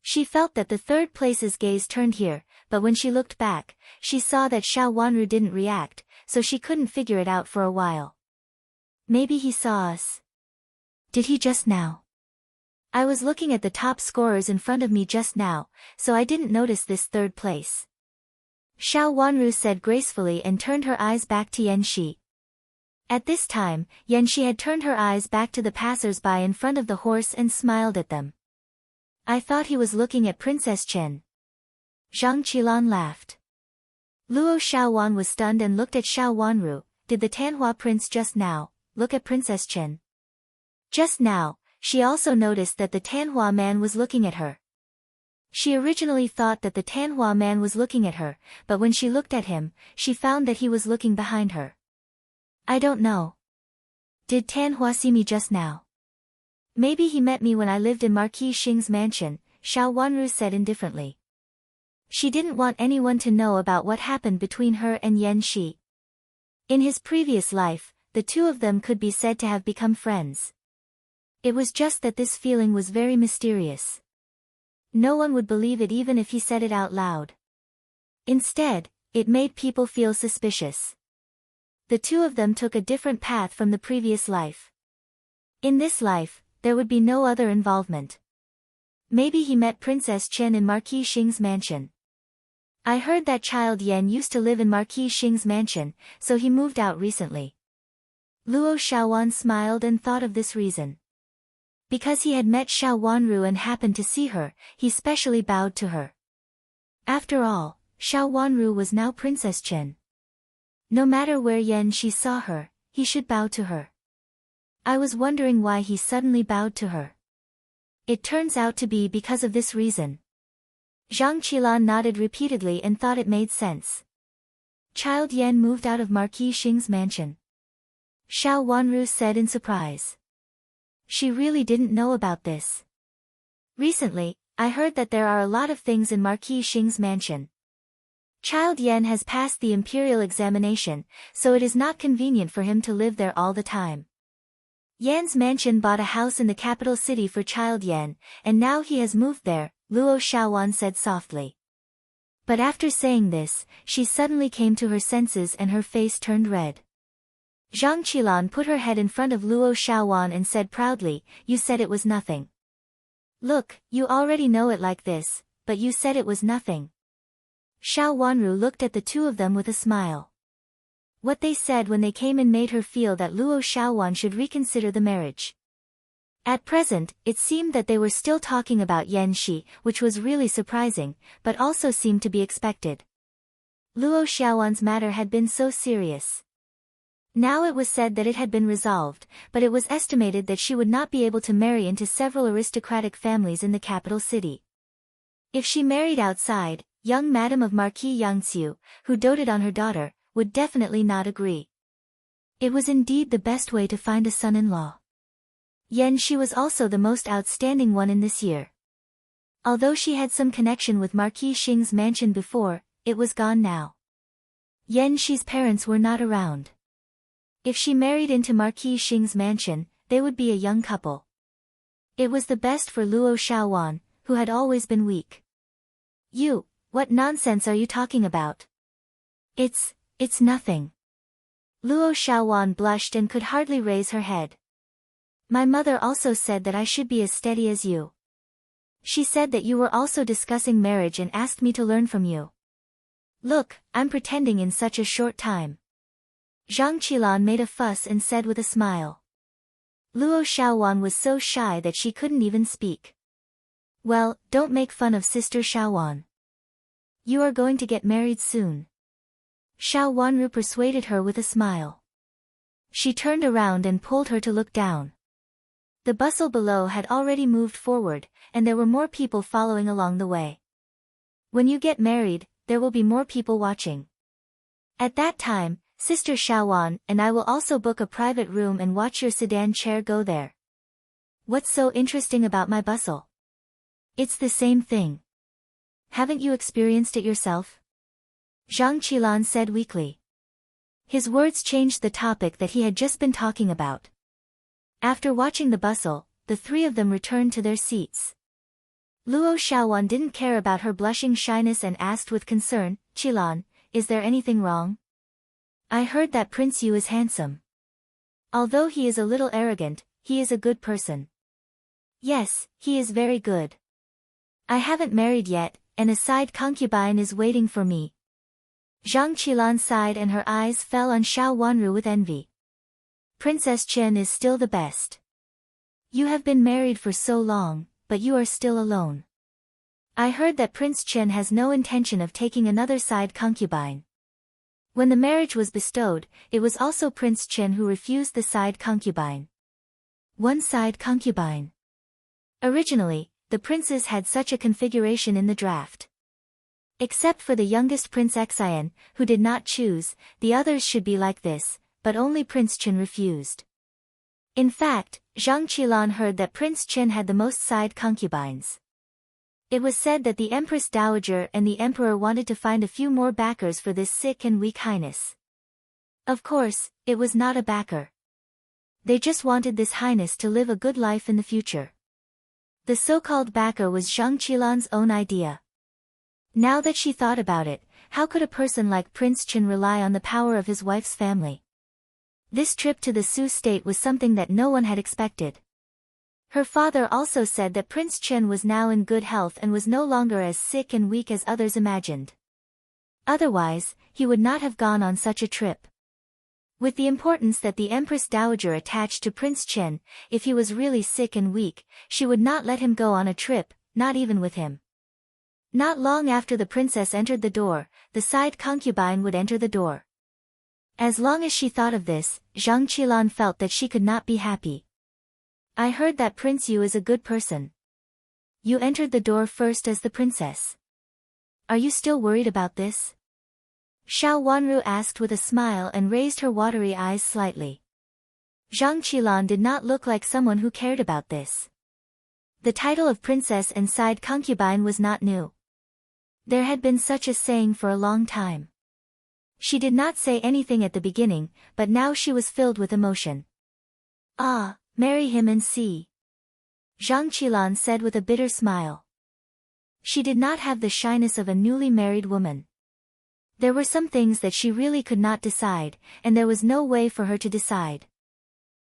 She felt that the third place's gaze turned here, but when she looked back, she saw that Xiao Wanru didn't react, so she couldn't figure it out for a while. Maybe he saw us. Did he just now? I was looking at the top scorers in front of me just now, so I didn't notice this third place. Xiao Wanru said gracefully and turned her eyes back to Yan Shi. At this time, Yan Shi had turned her eyes back to the passers-by in front of the horse and smiled at them. I thought he was looking at Princess Chen. Zhang Qilan laughed. Luo Xiaowan was stunned and looked at Xiao Wanru. Did the Tanhua prince just now look at Princess Chen? Just now, she also noticed that the Tanhua man was looking at her. She originally thought that the Tanhua man was looking at her, but when she looked at him, she found that he was looking behind her. I don't know. Did Tanhua see me just now? Maybe he met me when I lived in Marquis Xing's mansion, Xiao Wanru said indifferently. She didn't want anyone to know about what happened between her and Yan Shi. In his previous life, the two of them could be said to have become friends. It was just that this feeling was very mysterious. No one would believe it even if he said it out loud. Instead, it made people feel suspicious. the two of them took a different path from the previous life. In this life, there would be no other involvement. Maybe he met Princess Chen in Marquis Xing's mansion. I heard that child Yan used to live in Marquis Xing's mansion, so he moved out recently. Luo Xiaowan smiled and thought of this reason. Because he had met Xiao Wanru and happened to see her, he specially bowed to her. After all, Xiao Wanru was now Princess Chen. No matter where Yan Shi saw her, he should bow to her. I was wondering why he suddenly bowed to her. It turns out to be because of this reason. Zhang Qilan nodded repeatedly and thought it made sense. Child Yan moved out of Marquis Xing's mansion. Xiao Wanru said in surprise. She really didn't know about this. Recently, I heard that there are a lot of things in Marquis Xing's mansion. Child Yan has passed the imperial examination, so it is not convenient for him to live there all the time. Yan's mansion bought a house in the capital city for Child Yan, and now he has moved there, Luo Xiaowan said softly. But after saying this, she suddenly came to her senses and her face turned red. Zhang Qilan put her head in front of Luo Xiaowan and said proudly, "You said it was nothing. Look, you already know it like this, but you said it was nothing." Xiao Wanru looked at the two of them with a smile. What they said when they came in made her feel that Luo Xiaowan should reconsider the marriage. At present, it seemed that they were still talking about Yan Shi, which was really surprising, but also seemed to be expected. Luo Xiaowan's matter had been so serious. Now it was said that it had been resolved, but it was estimated that she would not be able to marry into several aristocratic families in the capital city. If she married outside, young Madame of Marquis Yangxiu, who doted on her daughter, would definitely not agree. It was indeed the best way to find a son-in-law. Yan Shi was also the most outstanding one in this year. Although she had some connection with Marquis Xing's mansion before, it was gone now. Yan Shi's parents were not around. If she married into Marquis Xing's mansion, they would be a young couple. It was the best for Luo Xiaowan, who had always been weak. What nonsense are you talking about? It's nothing. Luo Xiaowan blushed and could hardly raise her head. My mother also said that I should be as steady as you. She said that you were also discussing marriage and asked me to learn from you. Look, I'm pretending in such a short time. Zhang Qilan made a fuss and said with a smile. Luo Xiaowan was so shy that she couldn't even speak. Well, don't make fun of Sister Xiaowan. You are going to get married soon. Xiao Wanru persuaded her with a smile. She turned around and pulled her to look down. The bustle below had already moved forward, and there were more people following along the way. When you get married, there will be more people watching. At that time, Sister Xiaowan and I will also book a private room and watch your sedan chair go there. What's so interesting about my bustle? It's the same thing. Haven't you experienced it yourself? Zhang Qilan said weakly. His words changed the topic that he had just been talking about. After watching the bustle, the three of them returned to their seats. Luo Xiaowan didn't care about her blushing shyness and asked with concern, Qilan, is there anything wrong? I heard that Prince Yu is handsome. Although he is a little arrogant, he is a good person. Yes, he is very good. I haven't married yet, and a side concubine is waiting for me. Zhang Qilan sighed and her eyes fell on Xiao Wanru with envy. Princess Chen is still the best. You have been married for so long, but you are still alone. I heard that Prince Chen has no intention of taking another side concubine. When the marriage was bestowed, it was also Prince Chen who refused the side concubine. One side concubine. Originally, the princes had such a configuration in the draft. Except for the youngest Prince Xian, who did not choose, the others should be like this, but only Prince Chen refused. In fact, Zhang Qilan heard that Prince Chen had the most side concubines. It was said that the Empress Dowager and the Emperor wanted to find a few more backers for this sick and weak highness. Of course, it was not a backer. They just wanted this highness to live a good life in the future. The so-called backer was Zhang Qilan's own idea. Now that she thought about it, how could a person like Prince Chen rely on the power of his wife's family? This trip to the Sioux state was something that no one had expected. Her father also said that Prince Chen was now in good health and was no longer as sick and weak as others imagined. Otherwise, he would not have gone on such a trip. With the importance that the Empress Dowager attached to Prince Chen, if he was really sick and weak, she would not let him go on a trip, not even with him. Not long after the princess entered the door, the side concubine would enter the door. As long as she thought of this, Zhang Qilan felt that she could not be happy. I heard that Prince Yu is a good person. You entered the door first as the princess. Are you still worried about this? Xiao Wanru asked with a smile and raised her watery eyes slightly. Zhang Qilan did not look like someone who cared about this. The title of princess and side concubine was not new. There had been such a saying for a long time. She did not say anything at the beginning, but now she was filled with emotion. Ah, marry him and see. Zhang Qilan said with a bitter smile. She did not have the shyness of a newly married woman. There were some things that she really could not decide, and there was no way for her to decide.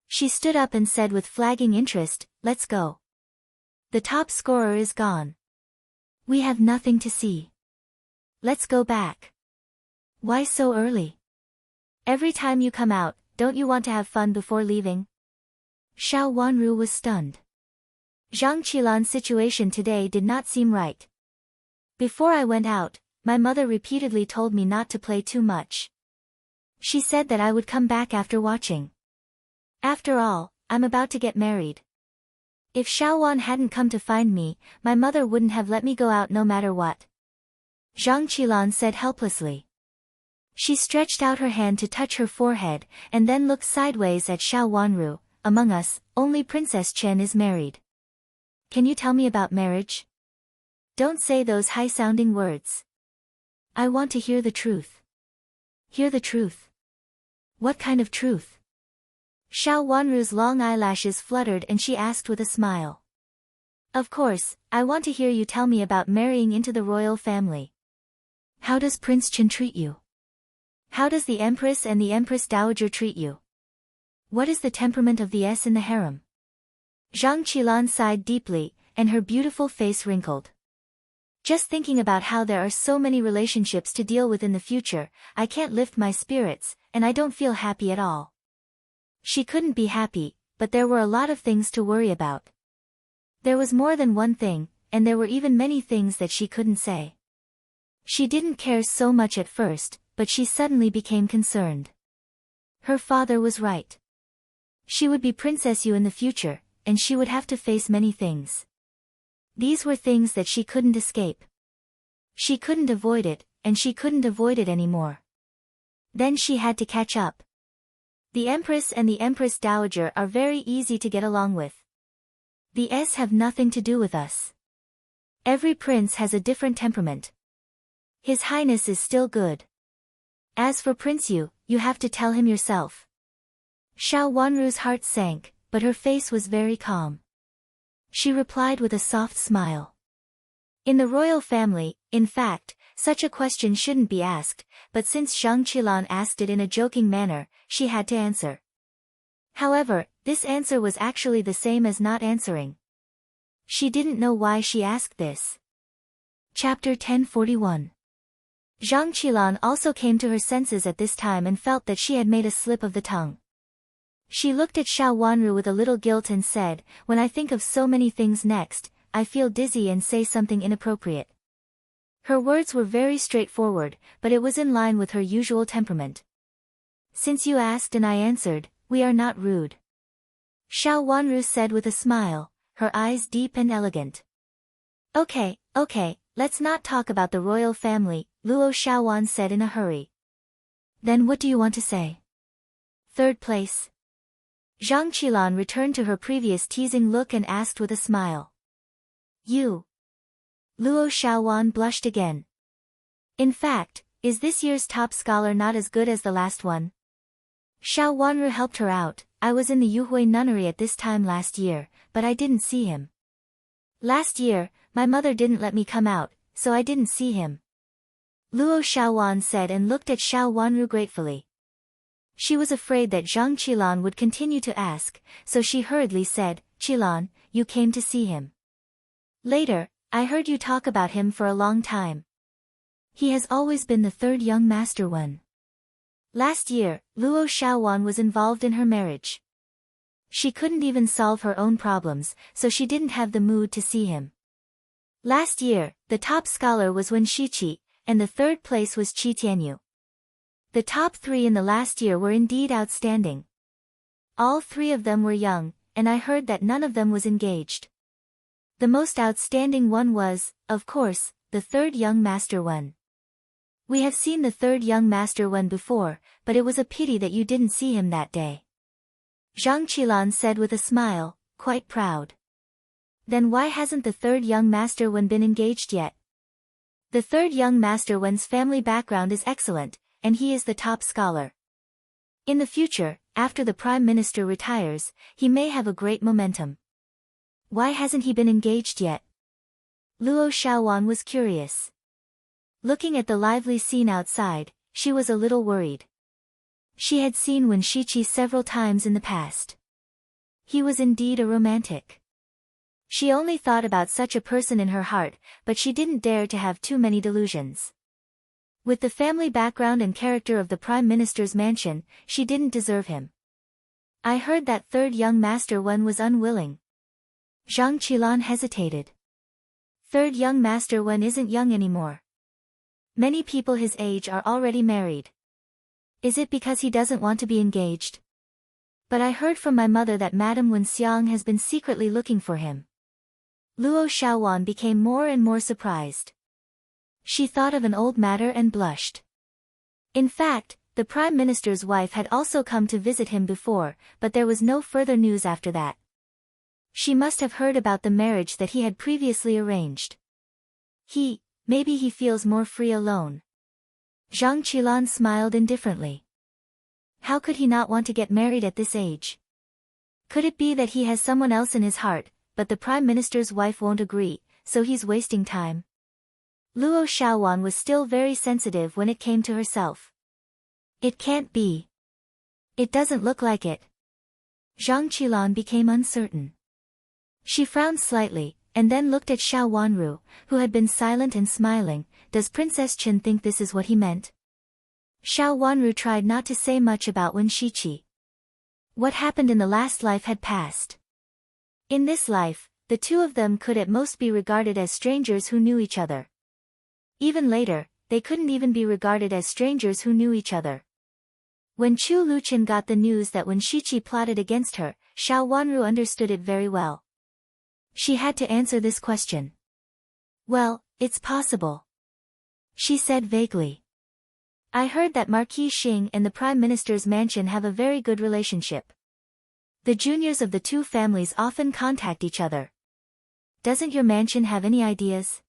She stood up and said with flagging interest, "Let's go. The top scorer is gone. We have nothing to see. Let's go back." Why so early? Every time you come out, don't you want to have fun before leaving? Xiao Wanru was stunned. Zhang Qilan's situation today did not seem right. Before I went out, my mother repeatedly told me not to play too much. She said that I would come back after watching. After all, I'm about to get married. If Xiaowan hadn't come to find me, my mother wouldn't have let me go out no matter what. Zhang Qilan said helplessly. She stretched out her hand to touch her forehead, and then looked sideways at Xiao Wanru. Among us, only Princess Chen is married. Can you tell me about marriage? Don't say those high-sounding words. I want to hear the truth. Hear the truth. What kind of truth? Xiao Wanru's long eyelashes fluttered and she asked with a smile. Of course, I want to hear you tell me about marrying into the royal family. How does Prince Chen treat you? How does the Empress and the Empress Dowager treat you? What is the temperament of the S in the harem? Zhang Qilan sighed deeply, and her beautiful face wrinkled. Just thinking about how there are so many relationships to deal with in the future, I can't lift my spirits, and I don't feel happy at all. She couldn't be happy, but there were a lot of things to worry about. There was more than one thing, and there were even many things that she couldn't say. She didn't care so much at first, but she suddenly became concerned. Her father was right. She would be Princess Yu in the future, and she would have to face many things. These were things that she couldn't escape. She couldn't avoid it, and she couldn't avoid it anymore. Then she had to catch up. The Empress and the Empress Dowager are very easy to get along with. The S have nothing to do with us. Every prince has a different temperament. His Highness is still good. As for Prince Yu, you have to tell him yourself. Xiao Wanru's heart sank, but her face was very calm. She replied with a soft smile. In the royal family, in fact, such a question shouldn't be asked, but since Zhang Qilan asked it in a joking manner, she had to answer. However, this answer was actually the same as not answering. She didn't know why she asked this. Chapter 1041. Zhang Qilan also came to her senses at this time and felt that she had made a slip of the tongue. She looked at Xiao Wanru with a little guilt and said, "When I think of so many things next, I feel dizzy and say something inappropriate." Her words were very straightforward, but it was in line with her usual temperament. "Since you asked and I answered, we are not rude." Xiao Wanru said with a smile, her eyes deep and elegant. Okay, let's not talk about the royal family," Luo Xiaowan said in a hurry. "Then what do you want to say?" "Third place." Zhang Qilan returned to her previous teasing look and asked with a smile. "You?" Luo Xiaowan blushed again. "In fact, is this year's top scholar not as good as the last one?" Xiao Wanru helped her out. "I was in the Yuhui nunnery at this time last year, but I didn't see him. Last year, my mother didn't let me come out, so I didn't see him." Luo Xiaowan said and looked at Xiao Wanru gratefully. She was afraid that Zhang Qilan would continue to ask, so she hurriedly said, "Qilan, you came to see him. Later, I heard you talk about him for a long time. He has always been the third young master one. Last year, Luo Xiaowan was involved in her marriage. She couldn't even solve her own problems, so she didn't have the mood to see him. Last year, the top scholar was Wen Shiqi, and the third place was Qi Tianyu. The top three in the last year were indeed outstanding. All three of them were young, and I heard that none of them was engaged. The most outstanding one was, of course, the third young master one. We have seen the third young master one before, but it was a pity that you didn't see him that day." Zhang Qilan said with a smile, quite proud. "Then why hasn't the third young master one been engaged yet? The third young master one's family background is excellent, and he is the top scholar. In the future, after the Prime Minister retires, he may have a great momentum. Why hasn't he been engaged yet?" Luo Xiaowan was curious. Looking at the lively scene outside, she was a little worried. She had seen Wen Shiqi several times in the past. He was indeed a romantic. She only thought about such a person in her heart, but she didn't dare to have too many delusions. With the family background and character of the Prime Minister's mansion, she didn't deserve him. "I heard that third young master one was unwilling." Zhang Qilan hesitated. "Third young master one isn't young anymore. Many people his age are already married. Is it because he doesn't want to be engaged? But I heard from my mother that Madame Wen Xiang has been secretly looking for him." Luo Xiaowan became more and more surprised. She thought of an old matter and blushed. In fact, the Prime Minister's wife had also come to visit him before, but there was no further news after that. She must have heard about the marriage that he had previously arranged. Maybe he feels more free alone. Zhang Qilan smiled indifferently. How could he not want to get married at this age? Could it be that he has someone else in his heart, but the Prime Minister's wife won't agree, so he's wasting time? Luo Xiaowan was still very sensitive when it came to herself. It can't be. It doesn't look like it. Zhang Qilan became uncertain. She frowned slightly, and then looked at Xiao Wanru, who had been silent and smiling. Does Princess Chen think this is what he meant? Xiao Wanru tried not to say much about Wen Shiqi. What happened in the last life had passed. In this life, the two of them could at most be regarded as strangers who knew each other. Even later, they couldn't even be regarded as strangers who knew each other. When Chu Luqian got the news that Wen Shiqi plotted against her, Xiao Wanru understood it very well. She had to answer this question. "Well, it's possible," she said vaguely. "I heard that Marquis Xing and the Prime Minister's mansion have a very good relationship. The juniors of the two families often contact each other. Doesn't your mansion have any ideas?"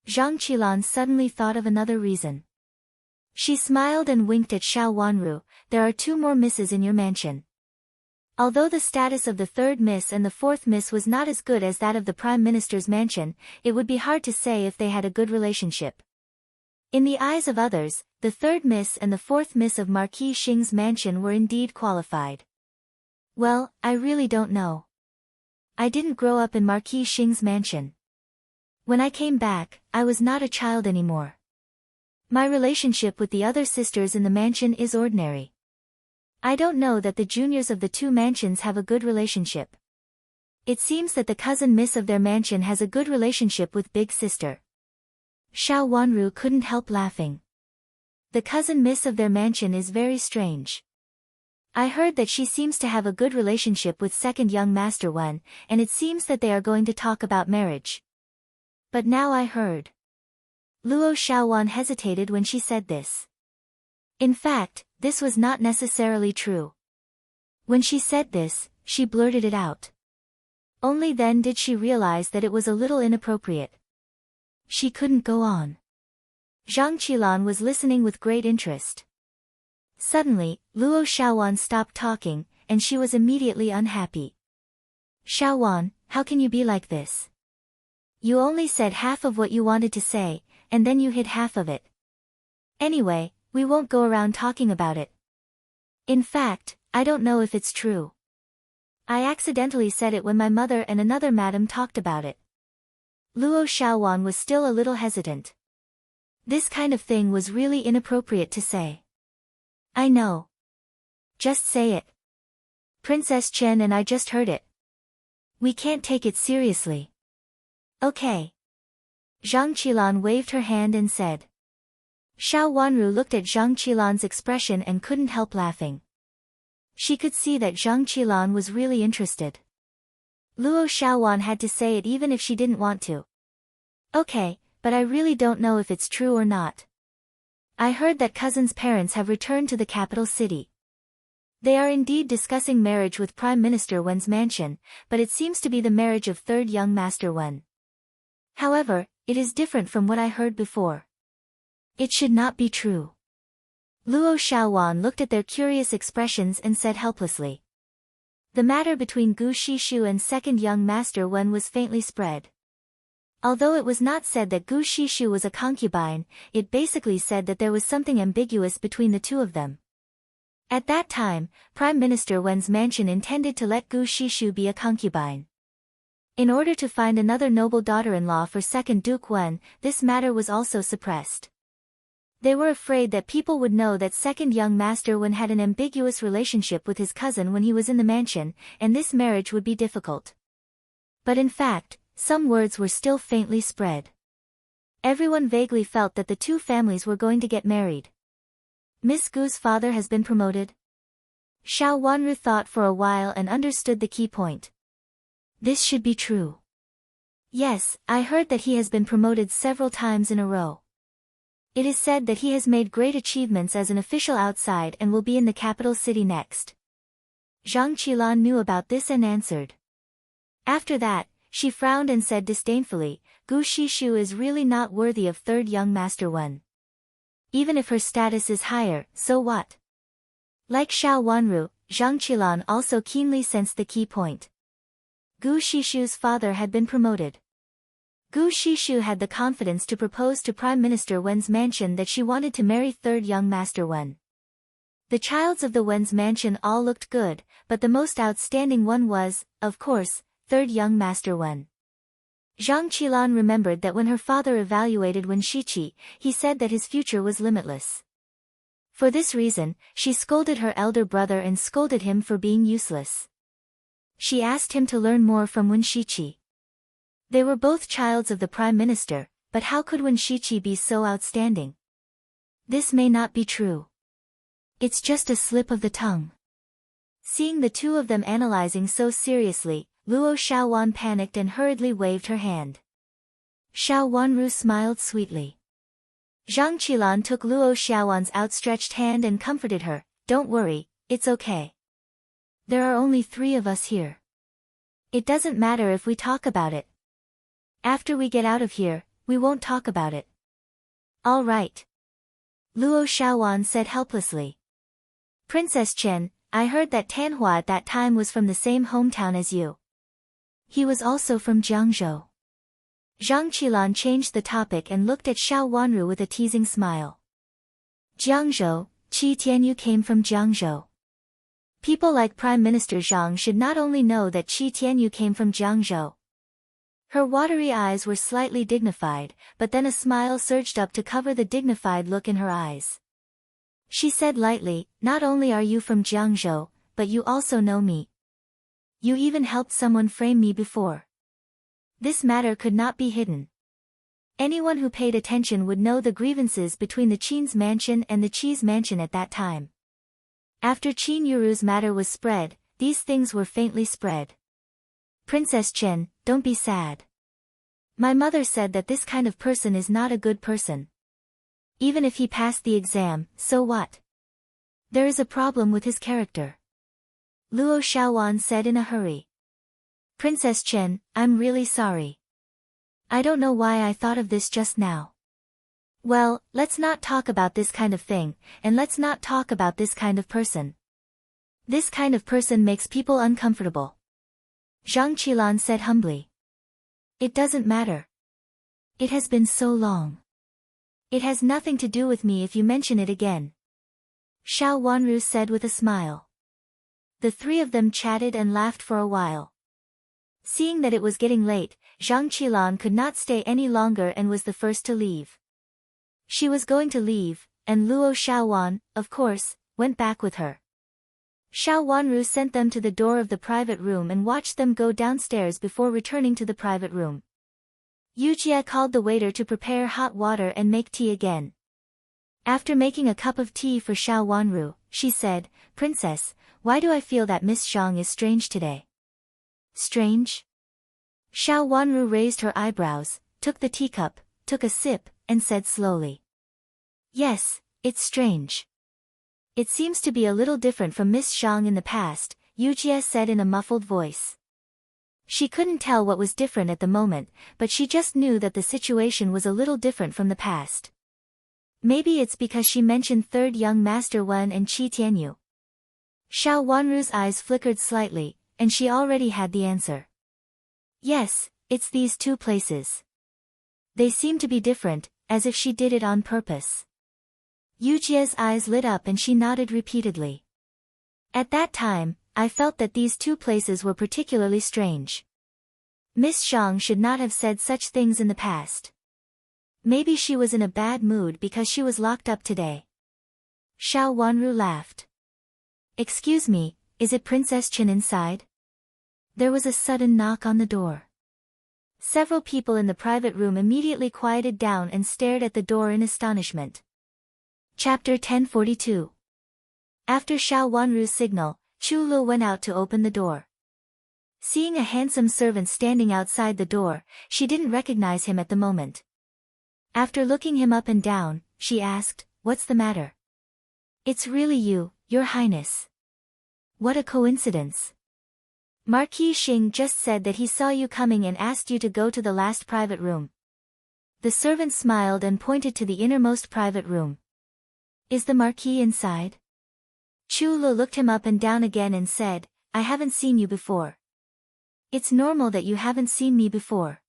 Zhang Qilan suddenly thought of another reason. She smiled and winked at Xiao Wanru. "There are two more misses in your mansion." Although the status of the third miss and the fourth miss was not as good as that of the Prime Minister's mansion, it would be hard to say if they had a good relationship. In the eyes of others, the third miss and the fourth miss of Marquis Xing's mansion were indeed qualified. "Well, I really don't know. I didn't grow up in Marquis Xing's mansion. When I came back, I was not a child anymore. My relationship with the other sisters in the mansion is ordinary. I don't know that the juniors of the two mansions have a good relationship. It seems that the cousin miss of their mansion has a good relationship with big sister." Xiao Wanru couldn't help laughing. "The cousin miss of their mansion is very strange. I heard that she seems to have a good relationship with second young master one, and it seems that they are going to talk about marriage. But now I heard." Luo Xiaowan hesitated when she said this. In fact, this was not necessarily true. When she said this, she blurted it out. Only then did she realize that it was a little inappropriate. She couldn't go on. Zhang Qilan was listening with great interest. Suddenly, Luo Xiaowan stopped talking, and she was immediately unhappy. "Xiaowan, how can you be like this? You only said half of what you wanted to say, and then you hid half of it. Anyway, we won't go around talking about it. In fact, I don't know if it's true. I accidentally said it when my mother and another madam talked about it. Luo Xiaowan was still a little hesitant. This kind of thing was really inappropriate to say. I know. Just say it. Princess Chen and I just heard it. We can't take it seriously. Okay. Zhang Qilan waved her hand and said. Xiao Wanru looked at Zhang Qilan's expression and couldn't help laughing. She could see that Zhang Qilan was really interested. Luo Xiaowan had to say it even if she didn't want to. Okay, but I really don't know if it's true or not. I heard that cousin's parents have returned to the capital city. They are indeed discussing marriage with Prime Minister Wen's mansion, but it seems to be the marriage of third young Master Wen. However, it is different from what I heard before. It should not be true. Luo Xiaowan looked at their curious expressions and said helplessly. The matter between Gu Shishu and second young Master Wen was faintly spread. Although it was not said that Gu Shishu was a concubine, it basically said that there was something ambiguous between the two of them. At that time, Prime Minister Wen's mansion intended to let Gu Shishu be a concubine. In order to find another noble daughter-in-law for second Duke Wen, this matter was also suppressed. They were afraid that people would know that second young Master Wen had an ambiguous relationship with his cousin when he was in the mansion, and this marriage would be difficult. But in fact, some words were still faintly spread. Everyone vaguely felt that the two families were going to get married. Miss Gu's father has been promoted? Xiao Wanru thought for a while and understood the key point. This should be true. Yes, I heard that he has been promoted several times in a row. It is said that he has made great achievements as an official outside and will be in the capital city next. Zhang Qilan knew about this and answered. After that, she frowned and said disdainfully, Gu Shishu is really not worthy of third young Master Wen. Even if her status is higher, so what? Like Xiao Wanru, Zhang Qilan also keenly sensed the key point. Gu Shishu's father had been promoted. Gu Shishu had the confidence to propose to Prime Minister Wen's mansion that she wanted to marry third young Master Wen. The childs of the Wen's mansion all looked good, but the most outstanding one was, of course, third young Master Wen. Zhang Qilan remembered that when her father evaluated Wen Shiqi, he said that his future was limitless. For this reason, she scolded her elder brother and scolded him for being useless. She asked him to learn more from Wen Shiqi. They were both childs of the Prime Minister, but how could Wen Shiqi be so outstanding? This may not be true. It's just a slip of the tongue. Seeing the two of them analyzing so seriously, Luo Xiaowan panicked and hurriedly waved her hand. Xiao Wanru smiled sweetly. Zhang Qilan took Luo Xiaowan's outstretched hand and comforted her, "Don't worry, it's okay. There are only 3 of us here. It doesn't matter if we talk about it. After we get out of here, we won't talk about it." "All right." Luo Xiaowan said helplessly. "Princess Chen, I heard that Tanhua at that time was from the same hometown as you. He was also from Jiangzhou." Zhang Qilan changed the topic and looked at Xiao Wanru with a teasing smile. "Jiangzhou, Qi Tianyu came from Jiangzhou. People like Prime Minister Zhang should not only know that Qi Tianyu came from Jiangzhou." Her watery eyes were slightly dignified, but then a smile surged up to cover the dignified look in her eyes. She said lightly, "Not only are you from Jiangzhou, but you also know me. You even helped someone frame me before. This matter could not be hidden. Anyone who paid attention would know the grievances between the Qin's mansion and the Qi's mansion at that time. After Qin Yuru's matter was spread, these things were faintly spread. Princess Chen, don't be sad. My mother said that this kind of person is not a good person. Even if he passed the exam, so what? There is a problem with his character." Luo Xiaowan said in a hurry. "Princess Chen, I'm really sorry. I don't know why I thought of this just now. Well, let's not talk about this kind of thing, and let's not talk about this kind of person. This kind of person makes people uncomfortable." Zhang Qilan said humbly. "It doesn't matter. It has been so long. It has nothing to do with me if you mention it again." Xiao Wanru said with a smile. The three of them chatted and laughed for a while. Seeing that it was getting late, Zhang Qilan could not stay any longer and was the first to leave. She was going to leave, and Luo Xiaowan, of course, went back with her. Xiao Wanru sent them to the door of the private room and watched them go downstairs before returning to the private room. Yujie called the waiter to prepare hot water and make tea again. After making a cup of tea for Xiao Wanru, she said, "Princess, why do I feel that Miss Zhang is strange today?" Strange? Xiao Wanru raised her eyebrows, took the teacup, took a sip, and said slowly. Yes, it's strange. It seems to be a little different from Miss Zhang in the past, Yujie said in a muffled voice. She couldn't tell what was different at the moment, but she just knew that the situation was a little different from the past. Maybe it's because she mentioned third young master Wen and Qi Tianyu. Xiao Wanru's eyes flickered slightly, and she already had the answer. Yes, it's these two places. They seem to be different, as if she did it on purpose. Yujie's eyes lit up and she nodded repeatedly. At that time, I felt that these two places were particularly strange. Miss Zhang should not have said such things in the past. Maybe she was in a bad mood because she was locked up today. Xiao Wanru laughed. Excuse me, is it Princess Chen inside? There was a sudden knock on the door. Several people in the private room immediately quieted down and stared at the door in astonishment. Chapter 1042. After Xiao Wanru's signal, Chu Lu went out to open the door. Seeing a handsome servant standing outside the door, she didn't recognize him at the moment. After looking him up and down, she asked, "What's the matter?" "It's really you, Your Highness." "What a coincidence. Marquis Xing just said that he saw you coming and asked you to go to the last private room." The servant smiled and pointed to the innermost private room. "Is the Marquis inside?" Chu Lu looked him up and down again and said, "I haven't seen you before." "It's normal that you haven't seen me before.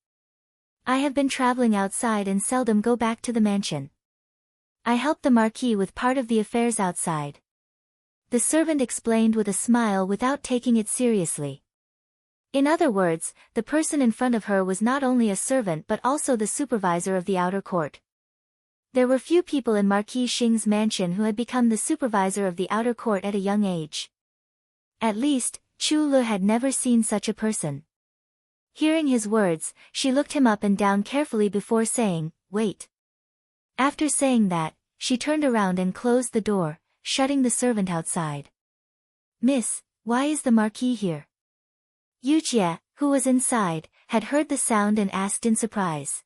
I have been traveling outside and seldom go back to the mansion. I help the Marquis with part of the affairs outside." The servant explained with a smile without taking it seriously. In other words, the person in front of her was not only a servant but also the supervisor of the outer court. There were few people in Marquis Xing's mansion who had become the supervisor of the outer court at a young age. At least, Chu Lu had never seen such a person. Hearing his words, she looked him up and down carefully before saying, "Wait." After saying that, she turned around and closed the door, shutting the servant outside. "Miss, why is the Marquis here?" Yujie, who was inside, had heard the sound and asked in surprise.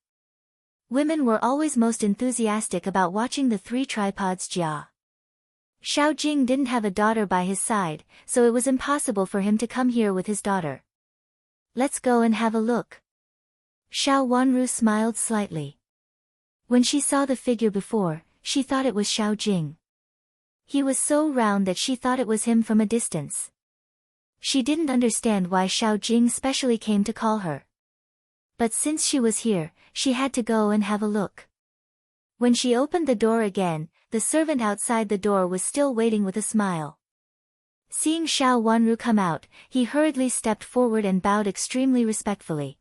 Women were always most enthusiastic about watching the three tripods Jia. Xiao Jing didn't have a daughter by his side, so it was impossible for him to come here with his daughter. "Let's go and have a look." Xiao Wanru smiled slightly. When she saw the figure before, she thought it was Xiao Jing. He was so round that she thought it was him from a distance. She didn't understand why Xiao Jing specially came to call her. But since she was here, she had to go and have a look. When she opened the door again, the servant outside the door was still waiting with a smile. Seeing Xiao Wanru come out, he hurriedly stepped forward and bowed extremely respectfully.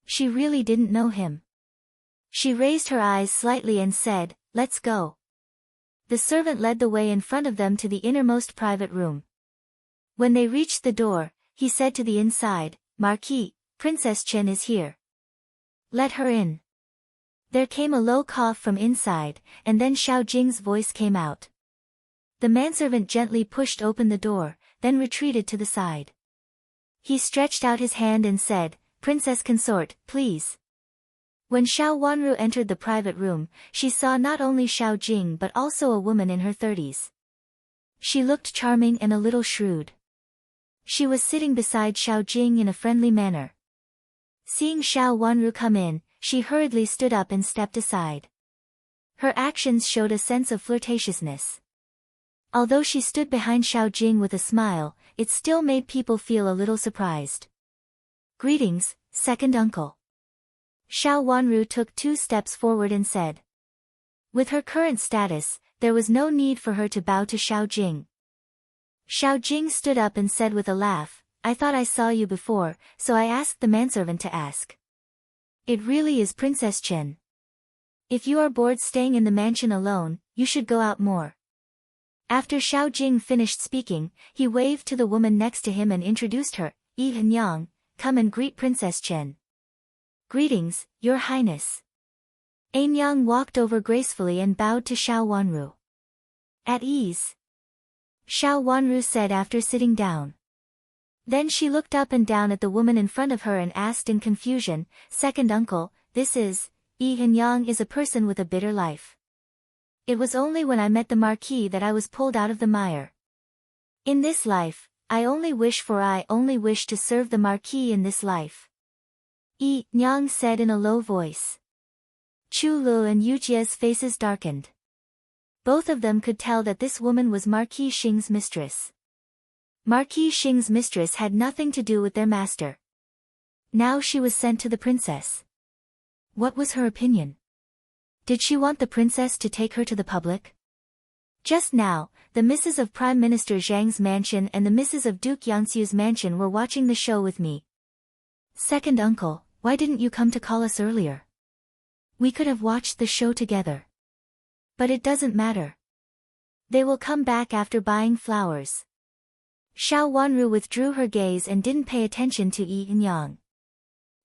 She really didn't know him. She raised her eyes slightly and said, "Let's go." The servant led the way in front of them to the innermost private room. When they reached the door, he said to the inside, "Marquis, Princess Chen is here. Let her in." There came a low cough from inside, and then Xiao Jing's voice came out. The manservant gently pushed open the door, then retreated to the side. He stretched out his hand and said, "Princess Consort, please." When Xiao Wanru entered the private room, she saw not only Xiao Jing but also a woman in her 30s. She looked charming and a little shrewd. She was sitting beside Xiao Jing in a friendly manner. Seeing Xiao Wanru come in, she hurriedly stood up and stepped aside. Her actions showed a sense of flirtatiousness. Although she stood behind Xiao Jing with a smile, it still made people feel a little surprised. "Greetings, second uncle." Xiao Wanru took 2 steps forward and said. With her current status, there was no need for her to bow to Xiao Jing. Xiao Jing stood up and said with a laugh, I thought I saw you before, so I asked the manservant to ask. It really is Princess Chen. If you are bored staying in the mansion alone, you should go out more. After Xiao Jing finished speaking, he waved to the woman next to him and introduced her, Yi Hanyang, come and greet Princess Chen. Greetings, Your Highness. Anyang walked over gracefully and bowed to Xiao Wanru. At ease. Xiao Wanru said after sitting down. Then she looked up and down at the woman in front of her and asked in confusion, Second uncle, this is, Yi Hanyang is a person with a bitter life. It was only when I met the Marquis that I was pulled out of the mire. In this life, I only wish to serve the Marquis in this life. Yi Nyang said in a low voice. Chu Lu and Yu Jie's faces darkened. Both of them could tell that this woman was Marquis Xing's mistress. Marquis Xing's mistress had nothing to do with their master. Now she was sent to the princess. What was her opinion? Did she want the princess to take her to the public? Just now, the misses of Prime Minister Zhang's mansion and the misses of Duke Yangxiu's mansion were watching the show with me. Second uncle, why didn't you come to call us earlier? We could have watched the show together. But it doesn't matter. They will come back after buying flowers. Xiao Wanru withdrew her gaze and didn't pay attention to Yi Nyang.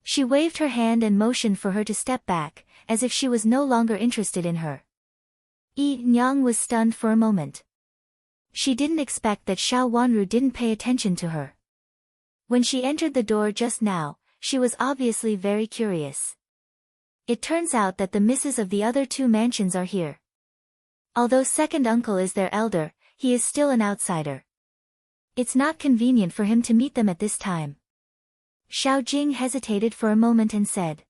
She waved her hand and motioned for her to step back, as if she was no longer interested in her. Yi Nyang was stunned for a moment. She didn't expect that Xiao Wanru didn't pay attention to her. When she entered the door just now, she was obviously very curious. It turns out that the misses of the other two mansions are here. Although second uncle is their elder, he is still an outsider. It's not convenient for him to meet them at this time. Xiao Jing hesitated for a moment and said.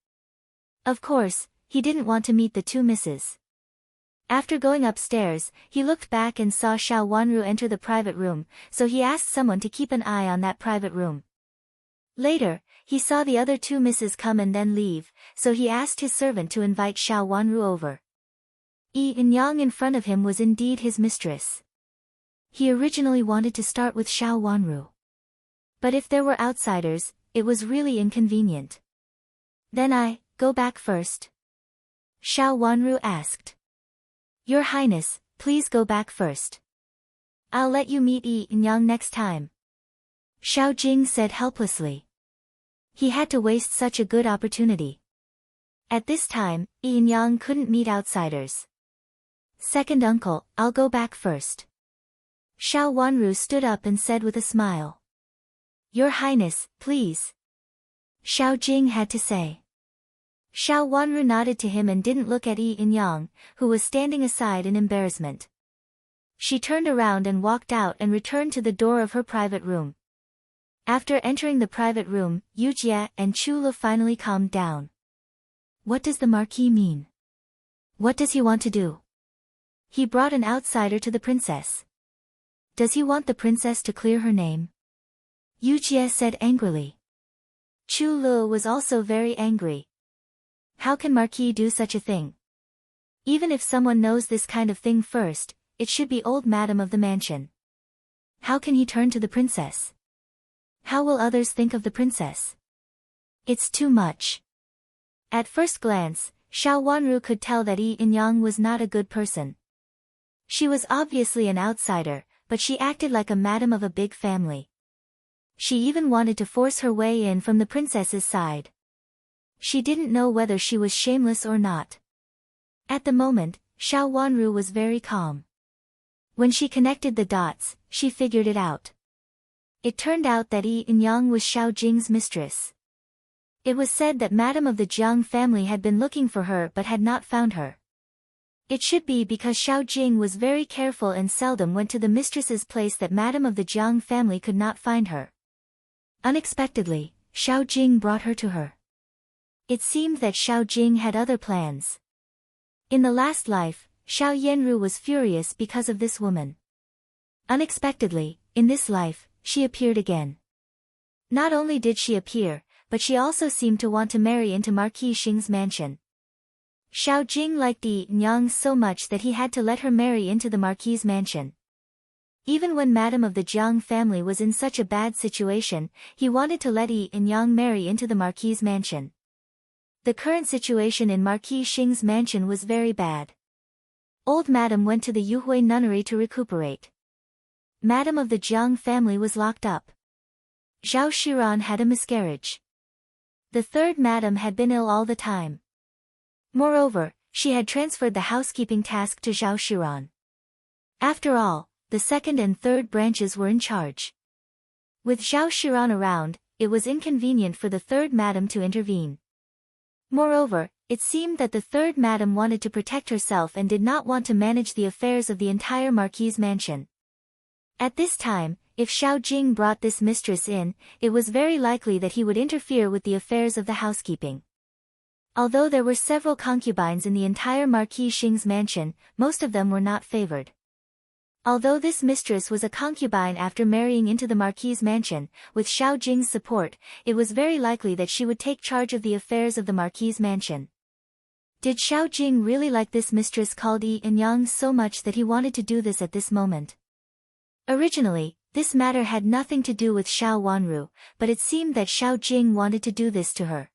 Of course, he didn't want to meet the two misses. After going upstairs, he looked back and saw Xiao Wanru enter the private room, so he asked someone to keep an eye on that private room. Later, he saw the other two misses come and then leave, so he asked his servant to invite Xiao Wanru over. Yi Nyang in front of him was indeed his mistress. He originally wanted to start with Xiao Wanru. But if there were outsiders, it was really inconvenient. Then I go back first? Xiao Wanru asked. Your Highness, please go back first. I'll let you meet Yi Nyang next time. Xiao Jing said helplessly. He had to waste such a good opportunity. At this time, Yi Nyang couldn't meet outsiders. Second uncle, I'll go back first. Xiao Wanru stood up and said with a smile. Your Highness, please. Xiao Jing had to say. Xiao Wanru nodded to him and didn't look at Yi Nyang, who was standing aside in embarrassment. She turned around and walked out and returned to the door of her private room. After entering the private room, Yu Jie and Chu Lu finally calmed down. What does the Marquis mean? What does he want to do? He brought an outsider to the princess. Does he want the princess to clear her name? Yu Jie said angrily. Chu Lu was also very angry. How can Marquis do such a thing? Even if someone knows this kind of thing first, it should be old madam of the mansion. How can he turn to the princess? How will others think of the princess? It's too much. At first glance, Xiao Wanru could tell that Yi Nyang was not a good person. She was obviously an outsider, but she acted like a madam of a big family. She even wanted to force her way in from the princess's side. She didn't know whether she was shameless or not. At the moment, Xiao Wanru was very calm. When she connected the dots, she figured it out. It turned out that Yi Nyang was Xiao Jing's mistress. It was said that Madame of the Jiang family had been looking for her but had not found her. It should be because Xiao Jing was very careful and seldom went to the mistress's place that Madame of the Jiang family could not find her. Unexpectedly, Xiao Jing brought her to her. It seemed that Xiao Jing had other plans. In the last life, Xiao Yanru was furious because of this woman. Unexpectedly, in this life, she appeared again. Not only did she appear, but she also seemed to want to marry into Marquis Xing's mansion. Xiao Jing liked Yi Nyang so much that he had to let her marry into the marquis's mansion. Even when Madame of the Jiang family was in such a bad situation, he wanted to let Yi Nyang marry into the marquis's mansion. The current situation in Marquis Xing's mansion was very bad. Old Madame went to the Yuhui nunnery to recuperate. Madame of the Jiang family was locked up. Zhao Shiran had a miscarriage. The third Madame had been ill all the time. Moreover, she had transferred the housekeeping task to Zhao Shiran. After all, the second and third branches were in charge. With Zhao Shiran around, it was inconvenient for the third Madame to intervene. Moreover, it seemed that the third Madame wanted to protect herself and did not want to manage the affairs of the entire Marquis's mansion. At this time, if Xiao Jing brought this mistress in, it was very likely that he would interfere with the affairs of the housekeeping. Although there were several concubines in the entire Marquis Xing's mansion, most of them were not favored. Although this mistress was a concubine after marrying into the Marquis's mansion, with Xiao Jing's support, it was very likely that she would take charge of the affairs of the Marquis's mansion. Did Xiao Jing really like this mistress called Yi Nyang so much that he wanted to do this at this moment? Originally, this matter had nothing to do with Xiao Wanru, but it seemed that Xiao Jing wanted to do this to her.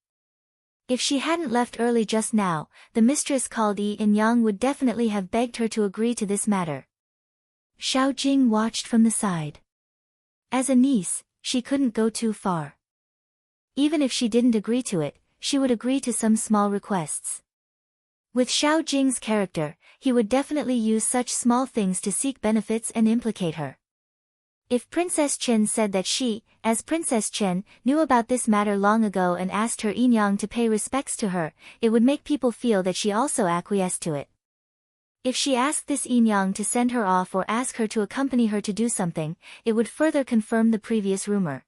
If she hadn't left early just now, the mistress called Yi Nyang would definitely have begged her to agree to this matter. Xiao Jing watched from the side. As a niece, she couldn't go too far. Even if she didn't agree to it, she would agree to some small requests. With Xiao Jing's character, he would definitely use such small things to seek benefits and implicate her. If Princess Chen said that she, as Princess Chen, knew about this matter long ago and asked her Yinyang to pay respects to her, it would make people feel that she also acquiesced to it. If she asked this Yinyang to send her off or ask her to accompany her to do something, it would further confirm the previous rumor.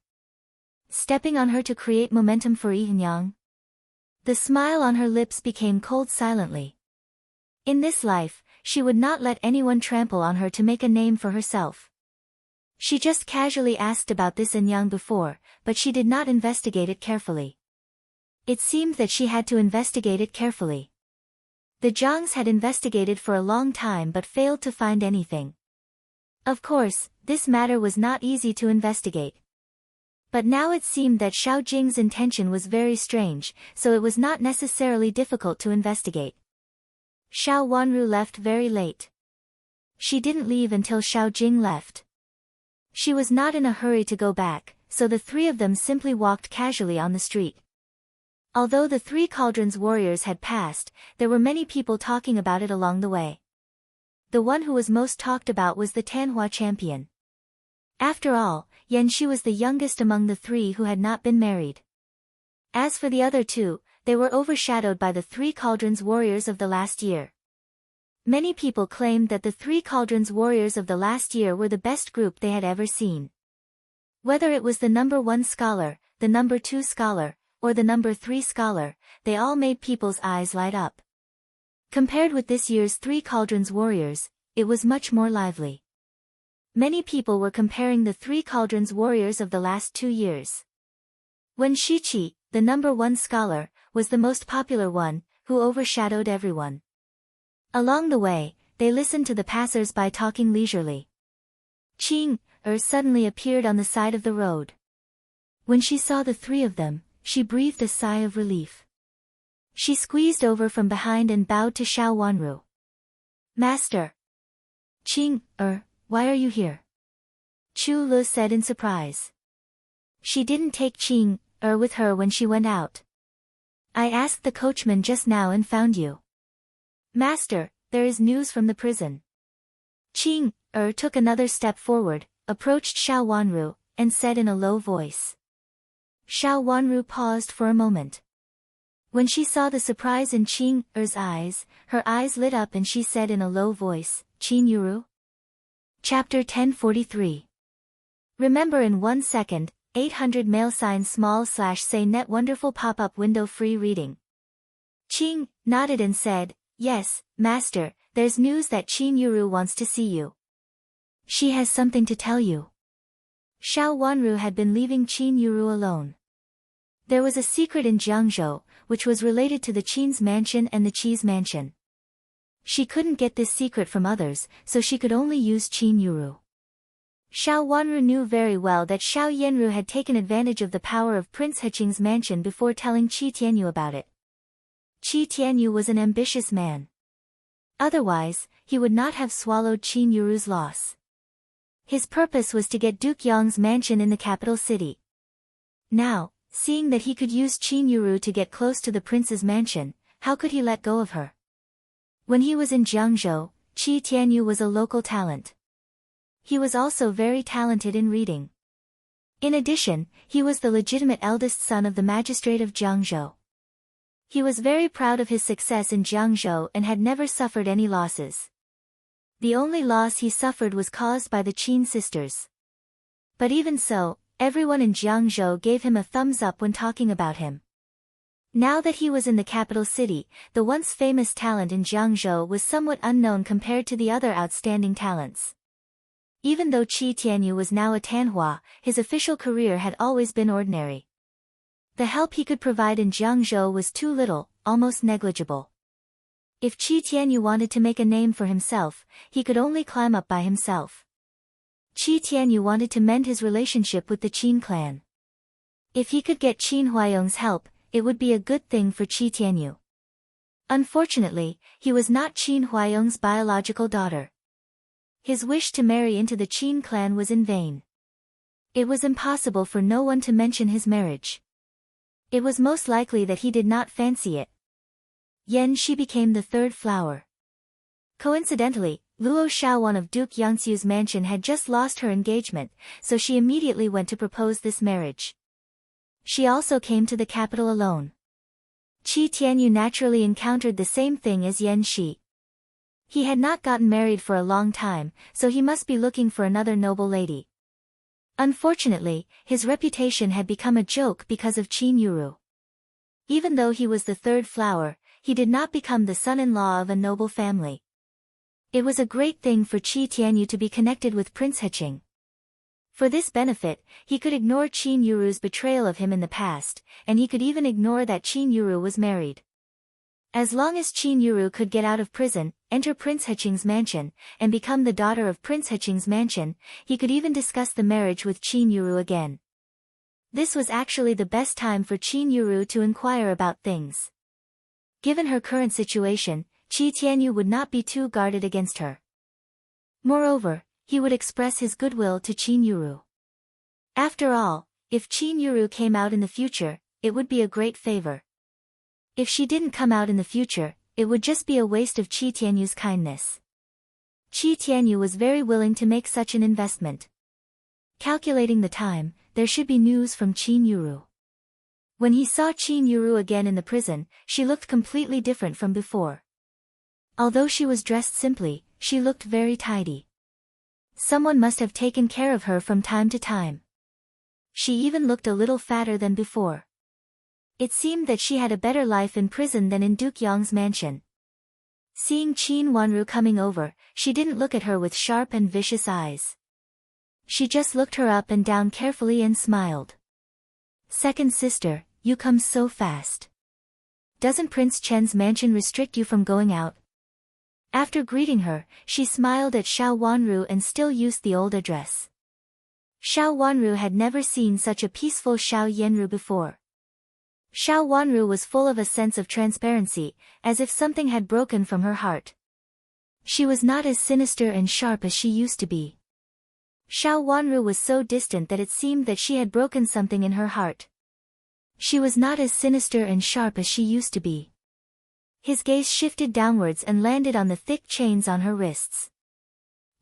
Stepping on her to create momentum for Yinyang. The smile on her lips became cold silently. In this life, she would not let anyone trample on her to make a name for herself. She just casually asked about this Yinyang before, but she did not investigate it carefully. It seemed that she had to investigate it carefully. The Zhangs had investigated for a long time but failed to find anything. Of course, this matter was not easy to investigate. But now it seemed that Xiao Jing's intention was very strange, so it was not necessarily difficult to investigate. Xiao Wanru left very late. She didn't leave until Xiao Jing left. She was not in a hurry to go back, so the three of them simply walked casually on the street. Although the three cauldrons warriors had passed, there were many people talking about it along the way. The one who was most talked about was the Tanhua champion. After all, Yan Xu was the youngest among the three who had not been married. As for the other two, they were overshadowed by the three cauldrons warriors of the last year. Many people claimed that the three cauldrons warriors of the last year were the best group they had ever seen. Whether it was the number 1 scholar, the number 2 scholar, or the number 3 scholar, they all made people's eyes light up. Compared with this year's three cauldrons warriors, it was much more lively. Many people were comparing the three cauldrons warriors of the last 2 years. When Shiqi, the number 1 scholar, was the most popular one, who overshadowed everyone. Along the way, they listened to the passers-by talking leisurely. Qing suddenly appeared on the side of the road. When she saw the three of them, she breathed a sigh of relief. She squeezed over from behind and bowed to Xiao Wanru. Master! Qing, why are you here? Chu Lu said in surprise. She didn't take Qing, with her when she went out. I asked the coachman just now and found you. Master, there is news from the prison. Qing, took another step forward, approached Xiao Wanru, and said in a low voice. Xiao Wanru paused for a moment. When she saw the surprise in Qing's eyes, her eyes lit up and she said in a low voice, Qin Yuru? Chapter 1043. Remember in 1 second, 800 mail sign /say net wonderful pop-up window free reading. Qing nodded and said, Yes, Master, there's news that Qin Yuru wants to see you. She has something to tell you. Xiao Wanru had been leaving Qin Yuru alone. There was a secret in Jiangzhou, which was related to the Qin's mansion and the Qi's mansion. She couldn't get this secret from others, so she could only use Qin Yuru. Xiao Wanru knew very well that Xiao Yanru had taken advantage of the power of Prince Heqing's mansion before telling Qi Tianyu about it. Qi Tianyu was an ambitious man. Otherwise, he would not have swallowed Qin Yuru's loss. His purpose was to get Duke Yong's mansion in the capital city. Now, seeing that he could use Qin Yuru to get close to the prince's mansion, how could he let go of her? When he was in Jiangzhou, Qi Tianyu was a local talent. He was also very talented in reading. In addition, he was the legitimate eldest son of the magistrate of Jiangzhou. He was very proud of his success in Jiangzhou and had never suffered any losses. The only loss he suffered was caused by the Qin sisters. But even so, everyone in Jiangzhou gave him a thumbs up when talking about him. Now that he was in the capital city, the once famous talent in Jiangzhou was somewhat unknown compared to the other outstanding talents. Even though Qi Tianyu was now a Tanhua, his official career had always been ordinary. The help he could provide in Jiangzhou was too little, almost negligible. If Qi Tianyu wanted to make a name for himself, he could only climb up by himself. Qi Tianyu wanted to mend his relationship with the Qin clan. If he could get Qin Huayong's help, it would be a good thing for Qi Tianyu. Unfortunately, he was not Qin Huayong's biological daughter. His wish to marry into the Qin clan was in vain. It was impossible for no one to mention his marriage. It was most likely that he did not fancy it. Yan Shi became the third flower. Coincidentally, Luo Shaowan of Duke Yangxiu's mansion had just lost her engagement, so she immediately went to propose this marriage. She also came to the capital alone. Qi Tianyu naturally encountered the same thing as Yan Shi. He had not gotten married for a long time, so he must be looking for another noble lady. Unfortunately, his reputation had become a joke because of Qin Yuru. Even though he was the third flower, he did not become the son-in-law of a noble family. It was a great thing for Qi Tianyu to be connected with Prince Heqing. For this benefit, he could ignore Qin Yuru's betrayal of him in the past, and he could even ignore that Qin Yuru was married. As long as Qin Yuru could get out of prison, enter Prince Heqing's mansion, and become the daughter of Prince Heqing's mansion, he could even discuss the marriage with Qin Yuru again. This was actually the best time for Qin Yuru to inquire about things. Given her current situation, Qi Tianyu would not be too guarded against her. Moreover, he would express his goodwill to Qin Yuru. After all, if Qin Yuru came out in the future, it would be a great favor. If she didn't come out in the future, it would just be a waste of Qi Tianyu's kindness. Qi Tianyu was very willing to make such an investment. Calculating the time, there should be news from Qin Yuru. When he saw Qin Yuru again in the prison, she looked completely different from before. Although she was dressed simply, she looked very tidy. Someone must have taken care of her from time to time. She even looked a little fatter than before. It seemed that she had a better life in prison than in Duke Yong's mansion. Seeing Qin Wanru coming over, she didn't look at her with sharp and vicious eyes. She just looked her up and down carefully and smiled. "Second sister, you come so fast. Doesn't Prince Chen's mansion restrict you from going out?" After greeting her, she smiled at Xiao Wanru and still used the old address. Xiao Wanru had never seen such a peaceful Xiao Yanru before. Xiao Wanru was full of a sense of transparency, as if something had broken from her heart. She was not as sinister and sharp as she used to be. Xiao Wanru was so distant that it seemed that she had broken something in her heart. She was not as sinister and sharp as she used to be. His gaze shifted downwards and landed on the thick chains on her wrists.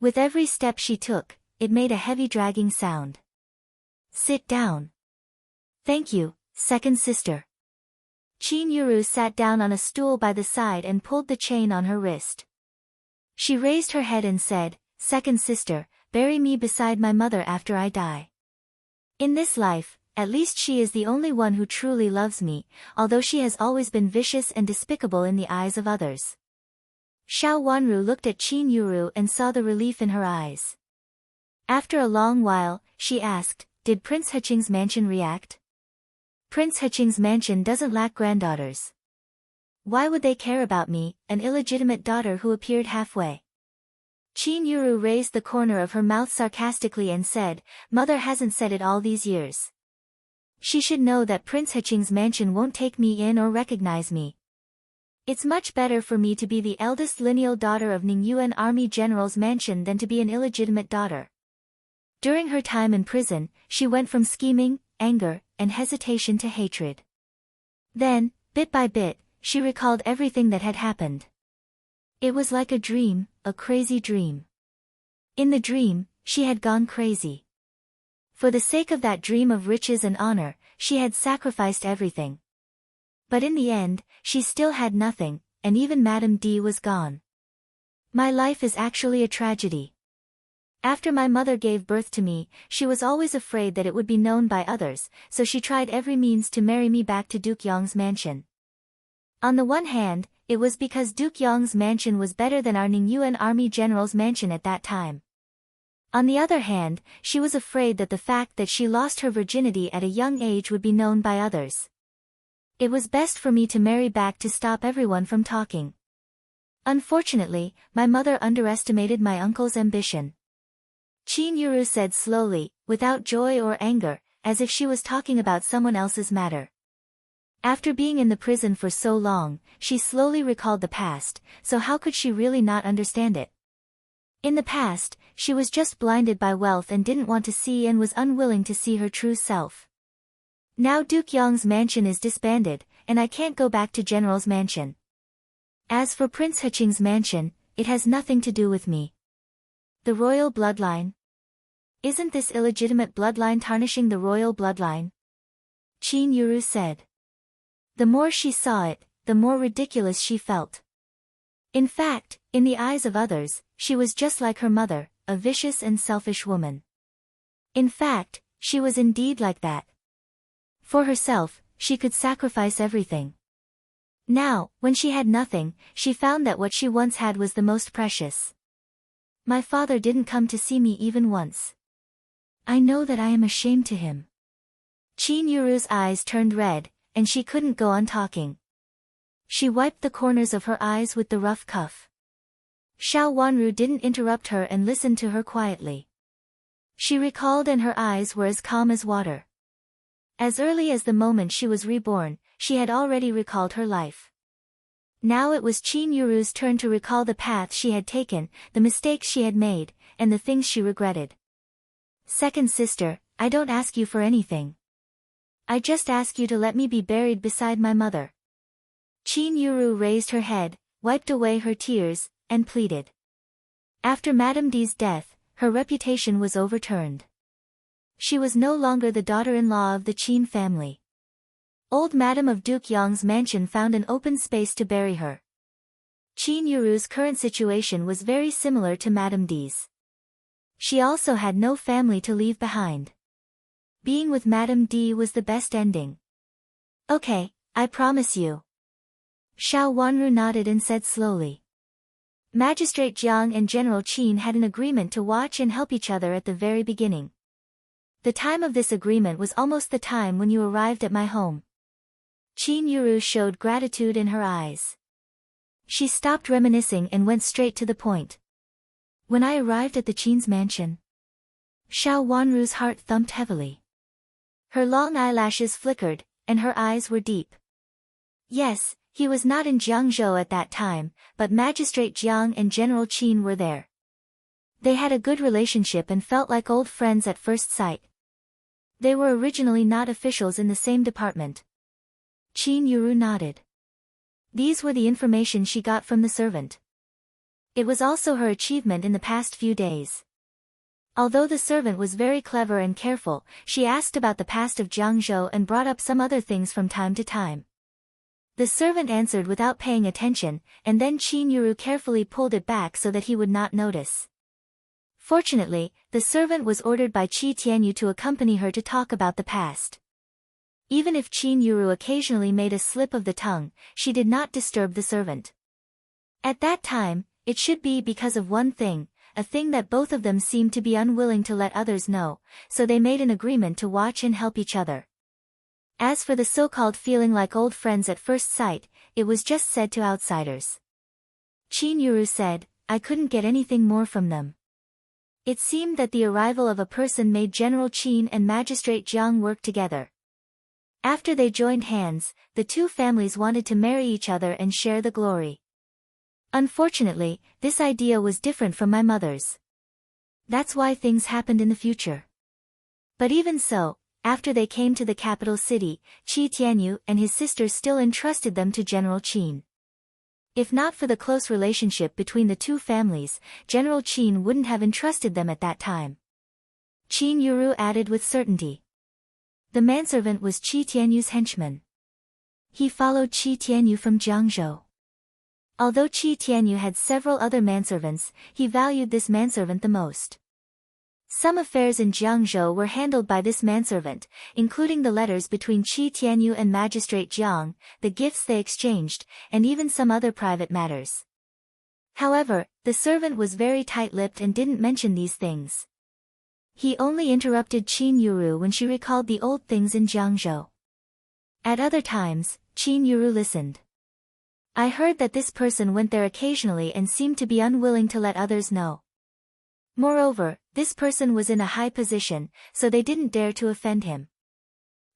With every step she took, it made a heavy dragging sound. "Sit down." "Thank you, second sister." Qin Yuru sat down on a stool by the side and pulled the chain on her wrist. She raised her head and said, "Second sister, bury me beside my mother after I die. In this life, at least she is the only one who truly loves me, although she has always been vicious and despicable in the eyes of others." Xiao Wanru looked at Qin Yuru and saw the relief in her eyes. After a long while, she asked, "Did Prince Heqing's mansion react?" Prince Heching's mansion doesn't lack granddaughters. Why would they care about me, an illegitimate daughter who appeared halfway? Qin Yuru raised the corner of her mouth sarcastically and said, Mother hasn't said it all these years. She should know that Prince Heching's mansion won't take me in or recognize me. It's much better for me to be the eldest lineal daughter of Ningyuan Army General's mansion than to be an illegitimate daughter. During her time in prison, she went from scheming, anger, and hesitation to hatred. Then, bit by bit, she recalled everything that had happened. It was like a dream, a crazy dream. In the dream, she had gone crazy. For the sake of that dream of riches and honor, she had sacrificed everything. But in the end, she still had nothing, and even Madame D was gone. My life is actually a tragedy. After my mother gave birth to me, she was always afraid that it would be known by others, so she tried every means to marry me back to Duke Yong's mansion. On the one hand, it was because Duke Yong's mansion was better than our Ningyuan Army General's mansion at that time. On the other hand, she was afraid that the fact that she lost her virginity at a young age would be known by others. It was best for me to marry back to stop everyone from talking. Unfortunately, my mother underestimated my uncle's ambition. Qin Yuru said slowly, without joy or anger, as if she was talking about someone else's matter. After being in the prison for so long, she slowly recalled the past, so how could she really not understand it? In the past, she was just blinded by wealth and didn't want to see and was unwilling to see her true self. Now Duke Yong's mansion is disbanded, and I can't go back to General's mansion. As for Prince Heching's mansion, it has nothing to do with me. The royal bloodline? Isn't this illegitimate bloodline tarnishing the royal bloodline? Qin Yuru said. The more she saw it, the more ridiculous she felt. In fact, in the eyes of others, she was just like her mother, a vicious and selfish woman. In fact, she was indeed like that. For herself, she could sacrifice everything. Now, when she had nothing, she found that what she once had was the most precious. My father didn't come to see me even once. I know that I am ashamed to him. Qin Yuru's eyes turned red, and she couldn't go on talking. She wiped the corners of her eyes with the rough cuff. Xiao Wanru didn't interrupt her and listened to her quietly. She recalled and her eyes were as calm as water. As early as the moment she was reborn, she had already recalled her life. Now it was Qin Yuru's turn to recall the path she had taken, the mistakes she had made, and the things she regretted. Second sister, I don't ask you for anything. I just ask you to let me be buried beside my mother. Qin Yuru raised her head, wiped away her tears, and pleaded. After Madame D's death, her reputation was overturned. She was no longer the daughter-in-law of the Qin family. Old Madame of Duke Yong's mansion found an open space to bury her. Qin Yuru's current situation was very similar to Madame D's. She also had no family to leave behind. Being with Madame D was the best ending. Okay, I promise you. Xiao Wanru nodded and said slowly. Magistrate Jiang and General Qin had an agreement to watch and help each other at the very beginning. The time of this agreement was almost the time when you arrived at my home. Qin Yuru showed gratitude in her eyes. She stopped reminiscing and went straight to the point. When I arrived at the Qin's mansion, Xiao Wanru's heart thumped heavily. Her long eyelashes flickered, and her eyes were deep. Yes, he was not in Jiangzhou at that time, but Magistrate Jiang and General Qin were there. They had a good relationship and felt like old friends at first sight. They were originally not officials in the same department. Qin Yuru nodded. These were the information she got from the servant. It was also her achievement in the past few days. Although the servant was very clever and careful, she asked about the past of Jiangzhou and brought up some other things from time to time. The servant answered without paying attention, and then Qin Yuru carefully pulled it back so that he would not notice. Fortunately, the servant was ordered by Qi Tianyu to accompany her to talk about the past. Even if Qin Yuru occasionally made a slip of the tongue, she did not disturb the servant. At that time, it should be because of one thing, a thing that both of them seemed to be unwilling to let others know, so they made an agreement to watch and help each other. As for the so-called feeling like old friends at first sight, it was just said to outsiders. Qin Yuru said, I couldn't get anything more from them. It seemed that the arrival of a person made General Qin and Magistrate Jiang work together. After they joined hands, the two families wanted to marry each other and share the glory. Unfortunately, this idea was different from my mother's. That's why things happened in the future. But even so, after they came to the capital city, Qi Tianyu and his sisters still entrusted them to General Qin. If not for the close relationship between the two families, General Qin wouldn't have entrusted them at that time. Qin Yuru added with certainty. The manservant was Qi Tianyu's henchman. He followed Qi Tianyu from Jiangzhou. Although Qi Tianyu had several other manservants, he valued this manservant the most. Some affairs in Jiangzhou were handled by this manservant, including the letters between Qi Tianyu and Magistrate Jiang, the gifts they exchanged, and even some other private matters. However, the servant was very tight-lipped and didn't mention these things. He only interrupted Qin Yuru when she recalled the old things in Jiangzhou. At other times, Qin Yuru listened. I heard that this person went there occasionally and seemed to be unwilling to let others know. Moreover, this person was in a high position, so they didn't dare to offend him.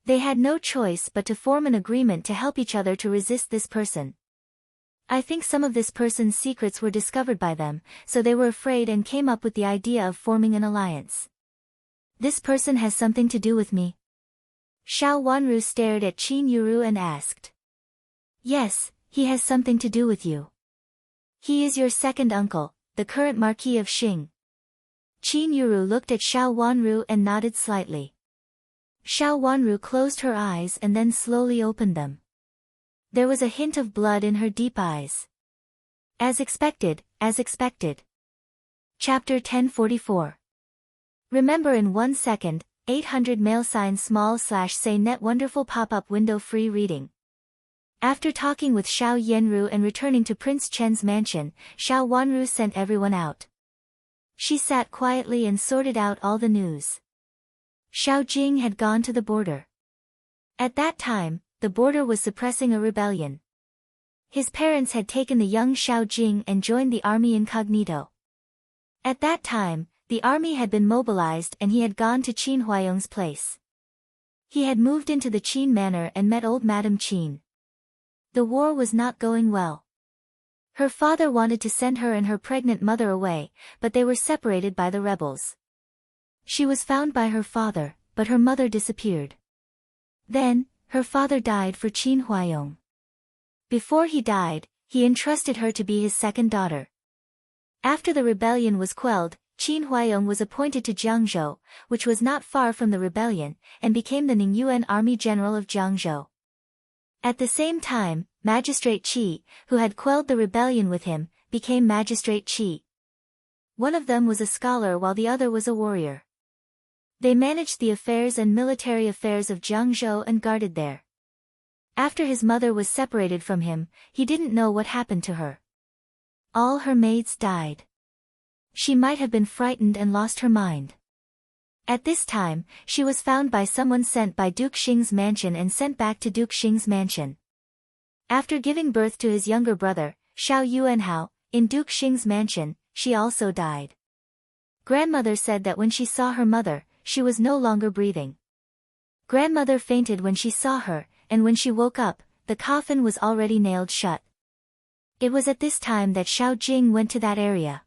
They had no choice but to form an agreement to help each other to resist this person. I think some of this person's secrets were discovered by them, so they were afraid and came up with the idea of forming an alliance. This person has something to do with me. Xiao Wanru stared at Qin Yuru and asked. Yes, he has something to do with you. He is your second uncle, the current Marquis of Xing. Qin Yuru looked at Xiao Wanru and nodded slightly. Xiao Wanru closed her eyes and then slowly opened them. There was a hint of blood in her deep eyes. As expected, as expected. Chapter 1044. Remember in 1 second, 800 mail sign small/say net wonderful pop-up window free reading. After talking with Xiao Yanru and returning to Prince Chen's mansion, Xiao Wanru sent everyone out. She sat quietly and sorted out all the news. Xiao Jing had gone to the border. At that time, the border was suppressing a rebellion. His parents had taken the young Xiao Jing and joined the army incognito. At that time, the army had been mobilized and he had gone to Qin Huayong's place. He had moved into the Qin manor and met old Madame Qin. The war was not going well. Her father wanted to send her and her pregnant mother away, but they were separated by the rebels. She was found by her father, but her mother disappeared. Then, her father died for Qin Huayong. Before he died, he entrusted her to be his second daughter. After the rebellion was quelled, Qin Huayong was appointed to Jiangzhou, which was not far from the rebellion, and became the Ningyuan Army General of Jiangzhou. At the same time, Magistrate Qi, who had quelled the rebellion with him, became Magistrate Qi. One of them was a scholar while the other was a warrior. They managed the affairs and military affairs of Jiangzhou and guarded there. After his mother was separated from him, he didn't know what happened to her. All her maids died. She might have been frightened and lost her mind. At this time, she was found by someone sent by Duke Xing's mansion and sent back to Duke Xing's mansion. After giving birth to his younger brother, Xiao Yuanhao, in Duke Xing's mansion, she also died. Grandmother said that when she saw her mother, she was no longer breathing. Grandmother fainted when she saw her, and when she woke up, the coffin was already nailed shut. It was at this time that Xiao Jing went to that area.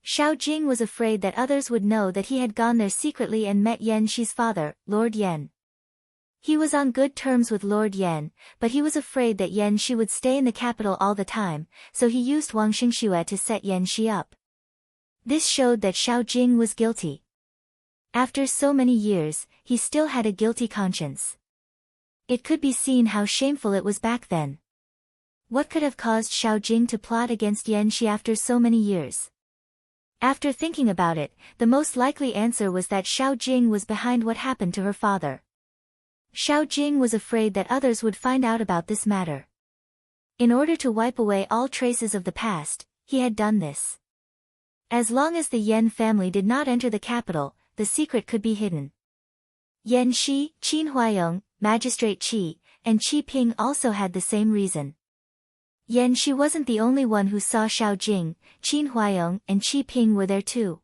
Xiao Jing was afraid that others would know that he had gone there secretly and met Yan Shi's father, Lord Yan. He was on good terms with Lord Yan, but he was afraid that Yan Shi would stay in the capital all the time, so he used Wang Xingxue to set Yan Shi up. This showed that Xiao Jing was guilty. After so many years, he still had a guilty conscience. It could be seen how shameful it was back then. What could have caused Xiao Jing to plot against Yan Shi after so many years? After thinking about it, the most likely answer was that Xiao Jing was behind what happened to her father. Xiao Jing was afraid that others would find out about this matter. In order to wipe away all traces of the past, he had done this. As long as the Yan family did not enter the capital, the secret could be hidden. Yan Shi, Qin Huayong, Magistrate Qi, and Qi Ping also had the same reason. Yen Shi wasn't the only one who saw Xiao Jing. Qin Huayong and Qi Ping were there too.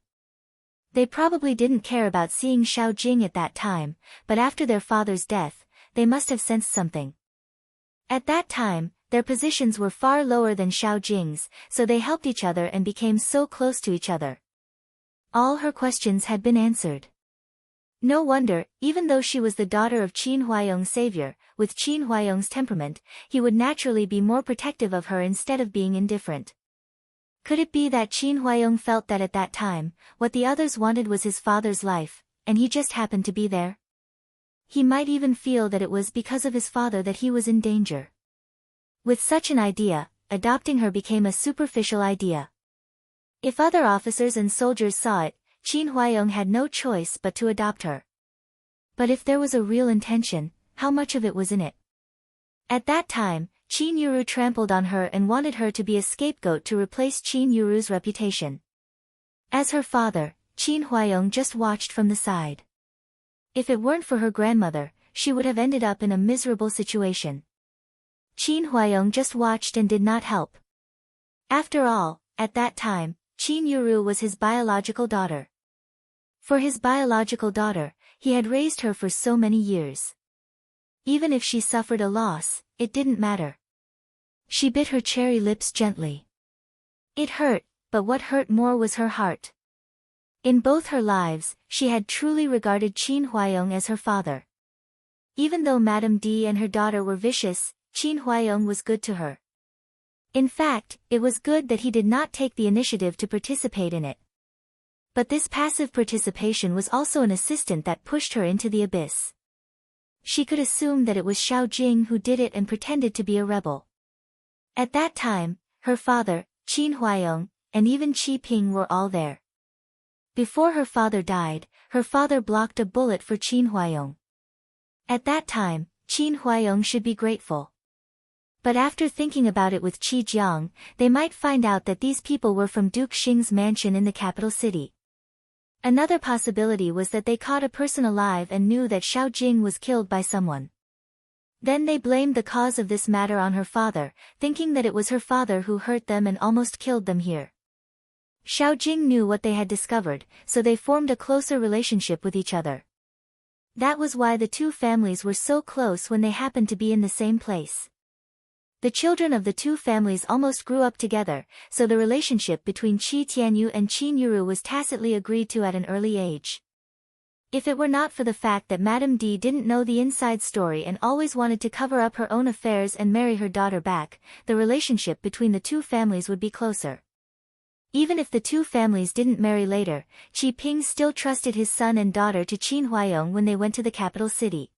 They probably didn't care about seeing Xiao Jing at that time, but after their father's death, they must have sensed something. At that time, their positions were far lower than Xiao Jing's, so they helped each other and became so close to each other. All her questions had been answered. No wonder, even though she was the daughter of Qin Huayong's savior, with Qin Huayong's temperament, he would naturally be more protective of her instead of being indifferent. Could it be that Qin Huayong felt that at that time, what the others wanted was his father's life, and he just happened to be there? He might even feel that it was because of his father that he was in danger. With such an idea, adopting her became a superficial idea. If other officers and soldiers saw it, Qin Huayong had no choice but to adopt her. But if there was a real intention, how much of it was in it? At that time, Qin Yuru trampled on her and wanted her to be a scapegoat to replace Qin Yuru's reputation. As her father, Qin Huayong just watched from the side. If it weren't for her grandmother, she would have ended up in a miserable situation. Qin Huayong just watched and did not help. After all, at that time, Qin Yuru was his biological daughter. For his biological daughter, he had raised her for so many years. Even if she suffered a loss, it didn't matter. She bit her cherry lips gently. It hurt, but what hurt more was her heart. In both her lives, she had truly regarded Qin Huayong as her father. Even though Madame D and her daughter were vicious, Qin Huayong was good to her. In fact, it was good that he did not take the initiative to participate in it. But this passive participation was also an assistant that pushed her into the abyss. She could assume that it was Xiao Jing who did it and pretended to be a rebel. At that time, her father, Qin Huayong, and even Qi Ping were all there. Before her father died, her father blocked a bullet for Qin Huayong. At that time, Qin Huayong should be grateful. But after thinking about it with Qi Jiang, they might find out that these people were from Duke Xing's mansion in the capital city. Another possibility was that they caught a person alive and knew that Xiao Jing was killed by someone. Then they blamed the cause of this matter on her father, thinking that it was her father who hurt them and almost killed them here. Xiao Jing knew what they had discovered, so they formed a closer relationship with each other. That was why the two families were so close when they happened to be in the same place. The children of the two families almost grew up together, so the relationship between Qi Tianyu and Qin Yuru was tacitly agreed to at an early age. If it were not for the fact that Madame D didn't know the inside story and always wanted to cover up her own affairs and marry her daughter back, the relationship between the two families would be closer. Even if the two families didn't marry later, Qi Ping still trusted his son and daughter to Qin Huayong when they went to the capital city.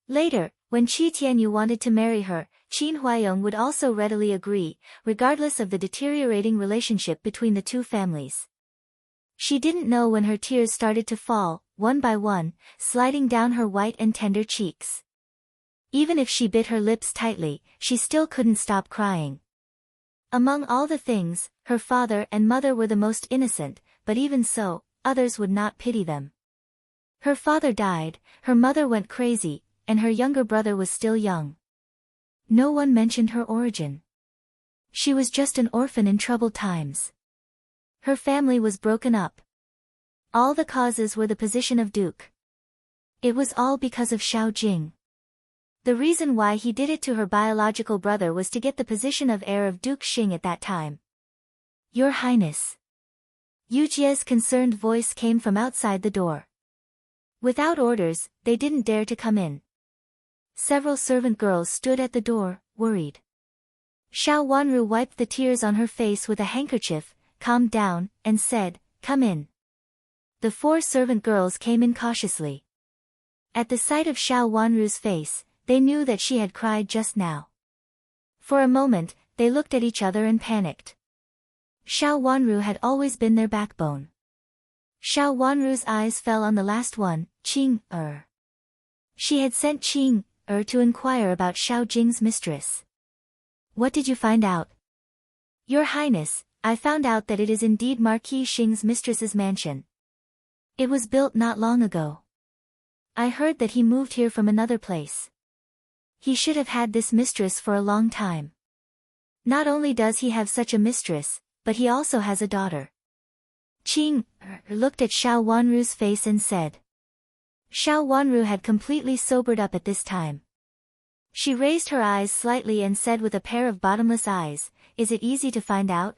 Later, when Qi Tianyu wanted to marry her, Qin Huayong would also readily agree, regardless of the deteriorating relationship between the two families. She didn't know when her tears started to fall, one by one, sliding down her white and tender cheeks. Even if she bit her lips tightly, she still couldn't stop crying. Among all the things, her father and mother were the most innocent, but even so, others would not pity them. Her father died, her mother went crazy, and her younger brother was still young. No one mentioned her origin. She was just an orphan in troubled times. Her family was broken up. All the causes were the position of duke. It was all because of Xiao Jing. The reason why he did it to her biological brother was to get the position of heir of Duke Xing at that time. Your Highness. Yu Jie's concerned voice came from outside the door. Without orders, they didn't dare to come in. Several servant girls stood at the door, worried. Xiao Wanru wiped the tears on her face with a handkerchief, calmed down, and said, "Come in." The 4 servant girls came in cautiously. At the sight of Xiao Wanru's face, they knew that she had cried just now. For a moment, they looked at each other and panicked. Xiao Wanru had always been their backbone. Xiao Wanru's eyes fell on the last one, Qing-er. She had sent Qing-er to inquire about Xiao Jing's mistress. What did you find out? Your Highness, I found out that it is indeed Marquis Xing's mistress's mansion. It was built not long ago. I heard that he moved here from another place. He should have had this mistress for a long time. Not only does he have such a mistress, but he also has a daughter. Qing looked at Xiao Wanru's face and said. Xiao Wanru had completely sobered up at this time. She raised her eyes slightly and said with a pair of bottomless eyes, "Is it easy to find out?"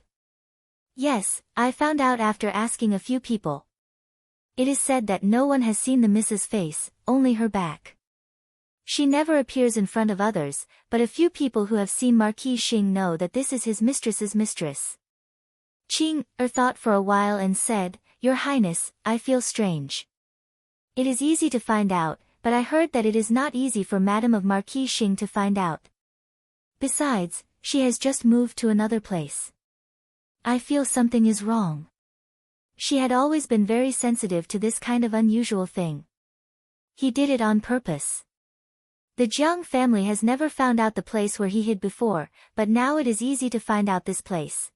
"Yes, I found out after asking a few people. It is said that no one has seen the Mrs. face, only her back. She never appears in front of others, but a few people who have seen Marquis Xing know that this is his mistress's mistress." Qing thought for a while and said, "Your Highness, I feel strange. It is easy to find out, but I heard that it is not easy for Madame of Marquis Xing to find out. Besides, she has just moved to another place. I feel something is wrong." She had always been very sensitive to this kind of unusual thing. He did it on purpose. The Jiang family has never found out the place where he hid before, but now it is easy to find out this place.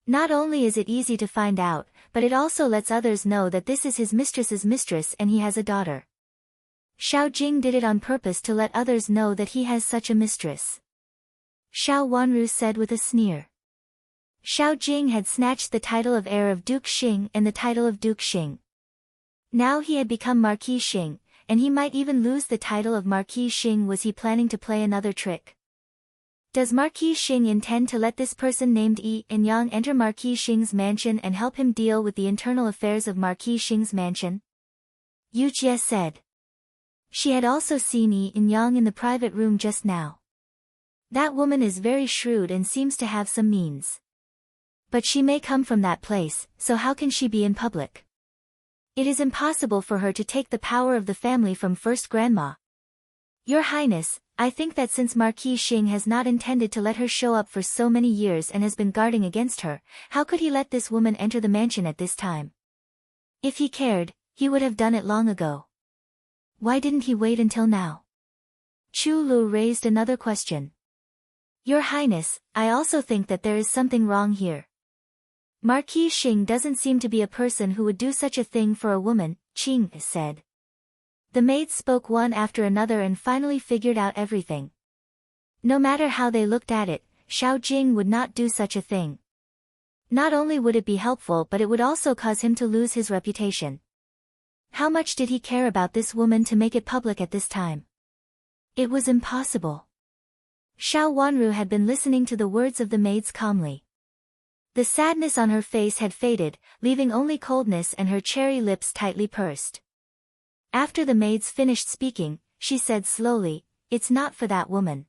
Not only is it easy to find out, but it also lets others know that this is his mistress's mistress and he has a daughter. Xiao Jing did it on purpose to let others know that he has such a mistress. Xiao Wanru said with a sneer. Xiao Jing had snatched the title of heir of Duke Xing and the title of Duke Xing. Now he had become Marquis Xing, and he might even lose the title of Marquis Xing. Was he planning to play another trick? Does Marquis Xing intend to let this person named Yi Yang enter Marquis Xing's mansion and help him deal with the internal affairs of Marquis Xing's mansion? Yu Jie said. She had also seen Yi Yang in the private room just now. That woman is very shrewd and seems to have some means. But she may come from that place, so how can she be in public? It is impossible for her to take the power of the family from first grandma. Your Highness, I think that since Marquis Xing has not intended to let her show up for so many years and has been guarding against her, how could he let this woman enter the mansion at this time? If he cared, he would have done it long ago. Why didn't he wait until now? Chu Lu raised another question. Your Highness, I also think that there is something wrong here. Marquis Xing doesn't seem to be a person who would do such a thing for a woman, Qing said. The maids spoke one after another and finally figured out everything. No matter how they looked at it, Xiao Jing would not do such a thing. Not only would it be helpful, but it would also cause him to lose his reputation. How much did he care about this woman to make it public at this time? It was impossible. Xiao Wanru had been listening to the words of the maids calmly. The sadness on her face had faded, leaving only coldness and her cherry lips tightly pursed. After the maids finished speaking, she said slowly, "It's not for that woman."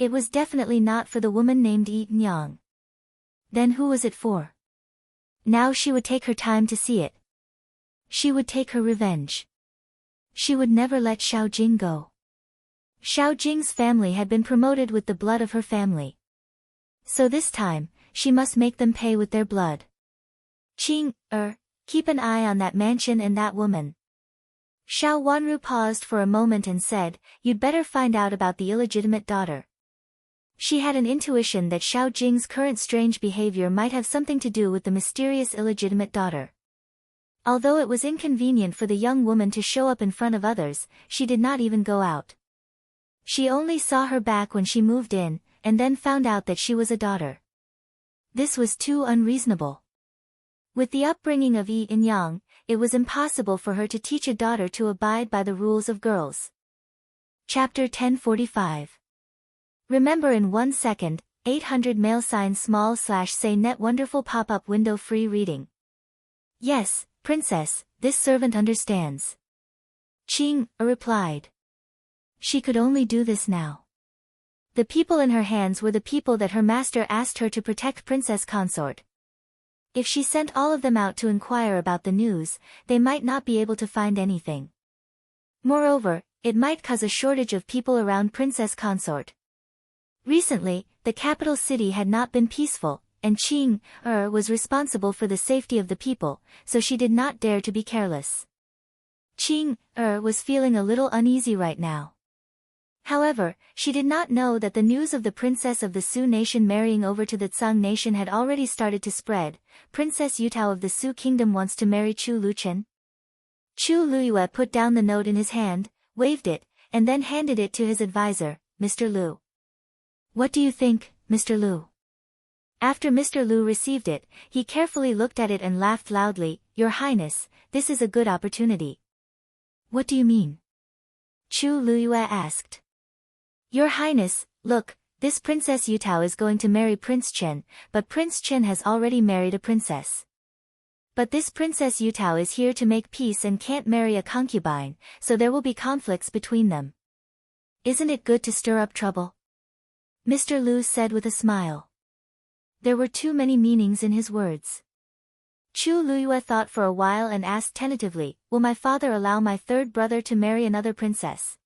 It was definitely not for the woman named Yi Yang. Then who was it for? Now she would take her time to see it. She would take her revenge. She would never let Xiao Jing go. Xiao Jing's family had been promoted with the blood of her family. So this time, she must make them pay with their blood. Qing, keep an eye on that mansion and that woman. Xiao Wanru paused for a moment and said, "You'd better find out about the illegitimate daughter." She had an intuition that Xiao Jing's current strange behavior might have something to do with the mysterious illegitimate daughter. Although it was inconvenient for the young woman to show up in front of others, she did not even go out. She only saw her back when she moved in, and then found out that she was a daughter. This was too unreasonable. With the upbringing of Yi Yang, it was impossible for her to teach a daughter to abide by the rules of girls. Chapter 1045. Remember in 1 second, 800 mail sign /say net wonderful pop-up window free reading. Yes, Princess, this servant understands. Qing replied. She could only do this now. The people in her hands were the people that her master asked her to protect Princess Consort. If she sent all of them out to inquire about the news, they might not be able to find anything. Moreover, it might cause a shortage of people around Princess Consort. Recently, the capital city had not been peaceful, and Qing was responsible for the safety of the people, so she did not dare to be careless. Qing was feeling a little uneasy right now. However, she did not know that the news of the princess of the Su nation marrying over to the Tsang nation had already started to spread. Princess Yutao of the Su kingdom wants to marry Chu Luchen. Chu Luyue put down the note in his hand, waved it, and then handed it to his advisor, Mr. Lu. What do you think, Mr. Lu? After Mr. Lu received it, he carefully looked at it and laughed loudly. Your Highness, this is a good opportunity. What do you mean? Chu Luyue asked. Your Highness, look, this Princess Yutao is going to marry Prince Chen, but Prince Chen has already married a princess. But this Princess Yutao is here to make peace and can't marry a concubine, so there will be conflicts between them. Isn't it good to stir up trouble? Mr. Lu said with a smile. There were too many meanings in his words. Chu Luyue thought for a while and asked tentatively, will my father allow my third brother to marry another princess?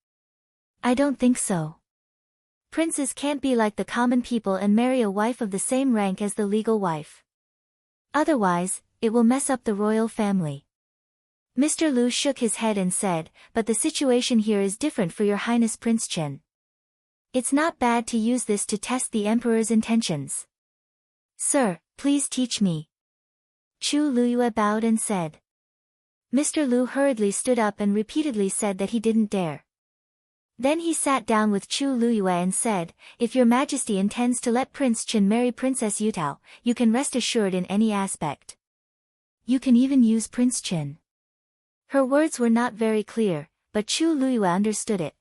I don't think so. Princes can't be like the common people and marry a wife of the same rank as the legal wife. Otherwise, it will mess up the royal family. Mr. Lu shook his head and said, but the situation here is different for your Highness Prince Chen. It's not bad to use this to test the emperor's intentions. Sir, please teach me. Chu Luyue bowed and said. Mr. Lu hurriedly stood up and repeatedly said that he didn't dare. Then he sat down with Chu Luyue and said, if your majesty intends to let Prince Chen marry Princess Yutao, you can rest assured in any aspect. You can even use Prince Chen. Her words were not very clear, but Chu Luyue understood it.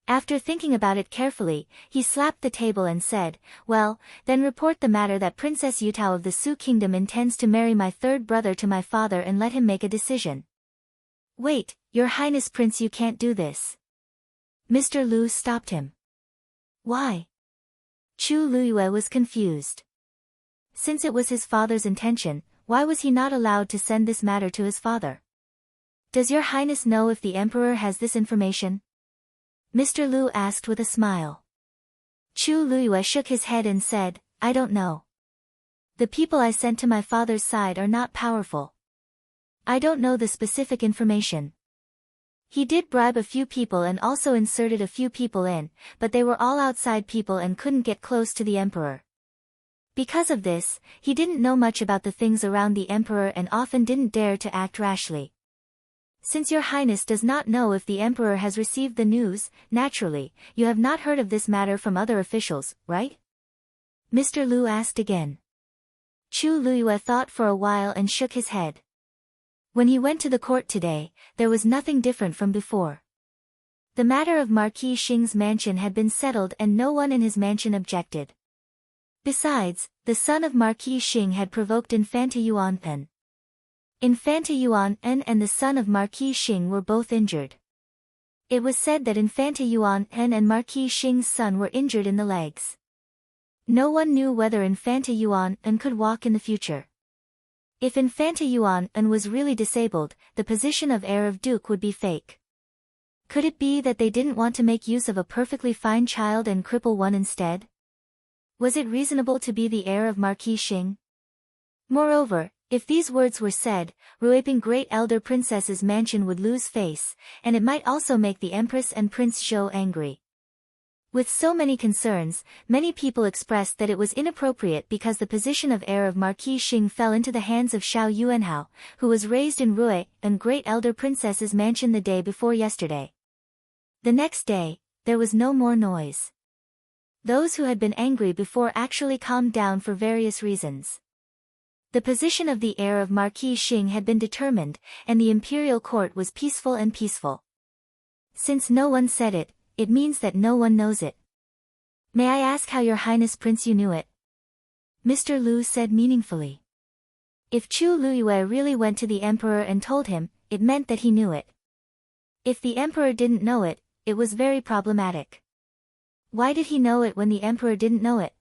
After thinking about it carefully, he slapped the table and said, well, then report the matter that Princess Yutao of the Su Kingdom intends to marry my third brother to my father and let him make a decision. Wait, Your Highness Prince, you can't do this. Mr. Lu stopped him. Why? Chu Luyue was confused. Since it was his father's intention, why was he not allowed to send this matter to his father? Does Your Highness know if the Emperor has this information? Mr. Lu asked with a smile. Chu Luyue shook his head and said, I don't know. The people I sent to my father's side are not powerful. I don't know the specific information. He did bribe a few people and also inserted a few people in, but they were all outside people and couldn't get close to the Emperor. Because of this, he didn't know much about the things around the Emperor and often didn't dare to act rashly. Since Your Highness does not know if the Emperor has received the news, naturally, you have not heard of this matter from other officials, right? Mr. Lu asked again. Chu Luyue thought for a while and shook his head. When he went to the court today, there was nothing different from before. The matter of Marquis Xing's mansion had been settled and no one in his mansion objected. Besides, the son of Marquis Xing had provoked Infanta Yuan Pen. Infanta Yuan En and the son of Marquis Xing were both injured. It was said that Infanta Yuan En and Marquis Xing's son were injured in the legs. No one knew whether Infanta Yuan En could walk in the future. If Infanta Yuan En was really disabled, the position of heir of duke would be fake. Could it be that they didn't want to make use of a perfectly fine child and cripple one instead? Was it reasonable to be the heir of Marquis Xing? Moreover, if these words were said, raping great elder princess's mansion would lose face, and it might also make the Empress and Prince Zhou angry. With so many concerns, many people expressed that it was inappropriate because the position of heir of Marquis Xing fell into the hands of Xiao Yuanhao, who was raised in Rui and great elder princess's mansion the day before yesterday. The next day, there was no more noise. Those who had been angry before actually calmed down for various reasons. The position of the heir of Marquis Xing had been determined, and the imperial court was peaceful and peaceful. Since no one said it, it means that no one knows it. May I ask how Your Highness Prince you knew it? Mr. Lu said meaningfully. If Chu Luyue really went to the Emperor and told him, it meant that he knew it. If the Emperor didn't know it, it was very problematic. Why did he know it when the Emperor didn't know it?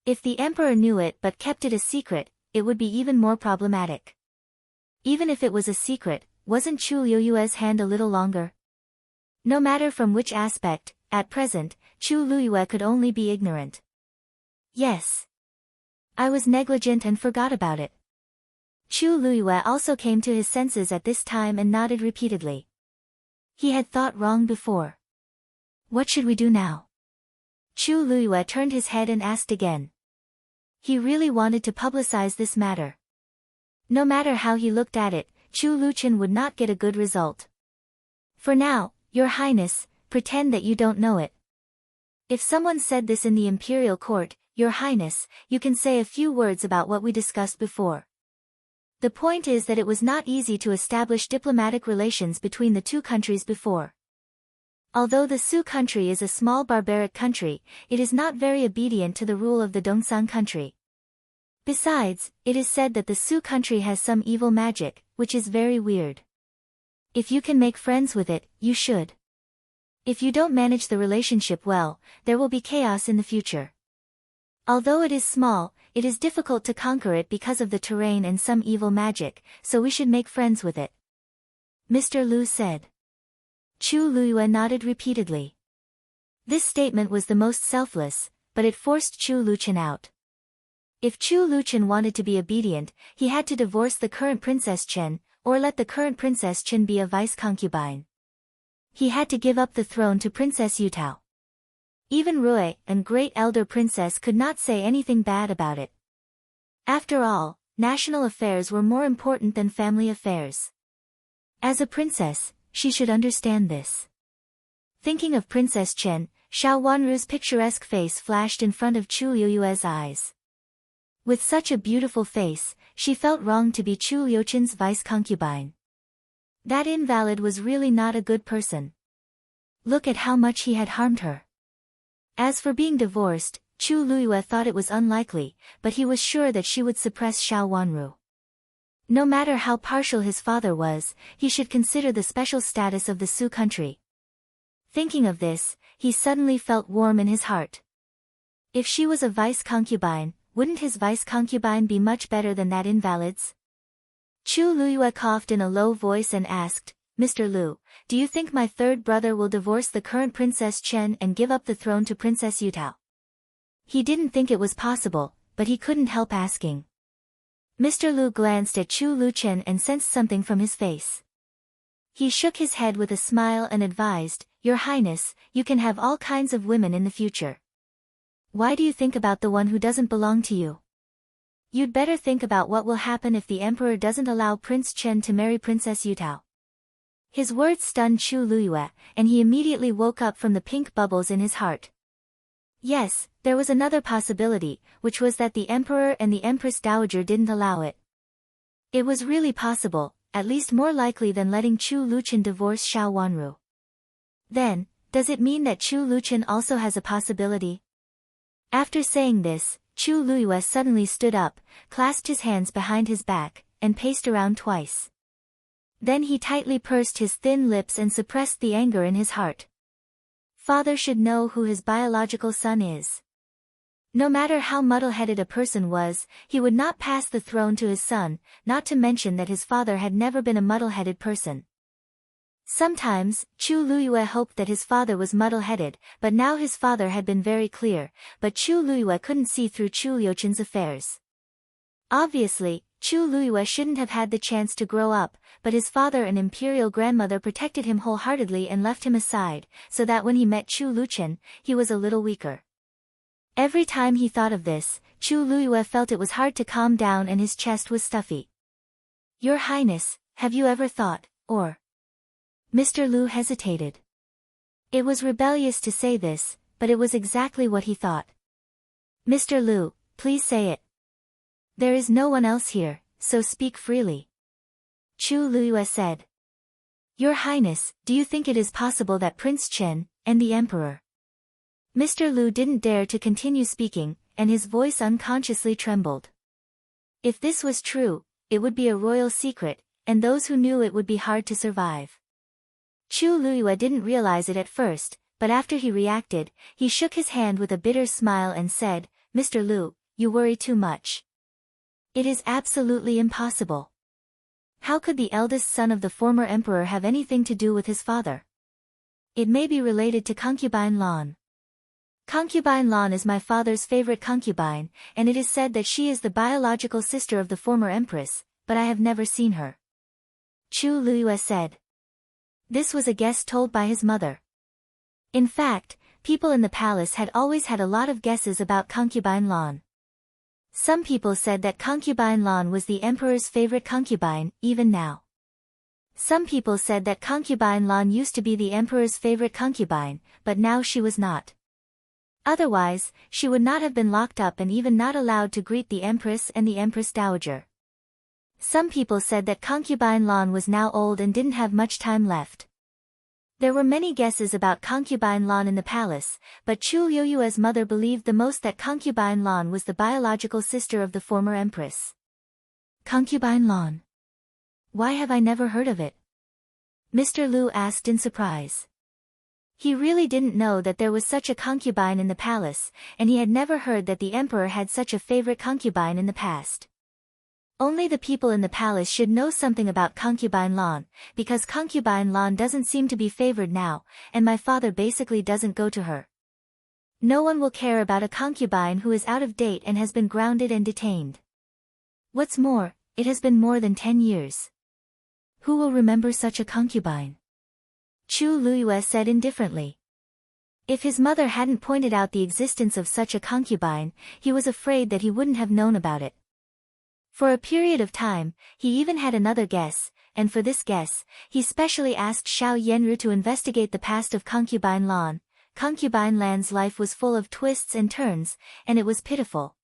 If the Emperor knew it but kept it a secret, it would be even more problematic. Even if it was a secret, wasn't Chu Luyue's hand a little longer? No matter from which aspect, at present, Chu Luyue could only be ignorant. Yes. I was negligent and forgot about it. Chu Luyue also came to his senses at this time and nodded repeatedly. He had thought wrong before. What should we do now? Chu Luyue turned his head and asked again. He really wanted to publicize this matter. No matter how he looked at it, Chu Luchen would not get a good result. For now, Your Highness, pretend that you don't know it. If someone said this in the imperial court, Your Highness, you can say a few words about what we discussed before. The point is that it was not easy to establish diplomatic relations between the two countries before. Although the Su country is a small barbaric country, it is not very obedient to the rule of the Dongsan country. Besides, it is said that the Su country has some evil magic, which is very weird. If you can make friends with it, you should. If you don't manage the relationship well, there will be chaos in the future. Although it is small, it is difficult to conquer it because of the terrain and some evil magic, so we should make friends with it. Mr. Lu said. Chu Luyue nodded repeatedly. This statement was the most selfless, but it forced Chu Luchen out. If Chu Luchen wanted to be obedient, he had to divorce the current Princess Chen, or let the current Princess Chen be a vice-concubine. He had to give up the throne to Princess Yutao. Even Rui, and great elder princess, could not say anything bad about it. After all, national affairs were more important than family affairs. As a princess, she should understand this. Thinking of Princess Chen, Xiao Wanru's picturesque face flashed in front of Chu Liyue's eyes. With such a beautiful face, she felt wrong to be Chu Liuchen's vice-concubine. That invalid was really not a good person. Look at how much he had harmed her. As for being divorced, Chu Luyue thought it was unlikely, but he was sure that she would suppress Xiao Wanru. No matter how partial his father was, he should consider the special status of the Su country. Thinking of this, he suddenly felt warm in his heart. If she was a vice-concubine, wouldn't his vice-concubine be much better than that invalid's? Chu Luyue coughed in a low voice and asked, Mr. Lu, do you think my third brother will divorce the current Princess Chen and give up the throne to Princess Yutao? He didn't think it was possible, but he couldn't help asking. Mr. Lu glanced at Chu Luchen and sensed something from his face. He shook his head with a smile and advised, Your Highness, you can have all kinds of women in the future. Why do you think about the one who doesn't belong to you? You'd better think about what will happen if the emperor doesn't allow Prince Chen to marry Princess Yutao. His words stunned Chu Luyue, and he immediately woke up from the pink bubbles in his heart. Yes, there was another possibility, which was that the emperor and the empress dowager didn't allow it. It was really possible, at least more likely than letting Chu Luchen divorce Xiao Wanru. Then, does it mean that Chu Luchen also has a possibility? After saying this, Chu Luyue suddenly stood up, clasped his hands behind his back, and paced around twice. Then he tightly pursed his thin lips and suppressed the anger in his heart. Father should know who his biological son is. No matter how muddle-headed a person was, he would not pass the throne to his son, not to mention that his father had never been a muddle-headed person. Sometimes, Chu Luyue hoped that his father was muddle-headed, but now his father had been very clear, but Chu Luyue couldn't see through Chu Liuchen's affairs. Obviously, Chu Luyue shouldn't have had the chance to grow up, but his father and imperial grandmother protected him wholeheartedly and left him aside, so that when he met Chu Luchen, he was a little weaker. Every time he thought of this, Chu Luyue felt it was hard to calm down and his chest was stuffy. Your Highness, have you ever thought, or? Mr. Lu hesitated. It was rebellious to say this, but it was exactly what he thought. Mr. Lu, please say it. There is no one else here, so speak freely. Chu Luyue said. Your Highness, do you think it is possible that Prince Chen, and the Emperor? Mr. Lu didn't dare to continue speaking, and his voice unconsciously trembled. If this was true, it would be a royal secret, and those who knew it would be hard to survive. Chu Luyue didn't realize it at first, but after he reacted, he shook his hand with a bitter smile and said, Mr. Lu, you worry too much. It is absolutely impossible. How could the eldest son of the former emperor have anything to do with his father? It may be related to concubine Lan. Concubine Lan is my father's favorite concubine, and it is said that she is the biological sister of the former empress, but I have never seen her. Chu Luyue said. This was a guess told by his mother. In fact, people in the palace had always had a lot of guesses about concubine Lan. Some people said that concubine Lan was the emperor's favorite concubine, even now. Some people said that concubine Lan used to be the emperor's favorite concubine, but now she was not. Otherwise, she would not have been locked up and even not allowed to greet the empress and the empress dowager. Some people said that concubine Lan was now old and didn't have much time left. There were many guesses about concubine Lan in the palace, but Chu Yoyue's mother believed the most that concubine Lan was the biological sister of the former empress. Concubine Lan. Why have I never heard of it? Mr. Lu asked in surprise. He really didn't know that there was such a concubine in the palace, and he had never heard that the emperor had such a favorite concubine in the past. Only the people in the palace should know something about concubine Lan, because concubine Lan doesn't seem to be favored now, and my father basically doesn't go to her. No one will care about a concubine who is out of date and has been grounded and detained. What's more, it has been more than 10 years. Who will remember such a concubine? Chu Luyue said indifferently. If his mother hadn't pointed out the existence of such a concubine, he was afraid that he wouldn't have known about it. For a period of time, he even had another guess, and for this guess, he specially asked Xiao Yenru to investigate the past of concubine Lan. Concubine Lan's life was full of twists and turns, and it was pitiful.